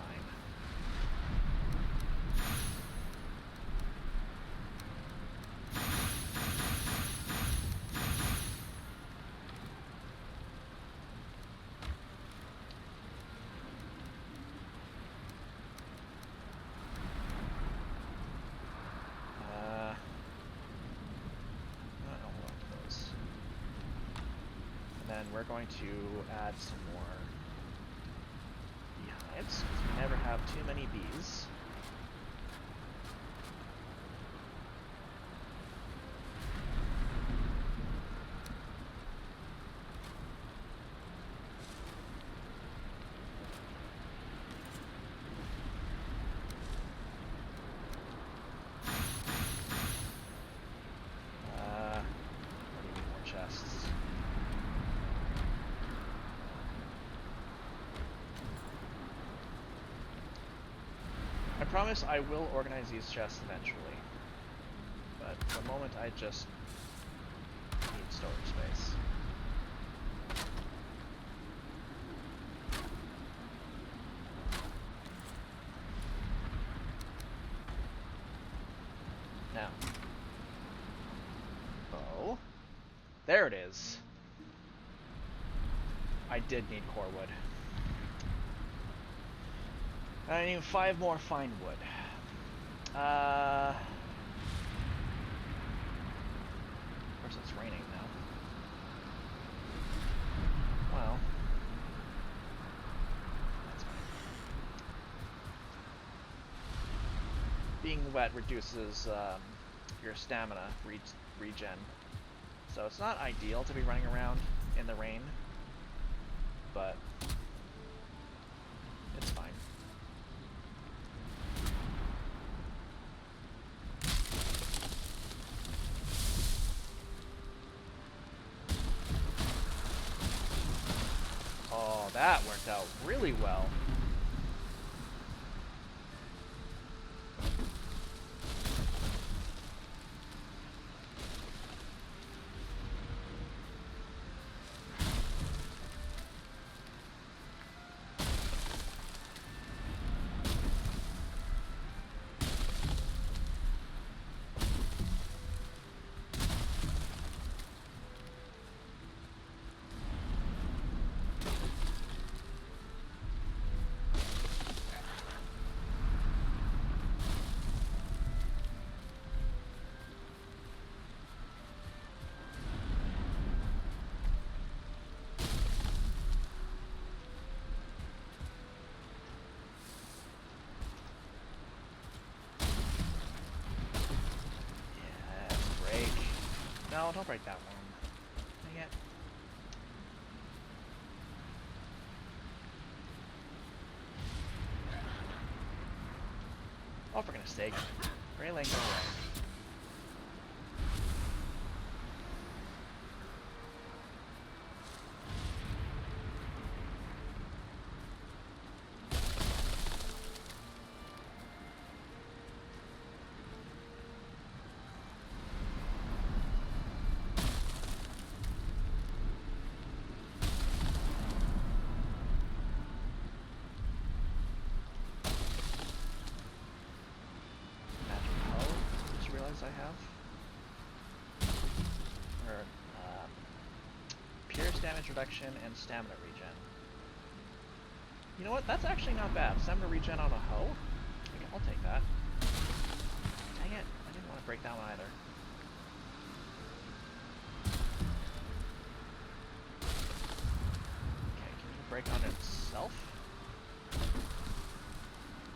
We're going to add some more beehives, because we never have too many bees. I promise I will organize these chests eventually. But at the moment I just need storage space. Now. Oh. There it is. I did need core wood. I need 5 more fine wood. Of course it's raining now. Well. That's fine. Being wet reduces your stamina regen. So it's not ideal to be running around in the rain. But it's fine. Oh, that worked out really well. No, don't break that one. Dang it. Oh, for goodness sake. Railing, go away. I have. Or, pierce damage reduction and stamina regen. You know what? That's actually not bad. Stamina regen on a hoe? Okay, I'll take that. Dang it. I didn't want to break that one either. Okay, can you break on itself? It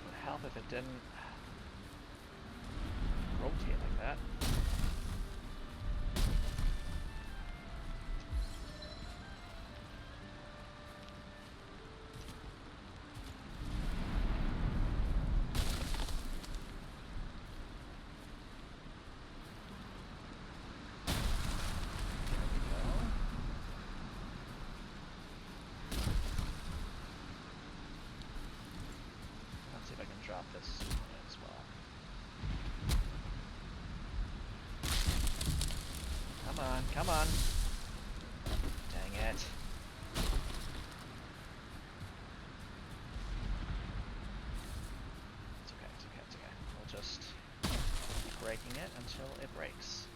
would help if it didn't rotate like that. Let's see if I can drop this on it as well. Come on, come on. Dang it. It's okay, it's okay, it's okay. We'll just keep breaking it until it breaks.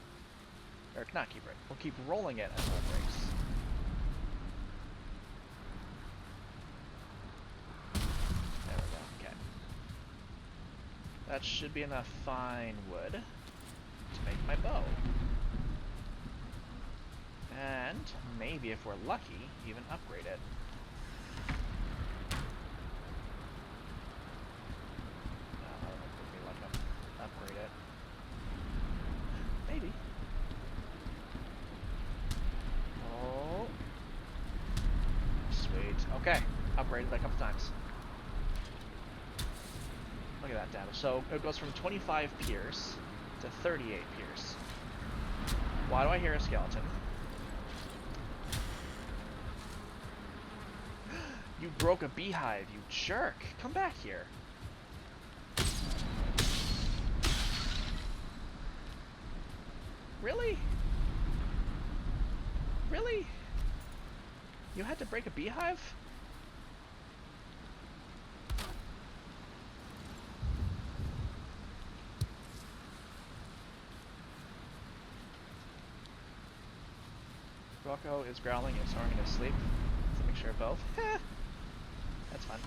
Or not keep breaking, we'll keep rolling it until it breaks. There we go, okay. That should be enough fine wood to make my bow. And maybe, if we're lucky, even upgrade it. I don't think we'll be lucky to upgrade it. Maybe. Oh. Sweet. Okay. Upgraded a couple times. Look at that damage. So it goes from 25 pierce to 38 pierce. Why do I hear a skeleton? You broke a beehive, you jerk. Come back here. Really? Really? You had to break a beehive? Rocco is growling and snoring in his sleep. It's a mixture of both. That's fun.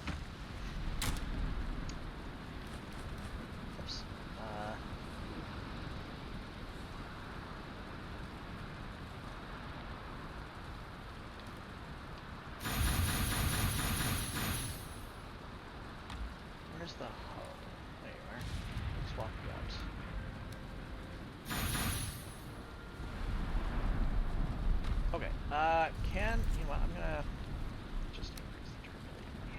Oops. Where's the hoe? There you are. Let's walk you out. Okay, you know what, I'm gonna just increase the durability of my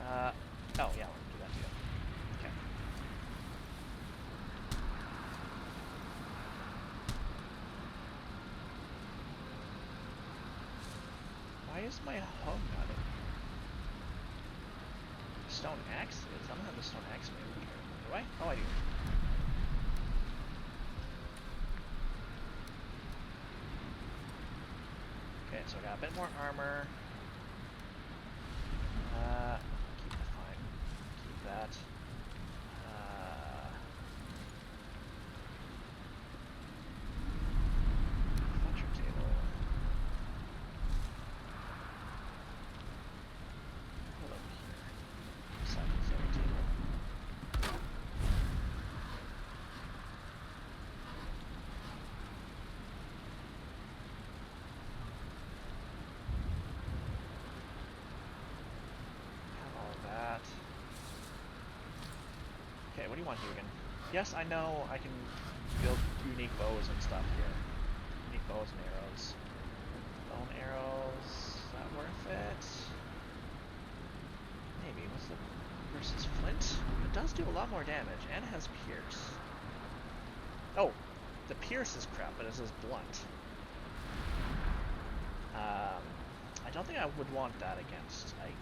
hammer. Oh yeah, we'll do that too. Okay. Why is my hoe not in? Stone axe is? I don't have the stone axe made here. Do I? Oh, I do. Okay, so I got a bit more armor. Keep the fine. Keep that. Fletcher table. Hold over here. Beside the sewing table. Have all of that. Okay, what do you want, Dugan? Yes, I know I can build unique bows and stuff here. Unique bows and arrows. Bone arrows, is that worth it? Maybe. What's the versus flint? It does do a lot more damage, and it has pierce. Oh, the pierce is crap, but it says blunt. I don't think I would want that against Eikthyr.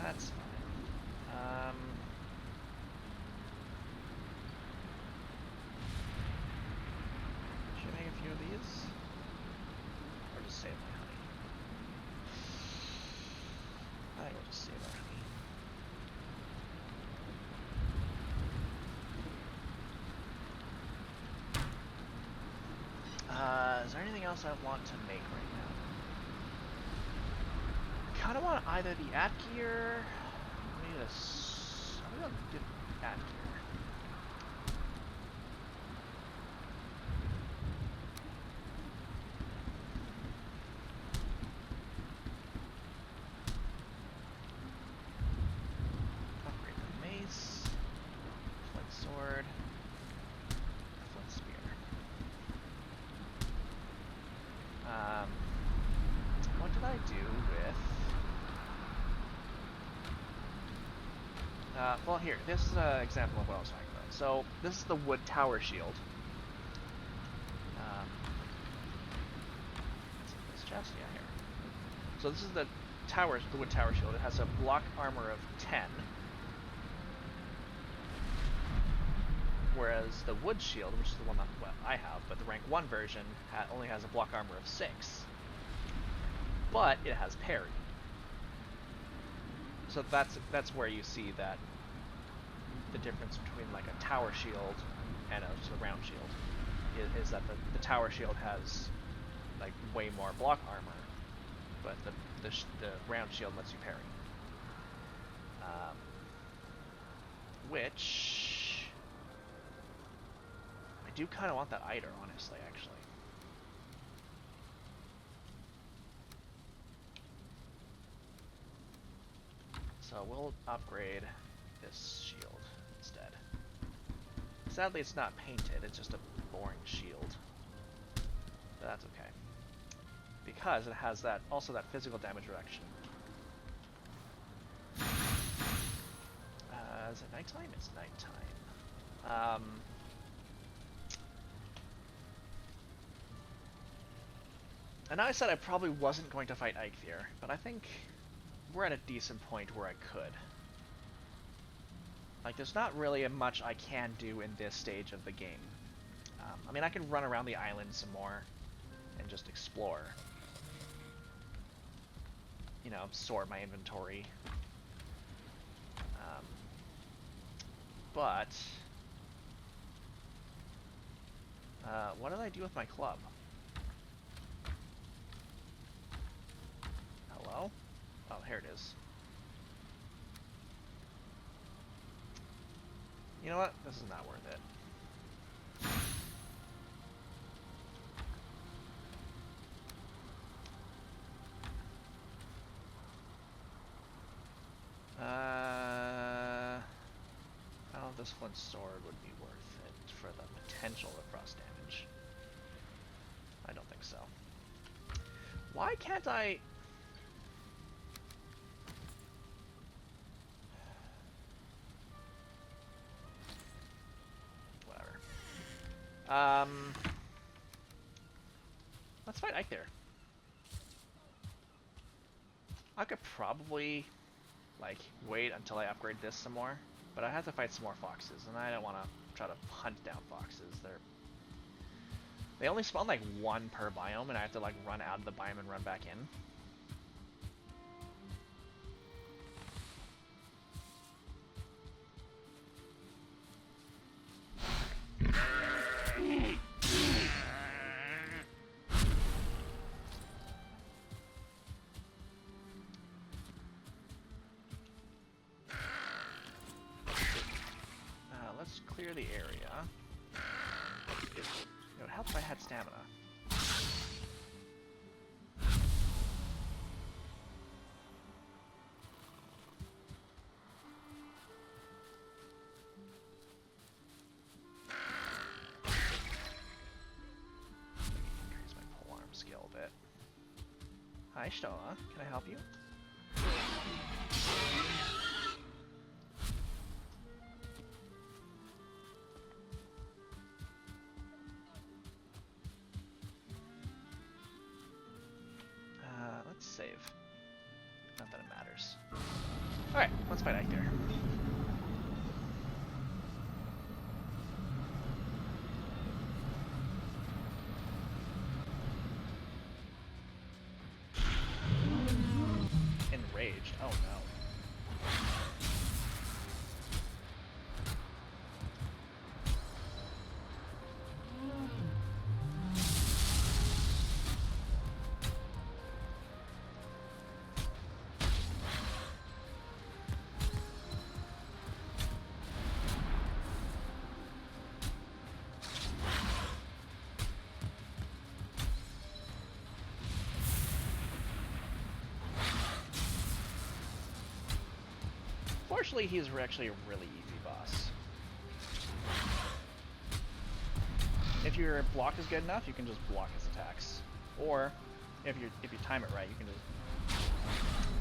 That's fine. Should I make a few of these? Or just save my honey? I think we'll just save our honey. Is there anything else I want to make right now? I kind of want either the Atkir. Maybe this. I'm gonna do Atkir. Upgrade the mace, flint sword, flint spear. What did I do with? Well, here, this is an example of what I was talking about. So, this is the wood tower shield. This chest, yeah, here. So this is the wood tower shield. It has a block armor of 10. Whereas the wood shield, which is the one that I have, but the rank 1 version only has a block armor of 6. But it has parry. So that's where you see that the difference between like a tower shield and a round shield is that the tower shield has like way more block armor, but the round shield lets you parry. Which I do kind of want that Eider, honestly, actually. So we'll upgrade this shield instead. Sadly, it's not painted, it's just a boring shield. But that's okay. Because it has that that physical damage reduction. Is it nighttime? It's nighttime. And I said I probably wasn't going to fight Eikthyr, but I think we're at a decent point where I could. Like, there's not really much I can do in this stage of the game. I mean, I can run around the island some more and just explore. You know, sort my inventory. But what did I do with my club? Hello? Oh, here it is. You know what? This is not worth it. I don't know if this flint sword would be worth it for the potential of frost damage. I don't think so. Why can't I... Whatever. Let's fight Ike there. I could probably, like, wait until I upgrade this some more, but I have to fight some more foxes, and I don't want to try to hunt down foxes. They only spawn, like, one per biome, and I have to, like, run out of the biome and run back in. Let's clear the area. It would help if I had stamina. Increase my polearm skill a bit. Hi, Stola. Can I help you? Let's save. Not that it matters. Alright, let's fight Ike there. Enraged. Oh no. Fortunately, he's actually a really easy boss. If your block is good enough, you can just block his attacks. Or, if you time it right, you can just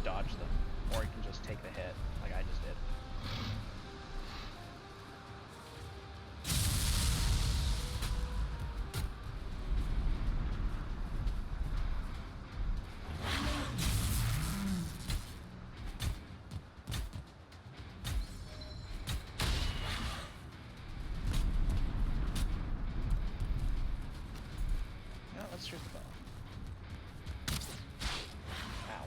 dodge them. Or you can just take the hit, like I just did. Let's shoot the bow. Ow.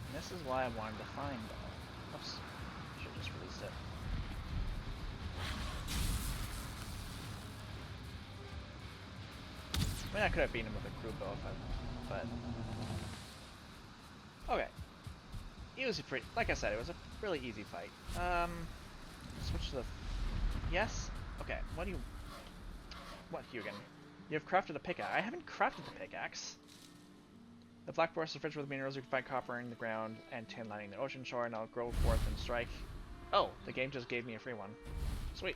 And this is why I wanted to find bow. Oops. Should've just released it. I mean, I could have beaten him with a group bow if I... but... Okay. It was a pretty... Like I said, it was a really easy fight. Switch to the... Yes? Okay, what do you... What, Hugin? You have crafted a pickaxe. I haven't crafted the pickaxe. The black forest is rich with minerals. You can find copper in the ground and tin lining the ocean shore, and I'll grow forth and strike. Oh, the game just gave me a free one. Sweet.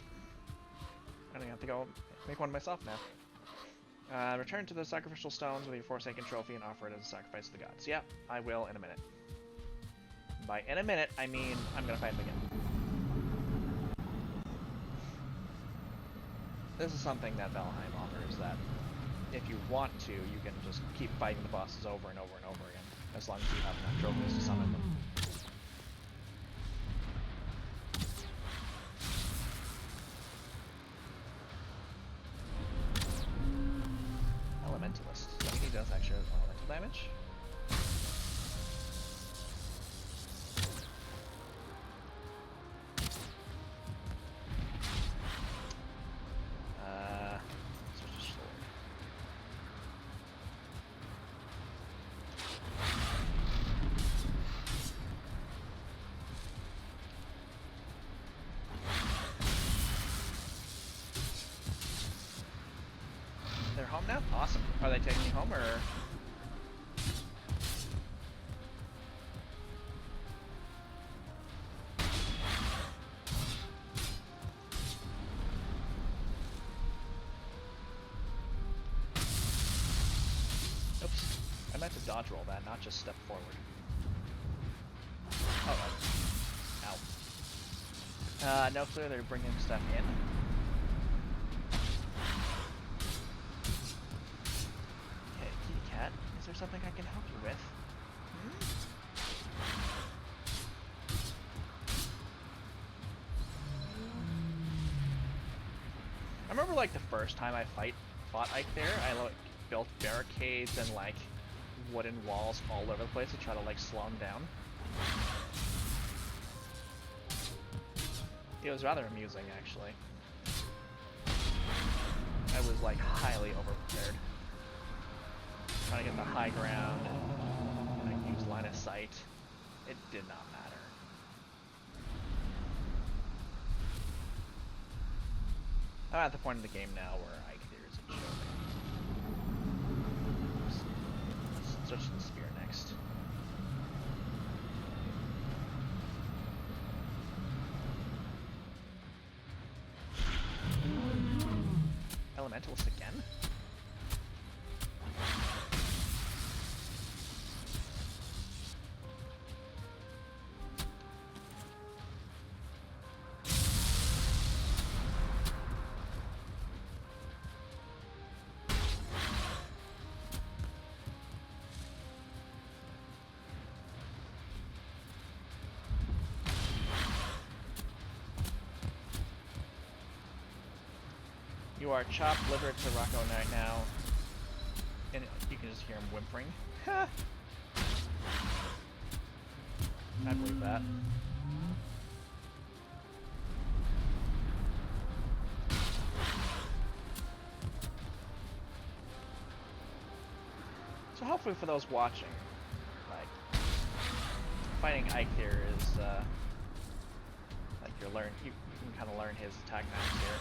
I don't have to go make one myself now. Return to the sacrificial stones with your Forsaken trophy and offer it as a sacrifice to the gods. Yep, I will in a minute. By in a minute, I mean I'm gonna fight him again. This is something that Valheim offers that if you want to, you can just keep fighting the bosses over and over and over again, as long as you have enough trophies to summon them. Elementalist. So he does extra elemental damage. Switch to sword. They're home now? Awesome. Are they taking you home, or...? Oops. I meant to dodge roll that, not just step forward. Oh, ow. No clue they're bringing stuff in. Okay, kitty cat. Is there something I can help you with? I remember, like, the first time I fought Ike there, I, like, built barricades and, like, wooden walls all over the place to try to, like, slow him down. It was rather amusing, actually. I was, like, highly overprepared. Trying to get the high ground and like, use line of sight. It did not matter. I'm at the point in the game now where Ike there is a joke. Let's switch to the spear next. Elementalist again? You are chopped liver to Rocco Knight now. And you can just hear him whimpering. Ha! I believe that. So hopefully for those watching, like, fighting Ike here is, like you can kind of learn his attack patterns here.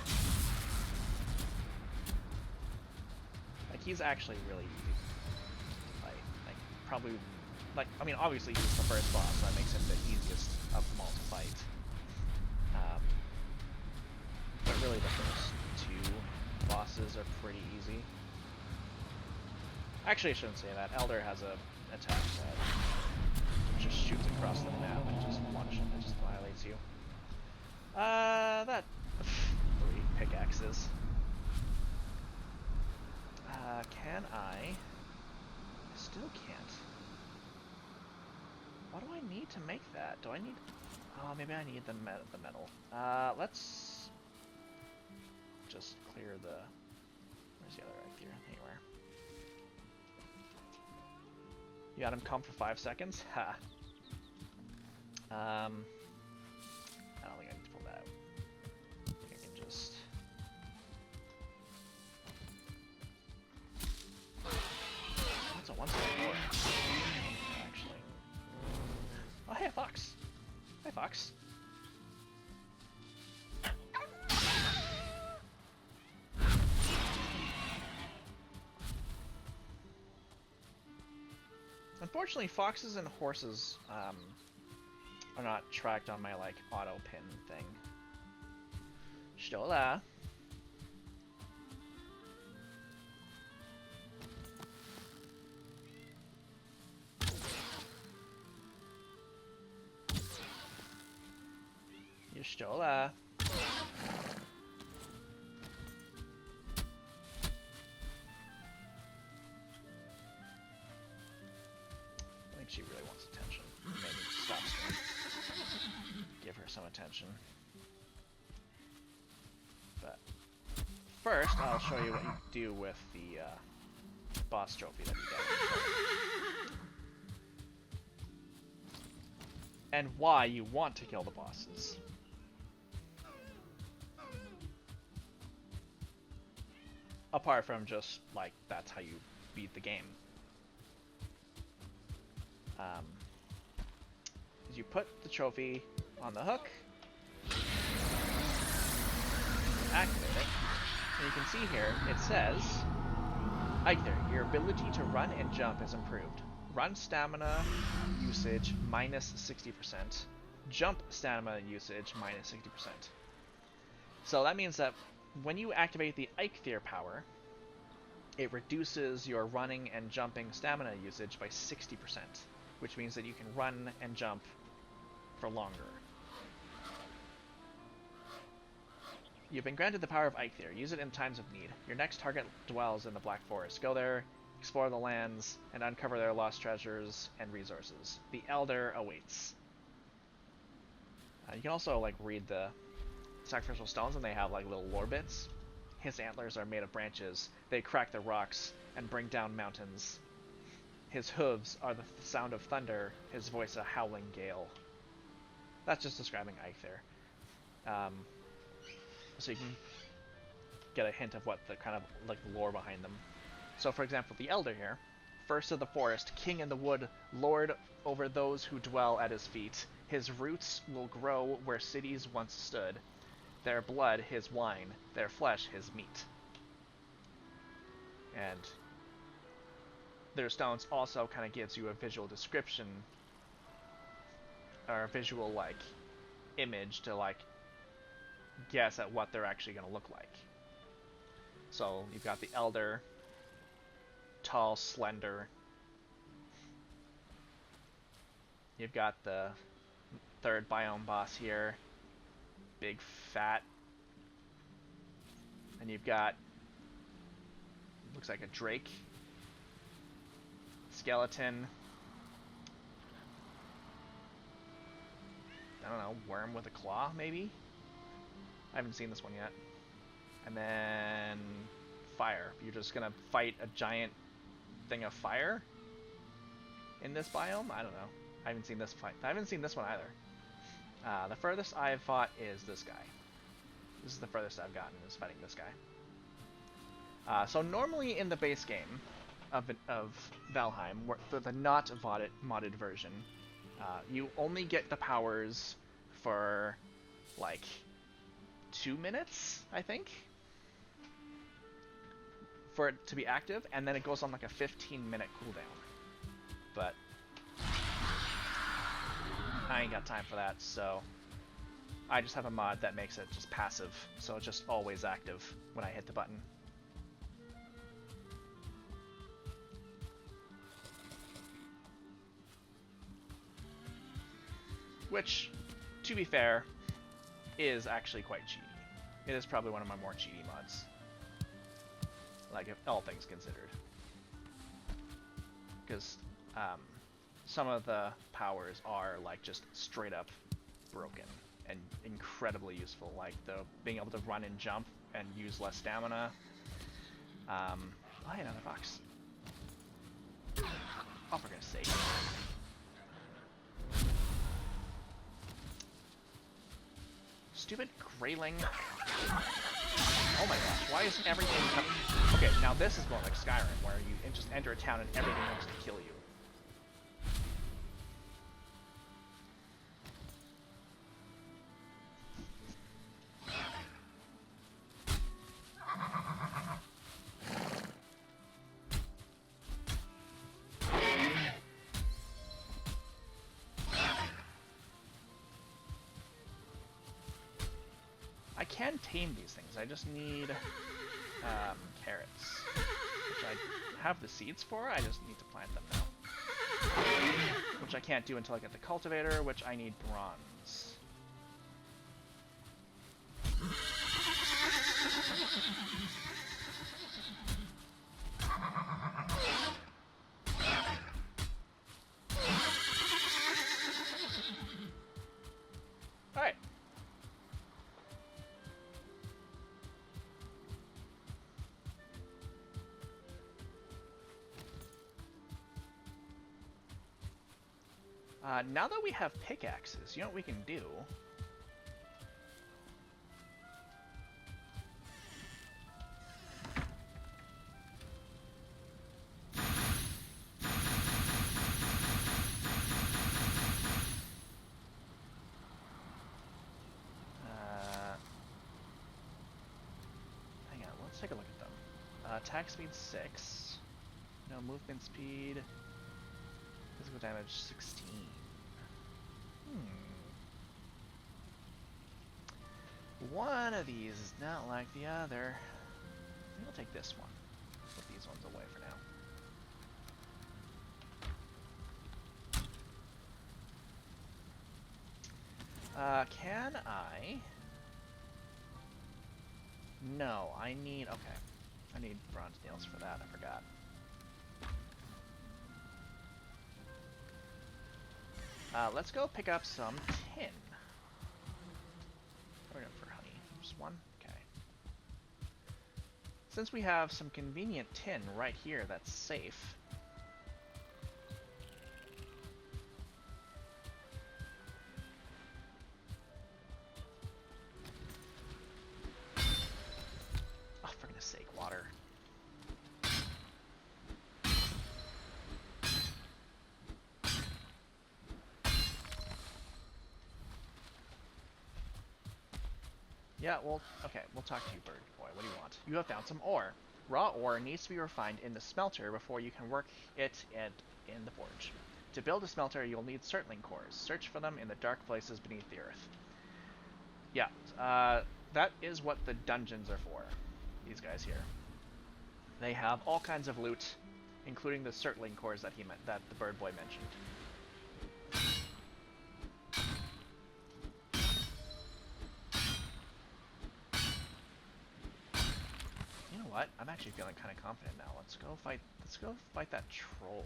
Like, he's actually really easy to fight. Like, probably, like, I mean, obviously he's the first boss, so that makes him the easiest of them all to fight. But really the first two bosses are pretty easy. Actually, I shouldn't say that. Elder has a attack that just shoots across the map and just violates you. That 3 pickaxes. Can I? Still can't. What do I need to make that? Do I need... Oh, maybe I need the metal. Let's just clear the... Where's the other right here? Anywhere. You had him come for 5 seconds? Ha. I don't think I need to pull that out. I think I can just... That's a one-step door. Actually. Oh, hey, a fox. Hi, fox. Unfortunately, foxes and horses are not tracked on my, like, auto pin thing. Stola. You Stola. she really wants attention. Maybe stop stream. Give her some attention. But first, I'll show you what you do with the boss trophy that you get. And why you want to kill the bosses. Apart from just, like, that's how you beat the game. Is you put the trophy on the hook, activate it, and you can see here, it says, Either, your ability to run and jump is improved. Run stamina usage minus 60%. Jump stamina usage minus 60%. So that means that when you activate the Eikthyr power, it reduces your running and jumping stamina usage by 60%, which means that you can run and jump for longer. You've been granted the power of Eikthyr. Use it in times of need. Your next target dwells in the Black Forest. Go there, explore the lands, and uncover their lost treasures and resources. The Elder awaits. You can also like read the sacrificial stones, and they have like little lore bits. His antlers are made of branches. They crack the rocks and bring down mountains. His hooves are the sound of thunder, his voice a howling gale. That's just describing Eikthyr. So you can get a hint of what the kind of like lore behind them. So for example, the Elder here, first of the forest, king in the wood, lord over those who dwell at his feet. His roots will grow where cities once stood. Their blood his wine, their flesh his meat. And their stones also kind of gives you a visual description, or a visual like image to like guess at what they're actually going to look like. So you've got the Elder, tall, slender. You've got the third biome boss here, big, fat. And you've got, looks like a drake, skeleton, I don't know, worm with a claw, maybe? I haven't seen this one yet. And then fire. You're just gonna fight a giant thing of fire in this biome? I don't know. I haven't seen this fight. I haven't seen this one either. The furthest I've fought is this guy. This is the furthest I've gotten, is fighting this guy. So normally in the base game of Valheim, the not modded version, you only get the powers for like 2 minutes, I think, for it to be active, and then it goes on like a 15-minute cooldown. But I ain't got time for that, so I just have a mod that makes it just passive, so it's just always active when I hit the button. Which, to be fair, is actually quite cheaty. It is probably one of my more cheaty mods. Like, if all things considered. Because some of the powers are, like, just straight up broken and incredibly useful. Like, the being able to run and jump and use less stamina. Oh, hey, another box. Oh, for goodness sake. Stupid grayling. Oh my gosh, why isn't everything coming? Okay, now this is more like Skyrim, where you just enter a town and everything wants to kill you. I can tame these things, I just need carrots, which I have the seeds for, I just need to plant them now. Which I can't do until I get the cultivator, which I need bronze. Now that we have pickaxes, you know what we can do? Hang on, let's take a look at them. Attack speed 6. No, movement speed. Physical damage 16. One of these is not like the other. Maybe I'll take this one. Put these ones away for now. Can I? No, I need... Okay. I need bronze nails for that, I forgot. Let's go pick up some tin. We're going for honey. Just one? Okay. Since we have some convenient tin right here that's safe... Oh, for goodness sake, water. Yeah, well, okay, we'll talk to you, bird boy. What do you want? You have found some ore. Raw ore needs to be refined in the smelter before you can work it in the forge. To build a smelter, you'll need certling cores. Search for them in the dark places beneath the earth. Yeah, that is what the dungeons are for. These guys here. They have all kinds of loot, including the certling cores that that the bird boy mentioned. You know what? I'm actually feeling kind of confident now. Let's go fight that troll.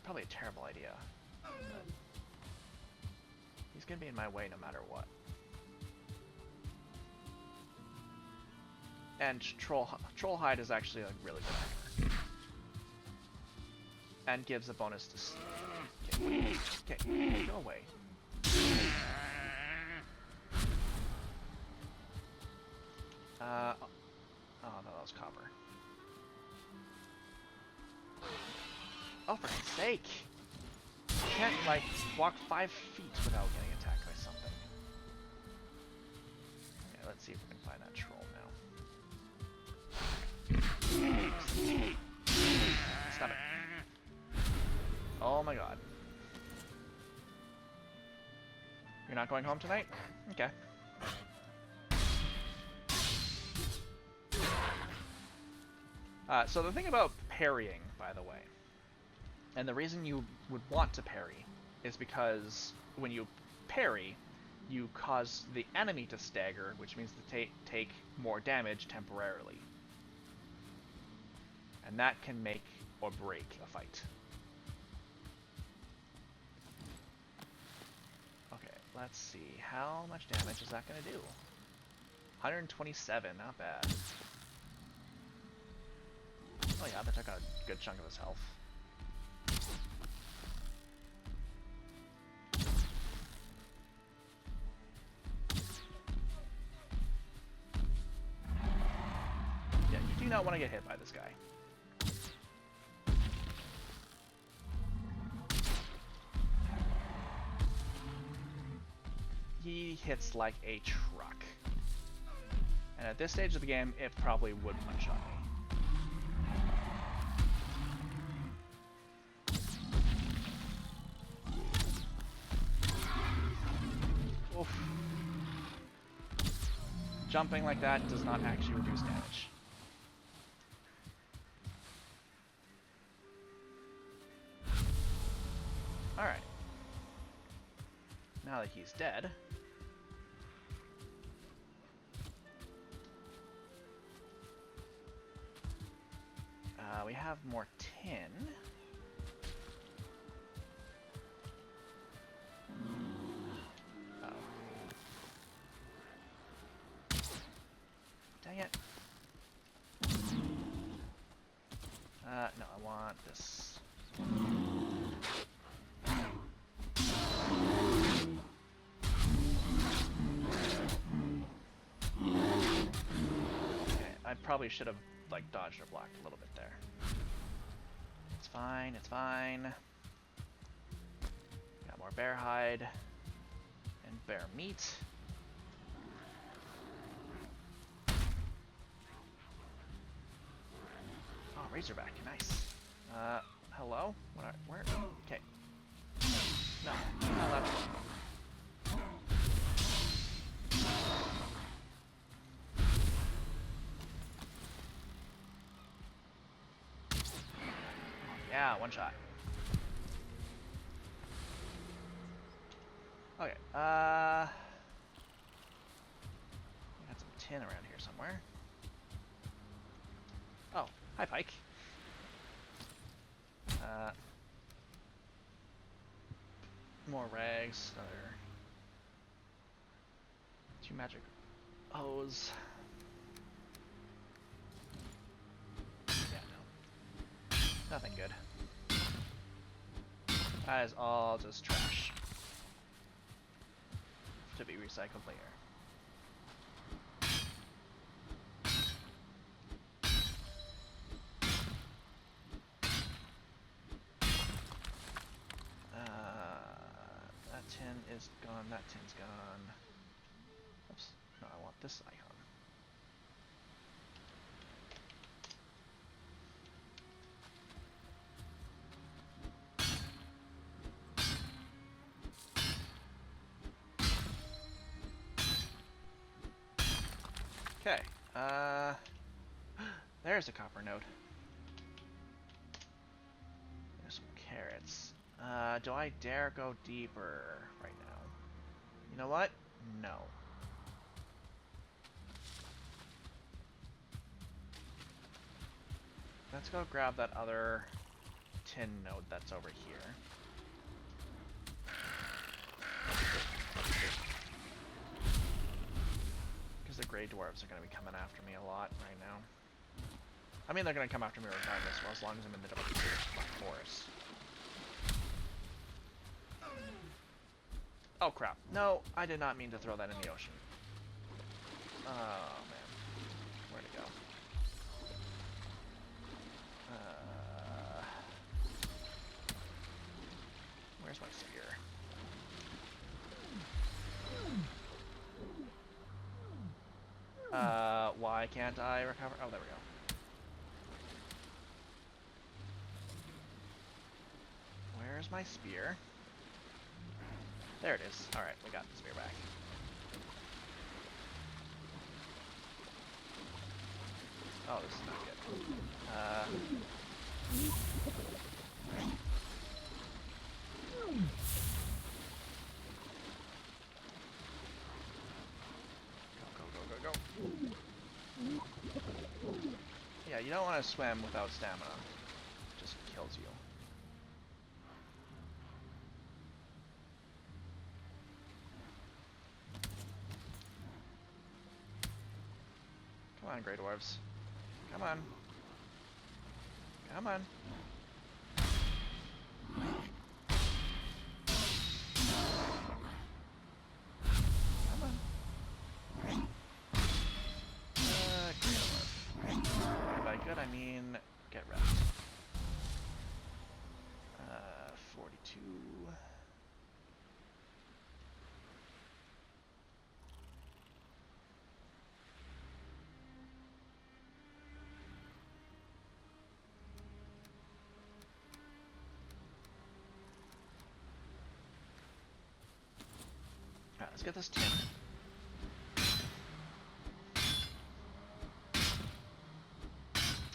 Probably a terrible idea. But he's gonna be in my way no matter what. And troll hide is actually a really good armor. And gives a bonus to sleep. Okay, go away. Oh no, that was copper. Oh, for God's sake! You can't, like, walk 5 feet without getting attacked by something. Okay, let's see if we can find that troll now. Stop it. Oh my god. You're not going home tonight? Okay. So the thing about parrying, by the way, and the reason you would want to parry is because when you parry, you cause the enemy to stagger, which means to take more damage temporarily. And that can make or break a fight. Okay, let's see. How much damage is that going to do? 127, not bad. Oh yeah, that took a good chunk of his health. Yeah, you do not want to get hit by this guy. He hits like a truck. And at this stage of the game, it probably would one-shot me. Oof. Jumping like that does not actually reduce damage. Alright. Now that he's dead... we have more tin. Oh. Dang it. I want this. Okay, I probably should have like dodged or blocked a little bit there. It's fine, it's fine. Got more bear hide and bear meat. Oh, Razorback, nice. Hello? Where? Okay. No, not allowed to. Yeah, one shot. Okay, we got some tin around here somewhere. Oh, hi, Pike. More rags, another 2 magic O's. Yeah, no. Nothing good. That is all just trash. To be recycled later. That tin is gone, that tin's gone. Oops, no, I want this icon. Okay, there's a copper node. There's some carrots. Do I dare go deeper right now? You know what? No. Let's go grab that other tin node that's over here. Because the Grey Dwarves are going to be coming after me a lot right now. I mean, they're going to come after me regardless, well, as long as I'm in the Black Forest. Oh, crap. No, I did not mean to throw that in the ocean. Oh, man. Where'd it go? Where's my spear? Why can't I recover? Oh, there we go. Where's my spear? There it is. Alright, we got the spear back. Oh, this is not good. Go. Yeah, you don't want to swim without stamina. It just kills you. Come on, Grey Dwarves. Come on. Come on. Come on. Grey Dwarf. And by good, I mean get rest. 42. Alright, let's get this tin.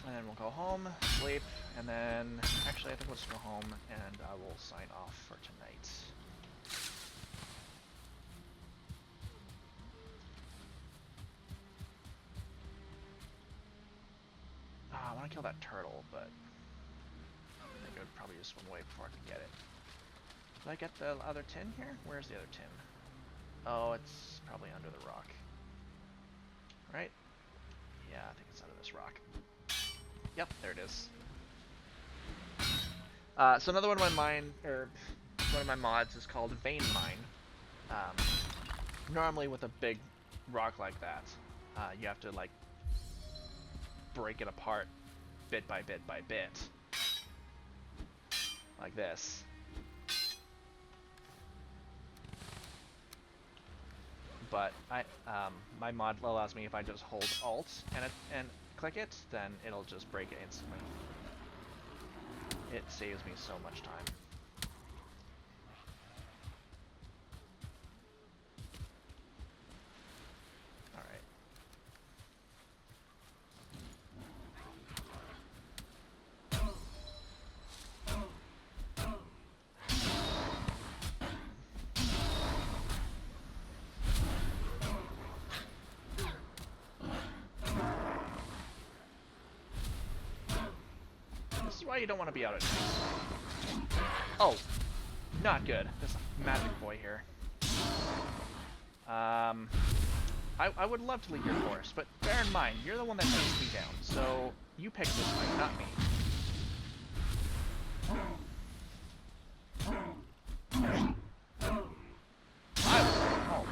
And then we'll go home, sleep, and then... Actually, I think we'll just go home, and I will sign off for tonight. I want to kill that turtle, but... I think it would probably just swim away before I could get it. Did I get the other tin here? Where's the other tin? Oh, it's probably under the rock. Right? Yeah, I think it's under this rock. Yep, there it is. So another one of my mods is called Vein Mine. Um, Normally with a big rock like that, you have to like break it apart bit by bit by bit, like this. But my mod allows me, if I just hold Alt and click it, then it'll just break it instantly. It saves me so much time. All right. This is why you don't want to be out at night. Oh, not good. There's a magic boy here. I would love to lead your course, but bear in mind, you're the one that takes me down, so you pick this fight, not me. I will go home.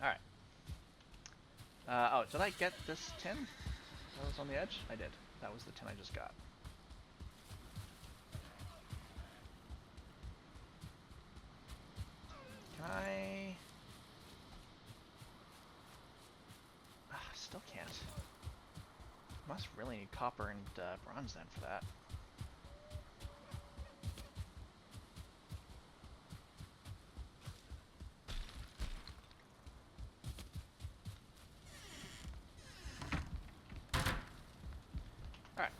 Alright. Oh, did I get this tin that was on the edge? I did. That was the tin I just got. Can I... Still can't. Must really need copper and bronze then for that. Alright.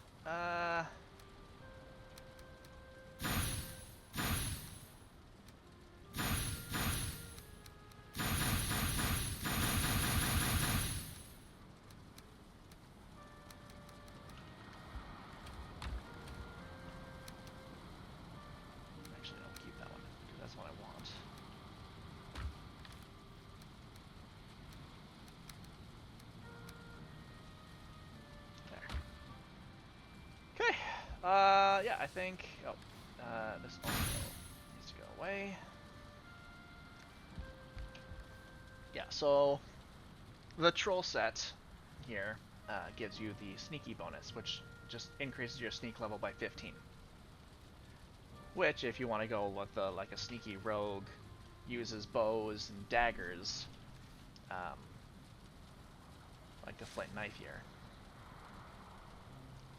Actually, I'll keep that one, because that's what I want. There. Okay. Yeah, I think... Oh, this also needs to go away. Yeah, so the troll set here gives you the sneaky bonus, which just increases your sneak level by 15. Which, if you want to go with like a sneaky rogue, uses bows and daggers, like the flint knife here,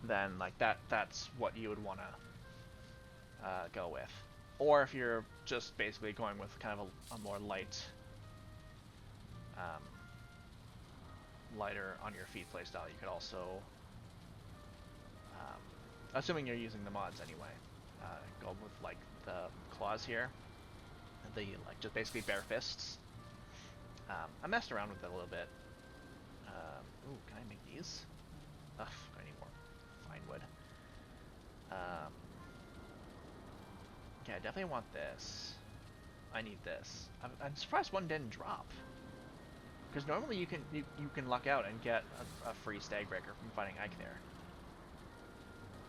then like that's what you would want to go with. Or if you're just basically going with kind of a more lighter on your feet playstyle, you could also, assuming you're using the mods anyway, go with like the claws here, the like just basically bare fists. I messed around with it a little bit. Ooh, can I make these? Ugh, I need more fine wood. Okay, I definitely want this. I need this. I'm surprised one didn't drop. Because normally you can luck out and get a free stag breaker from fighting Ike there.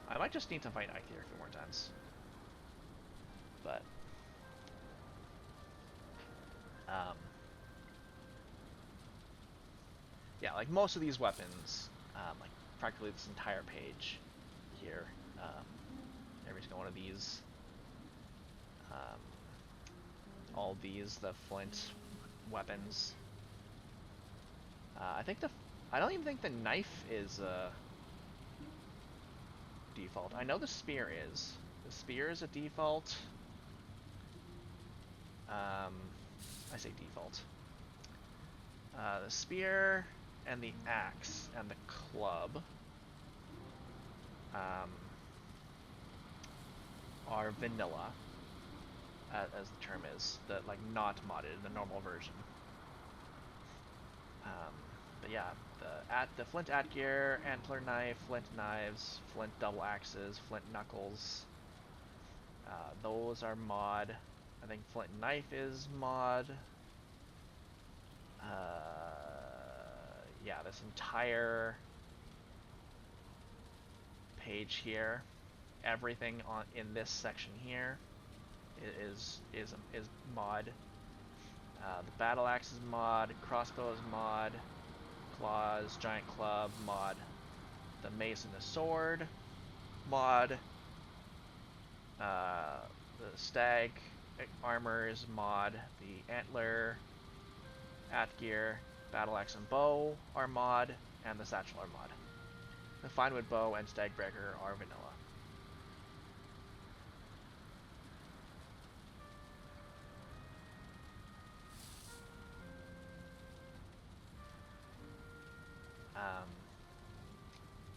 I might just need to fight Ike there a few more times. But yeah, like most of these weapons, like practically this entire page here, every single one of these, all these, the flint weapons. I don't even think the knife is default. I know the spear is. The spear is a default. I say default. The spear and the axe and the club are vanilla, as the term is. Like not modded in the normal version. But yeah, the flint gear, antler knife, flint knives, flint double axes, flint knuckles. Those are mod. I think flint knife is mod. Yeah, this entire page here, everything on in this section here is mod. The battle axe is mod, crossbow is mod, claws, giant club mod, the mace and the sword mod, the stag armor is mod, the antler, atgear, battle axe and bow are mod, and the satchel are mod. The finewood bow and stagbreaker are vanilla.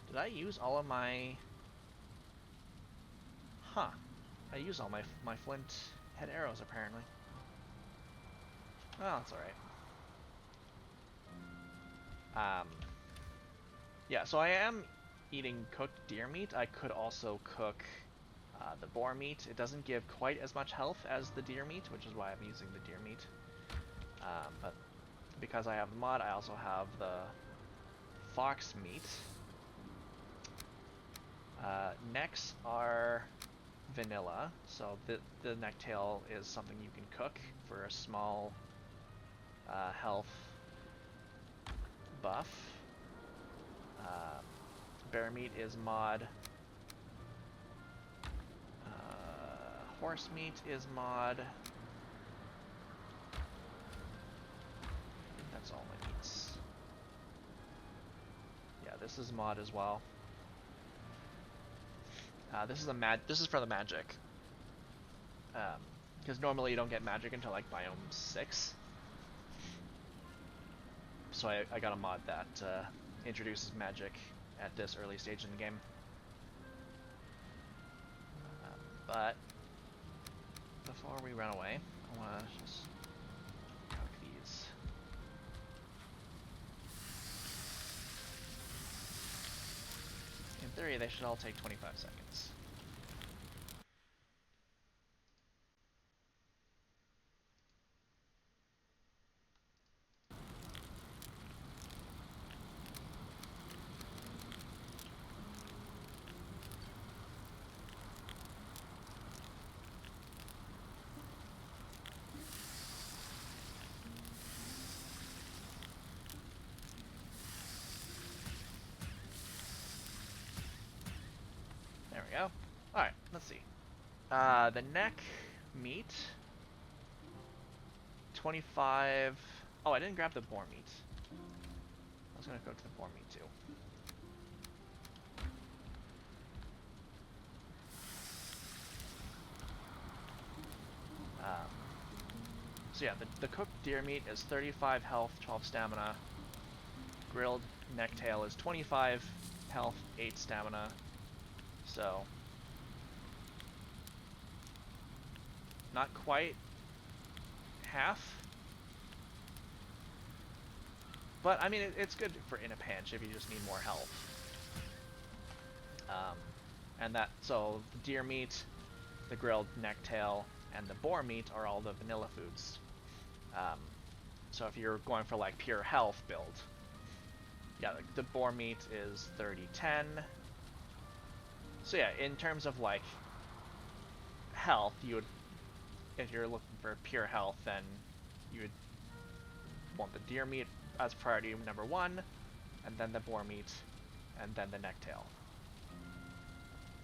Did I use all of my... Huh. I used all my flint head arrows, apparently. Oh, that's alright. Yeah, so I am eating cooked deer meat. I could also cook the boar meat. It doesn't give quite as much health as the deer meat, which is why I'm using the deer meat. But because I have the mod, I also have the fox meat. Necks are vanilla, so the necktail is something you can cook for a small health buff. Bear meat is mod. Horse meat is mod. I think that's all my meats. Yeah, this is mod as well. This is for the magic. Because normally you don't get magic until like biome 6. So I got a mod that introduces magic at this early stage in the game. But before we run away, I want to just cook these. In theory, they should all take 25 seconds. There we go. Alright, let's see. The neck meat. 25... Oh, I didn't grab the boar meat. I was gonna go to the boar meat too. So yeah, the cooked deer meat is 35 health, 12 stamina. Grilled necktail is 25 health, 8 stamina. So, not quite half. But, I mean, it's good for in a pinch if you just need more health. So the deer meat, the grilled necktail, and the boar meat are all the vanilla foods. So if you're going for like pure health build, yeah, the boar meat is 30-10. So yeah, in terms of like health, you would, if you're looking for pure health, then you would want the deer meat as priority number 1, and then the boar meat, and then the necktail.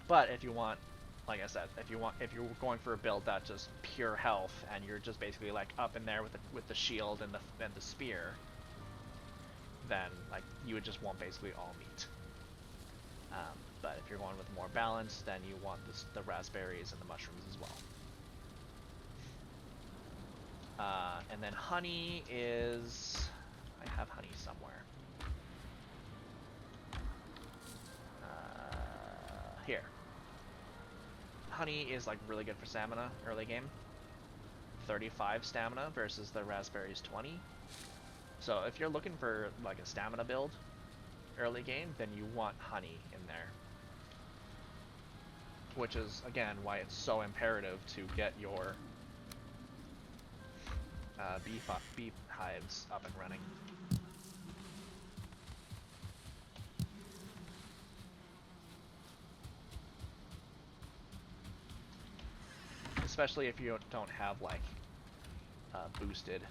But if you want, like I said, if you're going for a build that's just pure health and you're just basically like up in there with the shield and the spear, then like you would just want basically all meat. But if you're going with more balance, then you want the raspberries and the mushrooms as well. And then honey is... I have honey somewhere. Here. Honey is like really good for stamina early game. 35 stamina versus the raspberries 20. So if you're looking for like a stamina build early game, then you want honey in there. Which is, again, why it's so imperative to get your bee hives up and running. Especially if you don't have like boosted,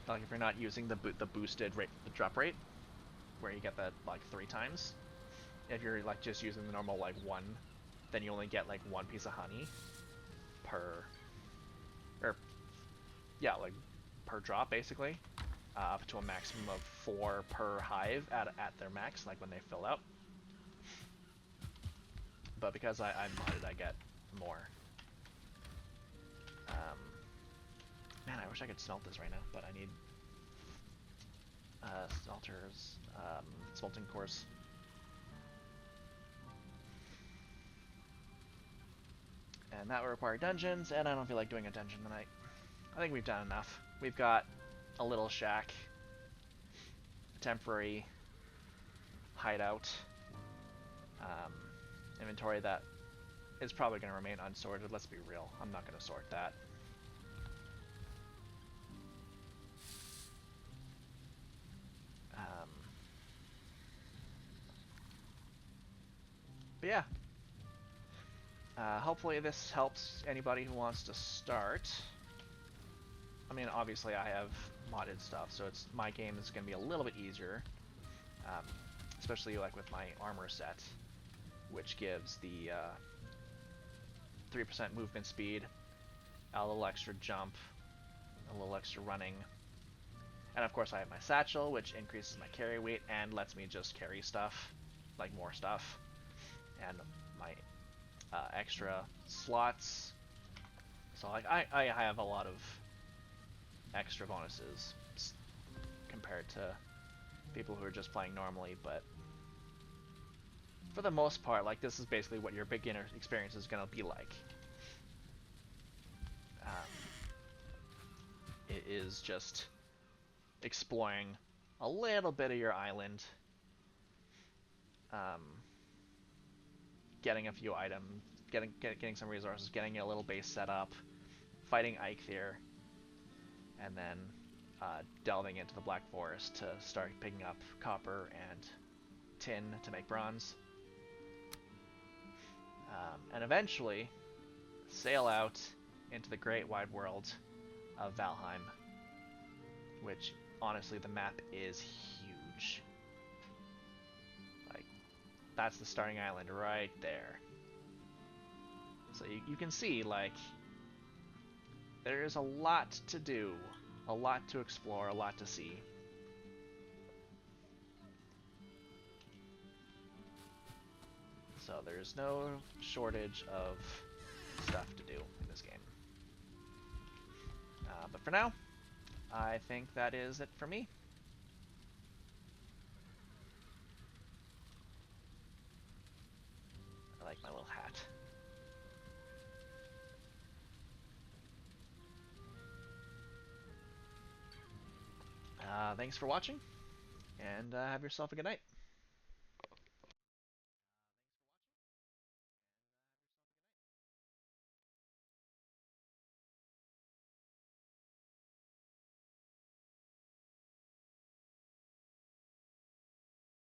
like if you're not using the boosted rate, the drop rate, where you get that like 3 times. If you're like just using the normal like 1, then you only get like 1 piece of honey per, or yeah, like per drop basically, up to a maximum of 4 per hive at their max, like when they fill out. But because I'm modded, I get more. Man, I wish I could smelt this right now, but I need smelters, smelting cores. And that would require dungeons, and I don't feel like doing a dungeon tonight. I think we've done enough. We've got a little shack, a temporary hideout, inventory that is probably going to remain unsorted. Let's be real, I'm not going to sort that. But yeah, hopefully this helps anybody who wants to start. I mean, obviously I have modded stuff, so my game is going to be a little bit easier, especially like with my armor set, which gives the 3% movement speed, a little extra jump, a little extra running, and of course I have my satchel, which increases my carry weight and lets me just carry stuff, like more stuff, and my extra slots. So like I have a lot of extra bonuses compared to people who are just playing normally, but for the most part, like, this is basically what your beginner experience is going to be like. It is just exploring a little bit of your island, getting a few items, getting some resources, getting a little base set up, fighting Eikthyr, and then delving into the Black Forest to start picking up copper and tin to make bronze. And eventually sail out into the great wide world of Valheim, which honestly the map is huge. Like, that's the starting island right there. So you can see, like, there's a lot to do, a lot to explore, a lot to see. So there's no shortage of stuff to do in this game. But for now, I think that is it for me. I like my little hat. Thanks for watching, and have yourself a good night.